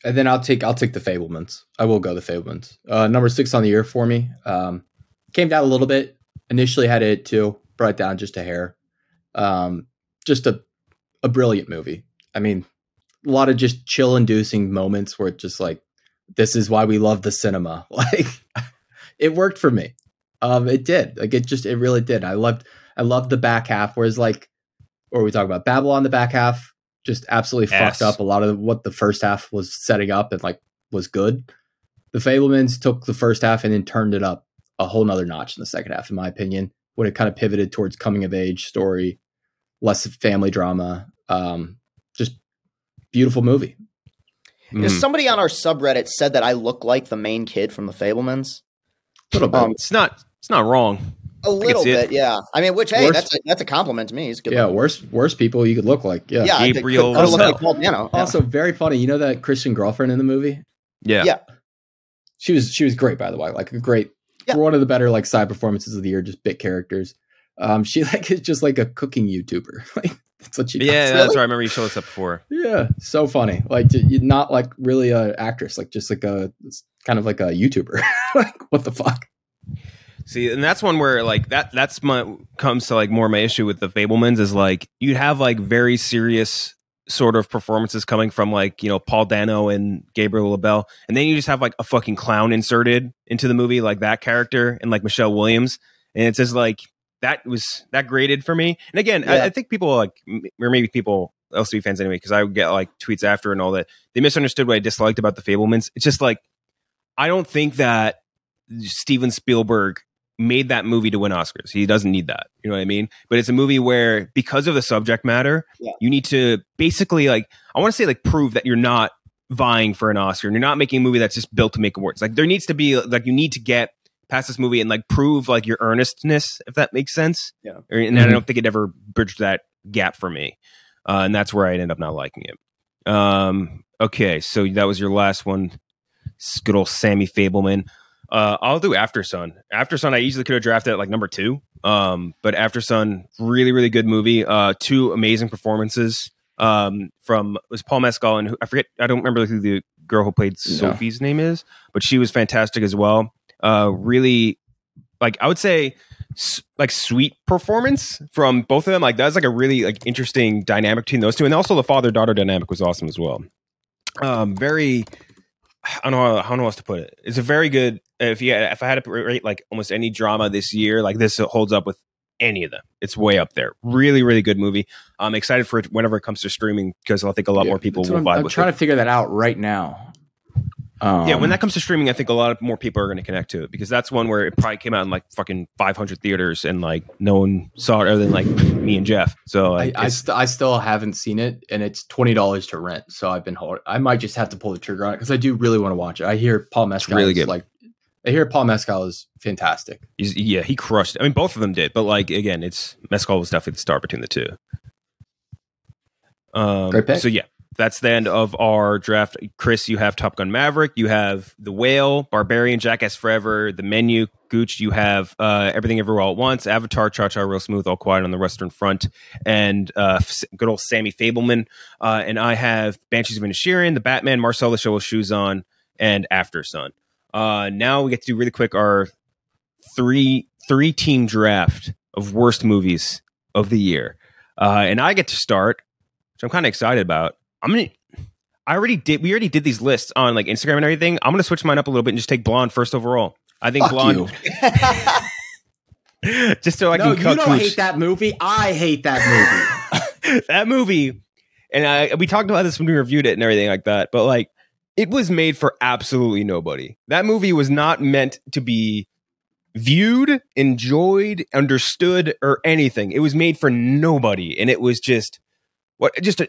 And then I'll take The Fabelmans. I will go The Fabelmans. Number 6 on the year for me. Came down a little bit. Initially had it too. Brought it down just a hair. Just a brilliant movie. I mean, a lot of just chill-inducing moments where it's just like, this is why we love the cinema. Like. It worked for me. It did. Like it really did. I loved the back half. Whereas like, or we talk about Babylon, the back half just absolutely fucked up a lot of what the first half was setting up and like was good. The Fabelmans took the first half and then turned it up a whole nother notch in the second half, in my opinion. would have kind of pivoted towards coming of age story, less family drama. Just beautiful movie. Somebody on our subreddit said that I look like the main kid from The Fabelmans. A little bit. It's not wrong. A little bit, yeah. I mean, which, hey, that's a compliment to me. He's good. Yeah, worse people you could look like. Yeah, Gabriel. I look like Paul Dano. Also, very funny. You know that Christian girlfriend in the movie? Yeah. She was great, by the way. Like a great, one of the better like side performances of the year. Just bit characters. She like is just like a cooking YouTuber. Like that's what she does. Yeah, that's right. I remember you showed us up before. Yeah, so funny. Like not like really a actress. Like just like kind of like a YouTuber. Like what the fuck. See, and that's one where like that's comes to like more my issue with the Fabelmans is like you'd have like very serious sort of performances coming from like, you know, Paul Dano and Gabriel LaBelle, and then you just have like a fucking clown inserted into the movie, like that character and like Michelle Williams, and it's just like that graded for me. And again, I think people like, or maybe people LCB fans anyway, because I would get like tweets after and all that, they misunderstood what I disliked about the Fabelmans. It's just like I don't think that Steven Spielberg made that movie to win Oscars. He doesn't need that. You know what I mean? But it's a movie where because of the subject matter, you need to basically like, I want to say like prove that you're not vying for an Oscar and you're not making a movie that's just built to make awards. Like there needs to be like, you need to get past this movie and like prove like your earnestness, if that makes sense. Yeah. And I don't think it ever bridged that gap for me. And that's where I ended up not liking it. Okay. So that was your last one. Good old Sammy Fabelman. I'll do After Sun. After Sun, I easily could have drafted at like number 2. But After Sun, really, really good movie. 2 amazing performances from was Paul Mescal and I forget. I don't remember who the girl who played Sophie's name is, but she was fantastic as well. Really, like I would say, like sweet performance from both of them. Like that's like a really like interesting dynamic between those two, and also the father-daughter dynamic was awesome as well. Very. I don't know how else to put it. It's a very good. If I had to rate like almost any drama this year, like this holds up with any of them. It's way up there. Really, really good movie. I'm excited for it whenever it comes to streaming because I think a lot more people will vibe with it. I'm trying to figure that out right now. When that comes to streaming, I think a lot more people are going to connect to it because that's one where it probably came out in like fucking 500 theaters and like no one saw it other than like me and Jeff. So like, I still haven't seen it, and it's $20 to rent. So I've been holding. I might just have to pull the trigger on it because I do really want to watch it. I hear Paul Mescal really good. I hear Paul Mescal is fantastic. He crushed it. I mean, both of them did, but like again, Mescal was definitely the star between the two. Great pick. So yeah. That's the end of our draft. Chris, you have Top Gun Maverick. You have The Whale, Barbarian, Jackass Forever, The Menu. Gooch, you have Everything Everywhere All at Once, Avatar, Cha-Cha Real Smooth, All Quiet on the Western Front, and good old Sammy Fabelman. And I have Banshees of Inisherin, The Batman, Marcel the Show with Shoes On, and After Sun. Now we get to do really quick our three-team draft of worst movies of the year. And I get to start, which I'm kind of excited about. We already did these lists on like Instagram and everything. I'm gonna switch mine up a little bit and just take Blonde first overall. I think Blonde. Just so I can. You don't hate that movie. I hate that movie. That movie, and we talked about this when we reviewed it and everything like that. But like, it was made for absolutely nobody. That movie was not meant to be viewed, enjoyed, understood, or anything. It was made for nobody, and it was just.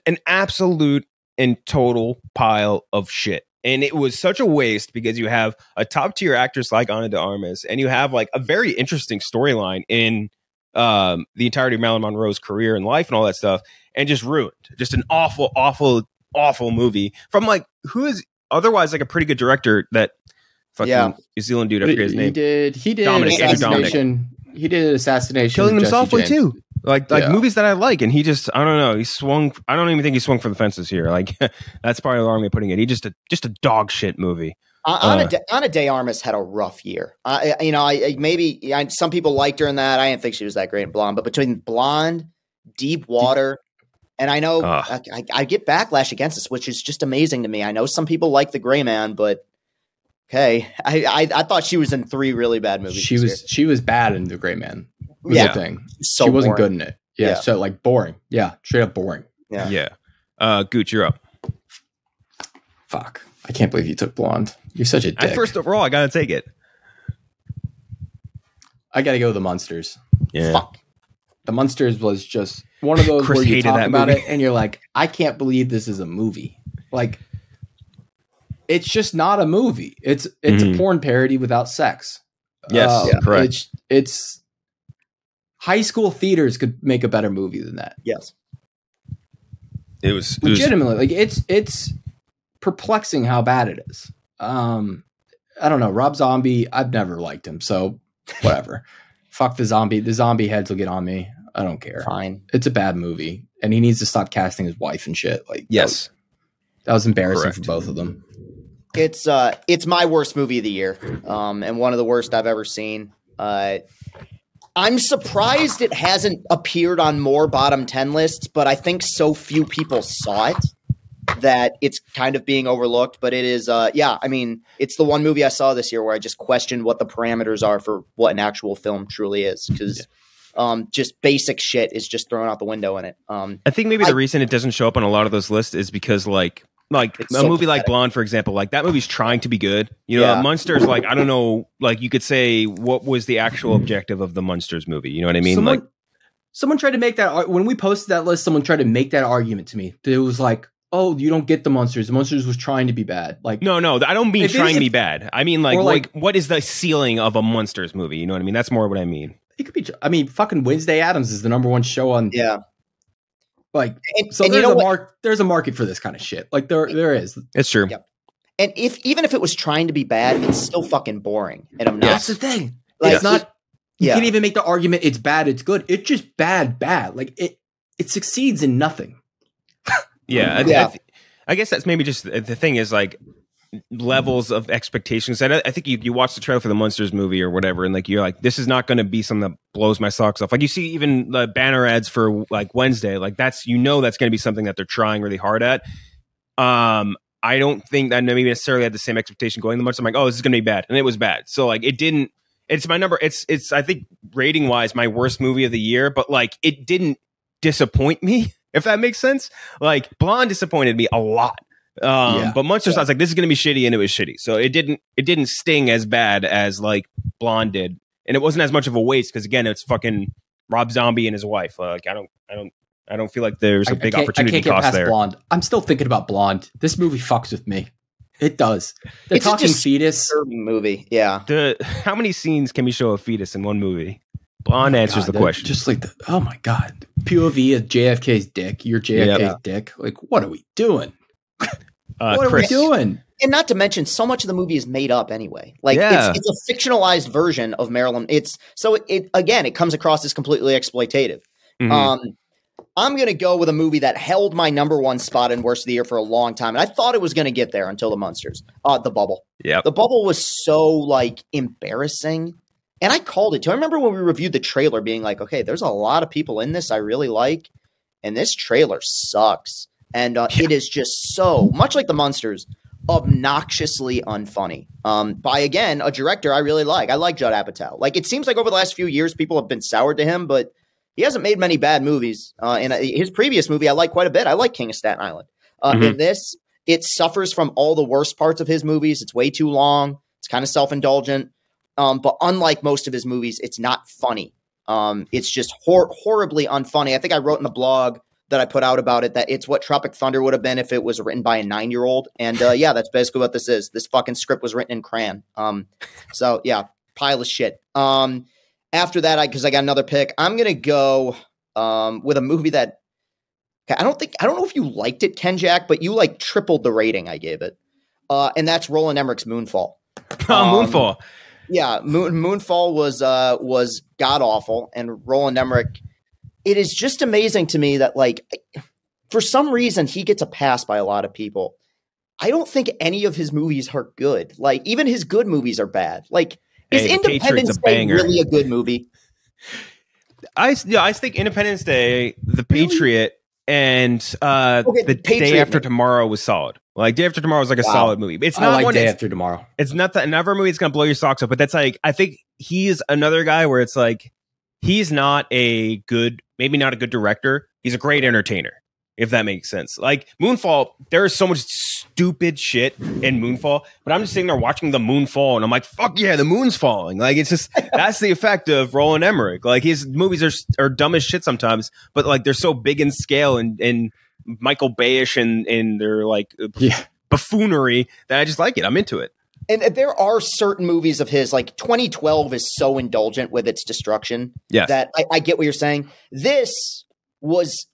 An absolute and total pile of shit. And it was such a waste because you have a top tier actress like Ana de Armas and you have like a very interesting storyline in the entirety of Marilyn Monroe's career and life and all that stuff, and just ruined. Just an awful, awful, awful movie from like who is otherwise like a pretty good director that fucking New Zealand dude, I forget his name. He did Assassination. He did Assassination. Killing him softly too. Like movies that I like, and he just I don't know. He swung. I don't even think he swung for the fences here. Like that's probably the wrong way of putting it. He just a dog shit movie. Ana de Armas had a rough year. Some people liked her in that. I didn't think she was that great in Blonde, but between Blonde, Deep Water, and I know I get backlash against this, which is just amazing to me. I know some people like The Gray Man, but okay, I thought she was in 3 really bad movies. She was bad in The Gray Man. The thing. So she wasn't boring. good in it. Yeah, so like boring. Yeah, straight up boring. Yeah. Gooch, you're up. Fuck. I can't believe you took Blonde. You're such a dick. First overall, I gotta take it. I gotta go with The Munsters. Yeah. Fuck. The Munsters was just one of those Chris where you hated talk that about movie. it and you're like, I can't believe this is a movie. Like, it's just not a movie. It's a porn parody without sex. Yes, correct. It's high school theaters could make a better movie than that. Yes. It was Legitimately, like it's perplexing how bad it is. I don't know. Rob Zombie, I've never liked him, so whatever. Fuck the zombie. The zombie heads will get on me. I don't care. Fine. It's a bad movie, and he needs to stop casting his wife and shit. Like, yes, that was embarrassing correct. for both of them. It's my worst movie of the year, and one of the worst I've ever seen. I'm surprised it hasn't appeared on more bottom 10 lists, but I think so few people saw it that it's kind of being overlooked. But it is, I mean, it's the one movie I saw this year where I just questioned what the parameters are for what an actual film truly is, because just basic shit is just thrown out the window in it. I think maybe the reason it doesn't show up on a lot of those lists is because like It's a so movie like pathetic. Blonde, for example, like that movie's trying to be good. You know, Yeah. Munsters, like, I don't know, like you could say what was the actual objective of the Munsters movie. You know what I mean? Someone tried to make that when we posted that list. Someone tried to make that argument to me. It was like, "Oh, you don't get the Munsters. The Munsters was trying to be bad." Like, no, I don't mean If it- trying to be if- bad. I mean like, or like- what is the ceiling of a Munsters movie? You know what I mean? That's more what I mean. it could be. I mean, fucking Wednesday Addams is the #1 show on. Yeah. Like, And, so and there's you know a what? there's a market for this kind of shit. Like there is. It's true. Yeah. And even if it was trying to be bad, it's still fucking boring and obnoxious. That's the thing. Like, It's not. You yeah. can't even make the argument it's bad, it's good. It's just bad. Like it succeeds in nothing. Yeah. Yeah. I guess that's maybe just the thing is like levels of expectations. And I think you watch the trailer for the Munsters movie or whatever, and like you're like, this is not going to be something that blows my socks off. Like you see even the banner ads for like Wednesday, like that's that's going to be something that they're trying really hard at. I don't think that maybe necessarily had the same expectation going the Munsters. I'm like, oh, this is going to be bad, and it was bad. So like it didn't. It's my number. It's I think rating wise my worst movie of the year, but like it didn't disappoint me, if that makes sense. Like Blonde disappointed me a lot. But Munsters, I was like, this is going to be shitty, and it was shitty. So it didn't sting as bad as like Blonde did, and it wasn't as much of a waste because again, it's fucking Rob Zombie and his wife. Like I don't feel like there's a big opportunity I can't get cost past there. Blonde. I'm still thinking about Blonde. This movie fucks with me. It does. The It's a talking fetus. disturbing movie. Yeah. How many scenes can we show a fetus in one movie? Blonde answers the question. Just like oh my god, POV of JFK's dick. You're JFK's dick. Like, what are we doing? What are we doing? And not to mention, so much of the movie is made up anyway. Like it's a fictionalized version of Marilyn. It comes across as completely exploitative. Mhm. I'm going to go with a movie that held my #1 spot in worst of the year for a long time. And I thought it was going to get there until the Munsters. The Bubble. Yeah. The Bubble was so like embarrassing. And I called it too. I remember when we reviewed the trailer being like, okay, there's a lot of people in this I really like. And this trailer sucks. And it is just so much like the Munsters, obnoxiously unfunny. By again, a director I really like. I like Judd Apatow. Like it seems like over the last few years, people have been soured to him, but he hasn't made many bad movies. And his previous movie I like quite a bit. I like King of Staten Island. In this, it suffers from all the worst parts of his movies. It's way too long. It's kind of self-indulgent. But unlike most of his movies, it's not funny. It's just horribly unfunny. I think I wrote in the blog that I put out about it that it's what Tropic Thunder would have been if it was written by a 9-year-old. And that's basically what this is. This fucking script was written in crayon. So yeah, pile of shit. After that, because I got another pick, I'm gonna go with a movie that I don't know if you liked it, Ken Jack, but you like tripled the rating I gave it, and that's Roland Emmerich's Moonfall. Moonfall. Yeah, Moonfall was god awful, and Roland Emmerich. It is just amazing to me that like for some reason he gets a pass by a lot of people. I don't think any of his movies are good. Like even his good movies are bad. Like. Is Independence Day really a good movie? I think Independence Day, The Patriot, and the Day After Tomorrow was solid. Like Day After Tomorrow was like a solid movie. It's not like one Day After Tomorrow. It's not that never movie that's gonna blow your socks off, but that's like I think he's another guy where it's like he's not a good, maybe not a good director. He's a great entertainer. if that makes sense. Like Moonfall, there is so much stupid shit in Moonfall, but I'm just sitting there watching the moon fall, and I'm like, fuck yeah, the moon's falling. Like, it's just, that's the effect of Roland Emmerich. Like, his movies are dumb as shit sometimes, but like they're so big in scale and Michael Bayish and their like buffoonery that I just like it. I'm into it. And there are certain movies of his, like 2012 is so indulgent with its destruction that I get what you're saying. This was,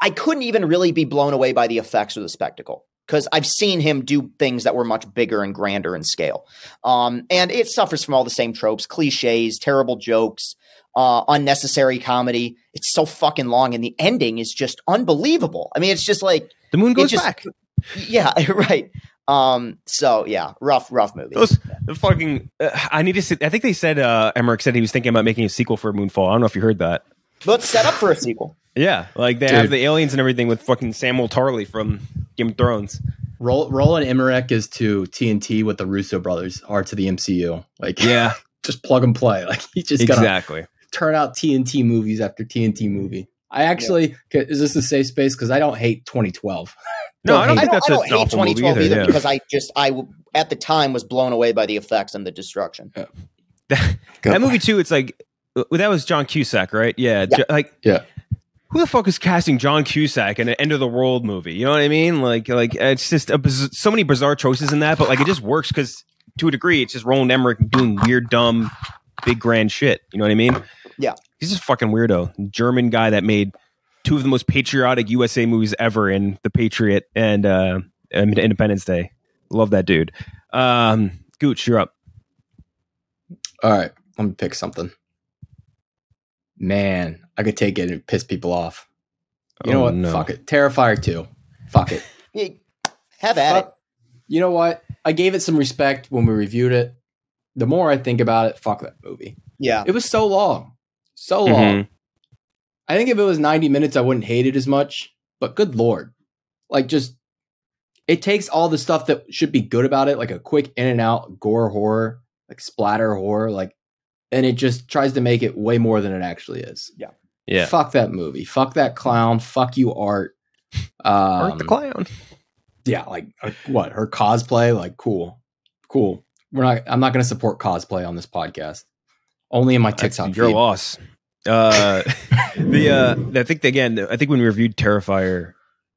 I couldn't even really be blown away by the effects or the spectacle, because I've seen him do things that were much bigger and grander in scale. And it suffers from all the same tropes, cliches, terrible jokes, unnecessary comedy. It's so fucking long, and the ending is just unbelievable. I mean, it's just like the moon goes back. Yeah, right. So yeah, rough movie. Those the fucking I need to see. I think they said Emmerich said he was thinking about making a sequel for Moonfall. I don't know if you heard that. But it's set up for a sequel. Yeah, like they have the aliens and everything with fucking Samuel Tarly from Game of Thrones. Roland Emmerich is to TNT what the Russo brothers are to the MCU. Like, yeah, just plug and play. Like, he just gotta turn out TNT movies after TNT movie. I actually is this a safe space? Because I don't hate 2012. No, I don't think that's an hate awful 2012 movie either, because I at the time was blown away by the effects and the destruction. That movie too. It's like that was John Cusack, right? Yeah. Who the fuck is casting John Cusack in an end of the world movie? You know what I mean? Like it's just so many bizarre choices in that, but like it just works because to a degree, it's just Roland Emmerich doing weird, dumb, big, grand shit. You know what I mean? Yeah. He's just a fucking weirdo. German guy that made two of the most patriotic USA movies ever in The Patriot and Independence Day. Love that dude. Gooch, you're up. All right. Let me pick something. Man, I could take it and piss people off. You know what? No. Fuck it. Terrifier 2. Fuck it. Yeah, have at it. You know what? I gave it some respect when we reviewed it. The more I think about it, fuck that movie. Yeah. It was so long. So long. I think if it was 90 minutes, I wouldn't hate it as much. But good Lord. Like, just, it takes all the stuff that should be good about it, like a quick in and out gore horror, like splatter horror, like, and it just tries to make it way more than it actually is. Yeah. Yeah. Fuck that movie. Fuck that clown. Fuck you, Art. Art the clown. Yeah, like what? Her cosplay? Like, cool. I'm not going to support cosplay on this podcast. Only in my TikTok. Your loss. I think when we reviewed Terrifier,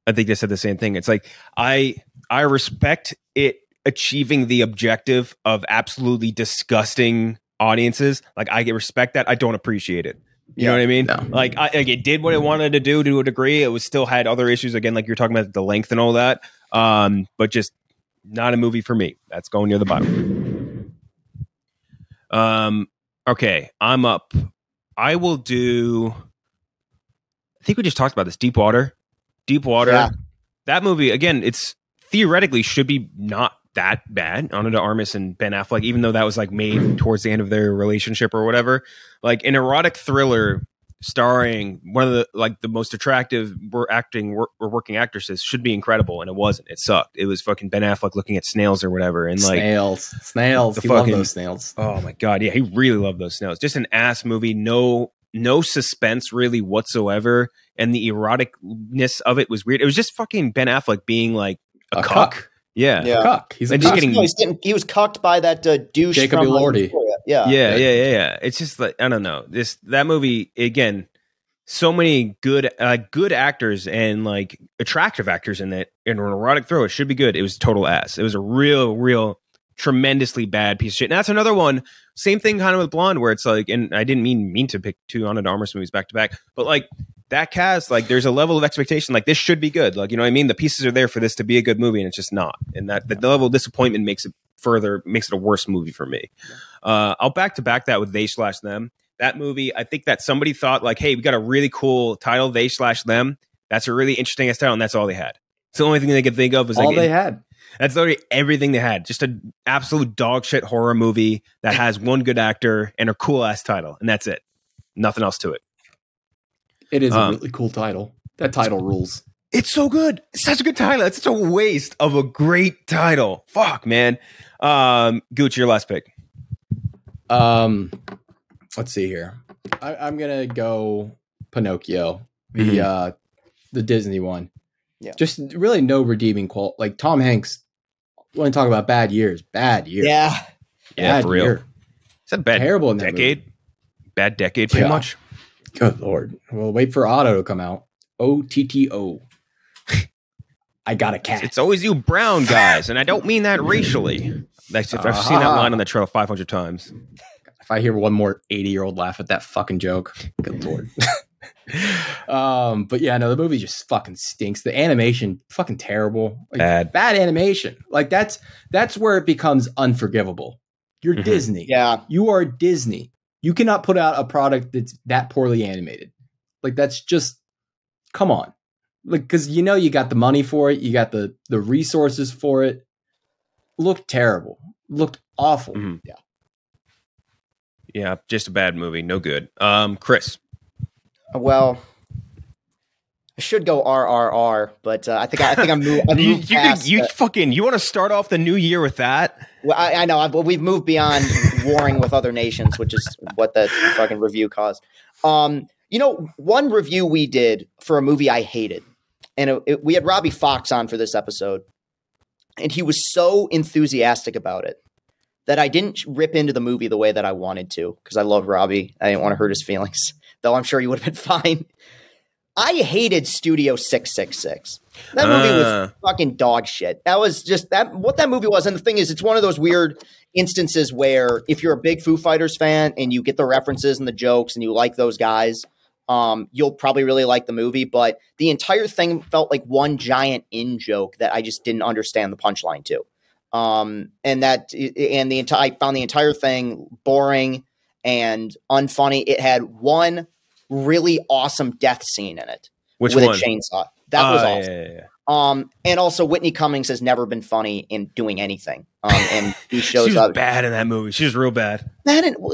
I think they said the same thing. It's like I respect it achieving the objective of absolutely disgusting audiences. Like, I respect that. I don't appreciate it. You know what I mean? No. Like, it did what it wanted to do to a degree. It was still had other issues. Again, like you're talking about the length and all that. But just not a movie for me. That's going near the bottom. Okay, I'm up. I will do. I think we just talked about this. Deep Water. Yeah. That movie, again, it's theoretically should be not that bad. Ana de Armas and Ben Affleck, even though that was like made towards the end of their relationship or whatever. Like an erotic thriller starring one of the most attractive working actresses should be incredible, and it wasn't. It sucked. It was fucking Ben Affleck looking at snails or whatever, and like snails. He loved those snails. Oh my god, yeah, he really loved those snails. Just an ass movie. No suspense really whatsoever, and the eroticness of it was weird. It was just fucking Ben Affleck being like a cuck. Yeah. Cuck. He was cucked by that douche Jacob from Elordi. Yeah. It's just like, I don't know. That movie, again, so many good actors and like attractive actors in it. In an erotic thriller, it should be good. It was total ass. It was a real tremendously bad piece of shit. And that's another one. Same thing kind of with Blonde, where it's like, and I didn't mean to pick two Ana de Armas movies back to back, but like that cast, like there's a level of expectation, like this should be good. Like, you know what I mean? The pieces are there for this to be a good movie, and it's just not. And that the level of disappointment makes it a worse movie for me. I'll back to back that with They/Them. That movie, I think that somebody thought like, hey, we got a really cool title, They/Them. That's a really interesting ass title, and that's all they had. It's the only thing they could think of was all they had. That's literally everything they had. Just an absolute dog shit horror movie that has one good actor and a cool ass title, and that's it. Nothing else to it. It is a really cool title. That title rules. It's so good. It's such a good title. It's such a waste of a great title. Fuck, man. Gooch, your last pick. Let's see here. I'm gonna go Pinocchio, the Disney one. Yeah. Just really no redeeming quality. Like Tom Hanks, want to talk about bad years? Bad year. Yeah. Yeah, for real. Year. It's a bad Terrible in that decade. movie. Bad decade, pretty much. Good Lord. Well, wait for Otto to come out. OTTO. I got a cat. It's always you brown guys, and I don't mean that racially. I've seen that line on the trail 500 times. If I hear one more 80-year-old laugh at that fucking joke, good Lord. But yeah, no, the movie just fucking stinks. The animation, fucking terrible. Like, bad animation. Like that's where it becomes unforgivable. You're Disney. Yeah. You are Disney. You cannot put out a product that's that poorly animated. Like that's just, come on. Like, because you know you got the money for it, you got the resources for it. Looked terrible. Looked awful. Yeah, just a bad movie. No good. Chris. Well, I should go RRR, but I think I moved past. You want to start off the new year with that? Well, I know. We've moved beyond warring with other nations, which is what the fucking review caused. One review we did for a movie I hated, and we had Robbie Fox on for this episode, and he was so enthusiastic about it that I didn't rip into the movie the way that I wanted to, because I love Robbie. I didn't want to hurt his feelings, though I'm sure he would have been fine. I hated Studio 666. That movie was fucking dog shit. That was just what that movie was. And the thing is, it's one of those weird instances where if you're a big Foo Fighters fan and you get the references and the jokes and you like those guys, you'll probably really like the movie. But the entire thing felt like one giant in-joke that I just didn't understand the punchline to. I found the entire thing boring and unfunny. It had one really awesome death scene in it. With one? A chainsaw. That was awesome. Yeah. And also Whitney Cummings has never been funny in doing anything. And he shows up bad in that movie. She was real bad.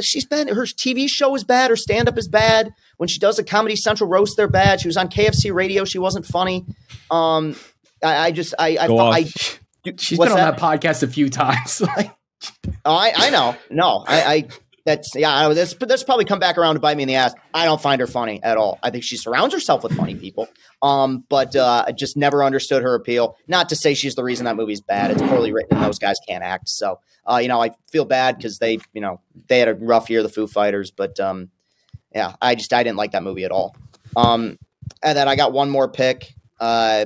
She's bad. Her TV show is bad. Her stand-up is bad. When she does a Comedy Central roast, they're bad. She was on KFC radio. She wasn't funny. She's been on that podcast a few times. I know. No, that's probably come back around to bite me in the ass. I don't find her funny at all. I think she surrounds herself with funny people. But I just never understood her appeal. Not to say she's the reason that movie's bad. It's poorly written and those guys can't act. So, I feel bad because they had a rough year, the Foo Fighters. But I didn't like that movie at all. And then I got one more pick. I'm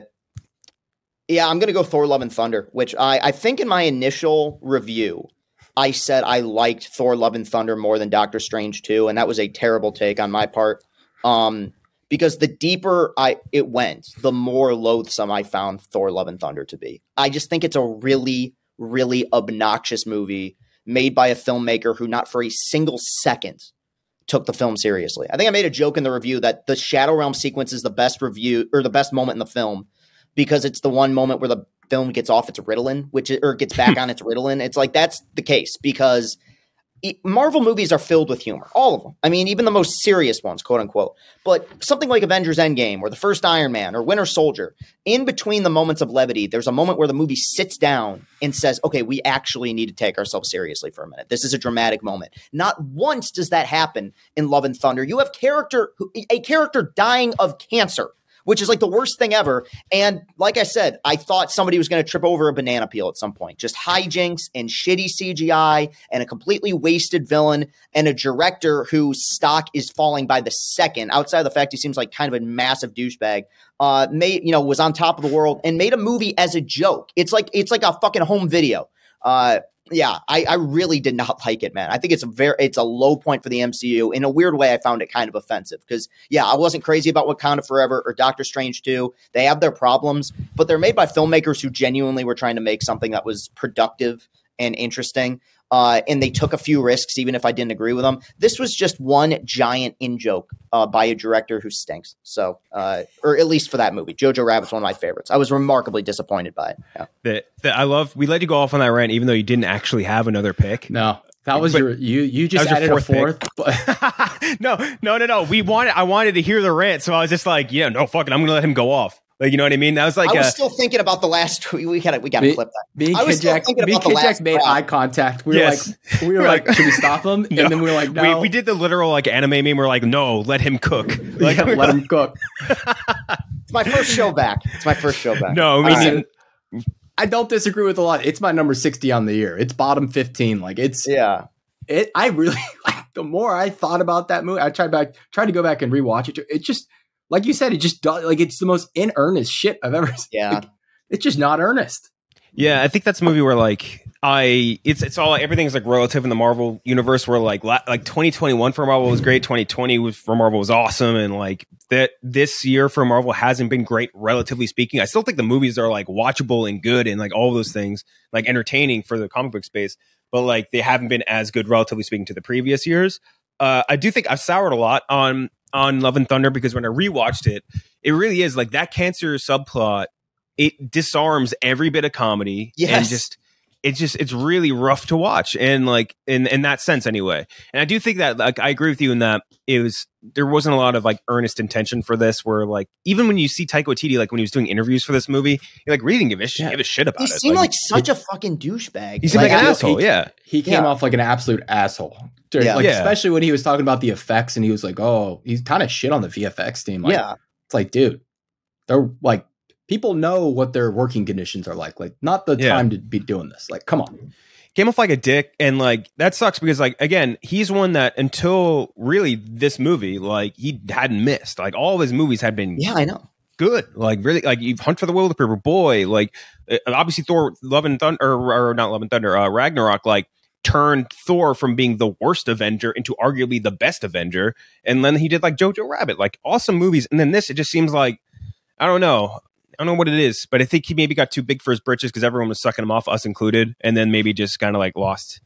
going to go Thor: Love and Thunder, which I think in my initial review, I said I liked Thor: Love and Thunder more than Doctor Strange 2, and that was a terrible take on my part. Because the deeper it went, the more loathsome I found Thor: Love and Thunder to be. I just think it's a really, really obnoxious movie made by a filmmaker who not for a single second took the film seriously. I think I made a joke in the review that the Shadow Realm sequence is the best review or the best moment in the film because it's the one moment where the film gets off its Ritalin, or gets back on its Ritalin. It's like that's the case because Marvel movies are filled with humor, all of them. I mean, even the most serious ones, quote unquote. But something like Avengers Endgame or the first Iron Man or Winter Soldier, in between the moments of levity, there's a moment where the movie sits down and says, okay, we actually need to take ourselves seriously for a minute. This is a dramatic moment. Not once does that happen in Love and Thunder. You have a character dying of cancer, which is like the worst thing ever. And like I said, I thought somebody was going to trip over a banana peel at some point. Just hijinks and shitty CGI and a completely wasted villain and a director whose stock is falling by the second. Outside of the fact he seems like kind of a massive douchebag, was on top of the world and made a movie as a joke. It's like a fucking home video. I really did not like it, man. I think it's a low point for the MCU. In a weird way, I found it kind of offensive because, I wasn't crazy about Wakanda Forever or Doctor Strange 2. They have their problems, but they're made by filmmakers who genuinely were trying to make something that was productive and interesting. And they took a few risks, even if I didn't agree with them. This was just one giant in-joke by a director who stinks. So, or at least for that movie. Jojo Rabbit's one of my favorites. I was remarkably disappointed by it. Yeah. We let you go off on that rant, even though you didn't actually have another pick. No, that was you just added a fourth. No. I wanted to hear the rant, so I was just like, no, fuck it. I'm going to let him go off. Like, you know what I mean? That was like I was still thinking about the last. We got to clip that. Me and Kid Jack made eye contact. We were like, should we stop him? No. And then we were like, no. We did the literal like anime meme. We're like, no, let him cook. Let him cook. It's my first show back. No, I mean, I don't disagree with a lot. It's my number 60 on the year. It's bottom 15. Like I really like. The more I thought about that movie, I tried to go back and rewatch it. It just, like you said, it just does. Like it's the most in earnest shit I've ever seen. Yeah, like, it's just not earnest. Yeah, I think that's a movie where like it's all everything's like relative in the Marvel universe. Where like 2021 for Marvel was great, 2020 for Marvel was awesome, and like that this year for Marvel hasn't been great relatively speaking. I still think the movies are like watchable and good and like all those things, like entertaining for the comic book space, but like they haven't been as good relatively speaking to the previous years. I do think I've soured a lot on Love and Thunder because when I rewatched it, it really is like that cancer subplot. It disarms every bit of comedy. Yes. And it's really rough to watch. And like in that sense anyway. And I do think that like I agree with you in that there wasn't a lot of like earnest intention for this where like even when you see Taika Waititi, like when he was doing interviews for this movie, he like really didn't give a shit about it. He seemed like such a fucking douchebag. He seemed like an asshole. He came off like an absolute asshole. Especially when he was talking about the effects and he was like, oh, he's kind of shit on the VFX team. Like, it's like, dude, they're like, people know what their working conditions are like not the time to be doing this. Like, come on. Came off like a dick. And like, that sucks because like, again, he's one that until really this movie, like he hadn't missed. Like all of his movies had been I know. Good. Like really, like you Hunt for the Wilderpeople, Boy, like obviously Thor, Love and Thunder, or not Love and Thunder, Ragnarok, like turned Thor from being the worst Avenger into arguably the best Avenger. And then he did like Jojo Rabbit, like awesome movies. And then this, it just seems like, I don't know what it is, but I think he maybe got too big for his britches because everyone was sucking him off, us included, and then maybe just kind of like lost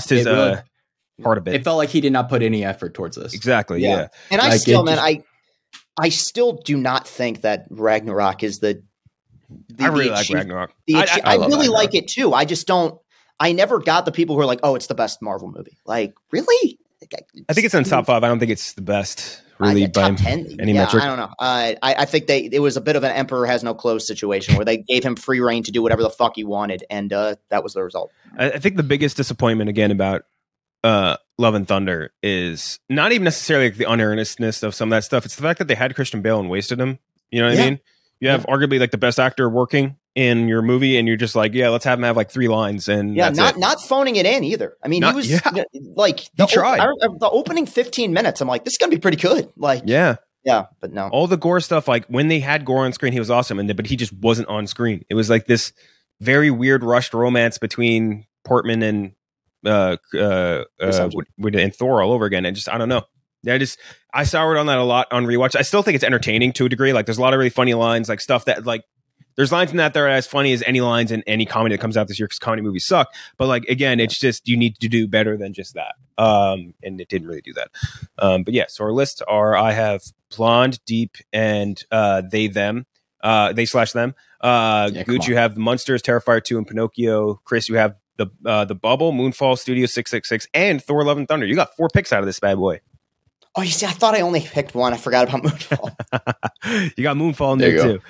his part of it. It felt like he did not put any effort towards this. Exactly, yeah. And I still, I still do not think that Ragnarok is the I really like Ragnarok. I really like it too. I just don't. I never got the people who are like, "Oh, it's the best Marvel movie." Like, really? I think it's in top 5. I don't think it's the best. Really, by top 10, any metric. I don't know. I think it was a bit of an Emperor Has No Clothes situation where they gave him free reign to do whatever the fuck he wanted, and that was the result. I think the biggest disappointment again about Love and Thunder is not even necessarily like the unearnestness of some of that stuff. It's the fact that they had Christian Bale and wasted him. You know what I mean? You have arguably like the best actor working in your movie, and you're just like, let's have him have like 3 lines, and not phoning it in either. I mean, he was like he tried. The opening 15 minutes. I'm like, this is gonna be pretty good. Like, but no, all the gore stuff. Like when they had gore on screen, he was awesome, but he just wasn't on screen. It was like this very weird rushed romance between Portman and and Thor all over again, and just I don't know. I soured on that a lot on rewatch. I still think it's entertaining to a degree. Like there's a lot of really funny lines, like stuff that like there's lines in that are as funny as any lines in any comedy that comes out this year because comedy movies suck. But like again, it's just you need to do better than just that. And it didn't really do that. But yeah, so our lists are I have Blonde, Deep, and they them. They/them. Gooch, you have the Munsters, Terrifier 2, and Pinocchio. Chris, you have the Bubble, Moonfall, Studio 666, and Thor: Love and Thunder. You got 4 picks out of this bad boy. Oh, you see, I thought I only picked one. I forgot about Moonfall. You got Moonfall in there too.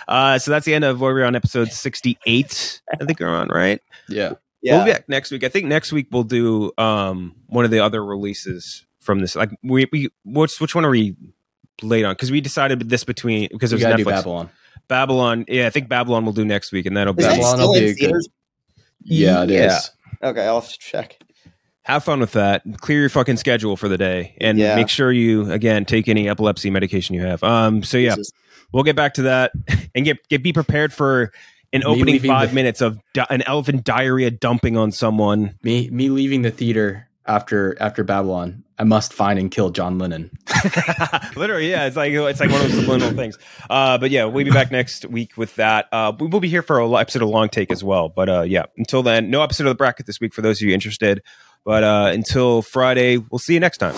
So that's the end of where we're on episode 68. I think we're on, right? Yeah. We'll be back next week. I think next week we'll do one of the other releases from this. Like which one are we late on? Because we decided this because it was Netflix. Do Babylon. Babylon. Yeah, I think Babylon will do next week, and that'll be Babylon will be good. Yeah, it is. Okay, I'll have to check. Have fun with that. Clear your fucking schedule for the day, and make sure you again take any epilepsy medication you have. So yeah, we'll get back to that and be prepared for an opening 5 minutes of an elephant diarrhea dumping on someone. Me leaving the theater after Babylon. I must find and kill John Lennon. Literally, yeah. It's like one of those subliminal things. But yeah, we'll be back next week with that. We will be here for an episode of Long Take as well. But yeah, until then, no episode of The Bracket this week for those of you interested. But until Friday, we'll see you next time.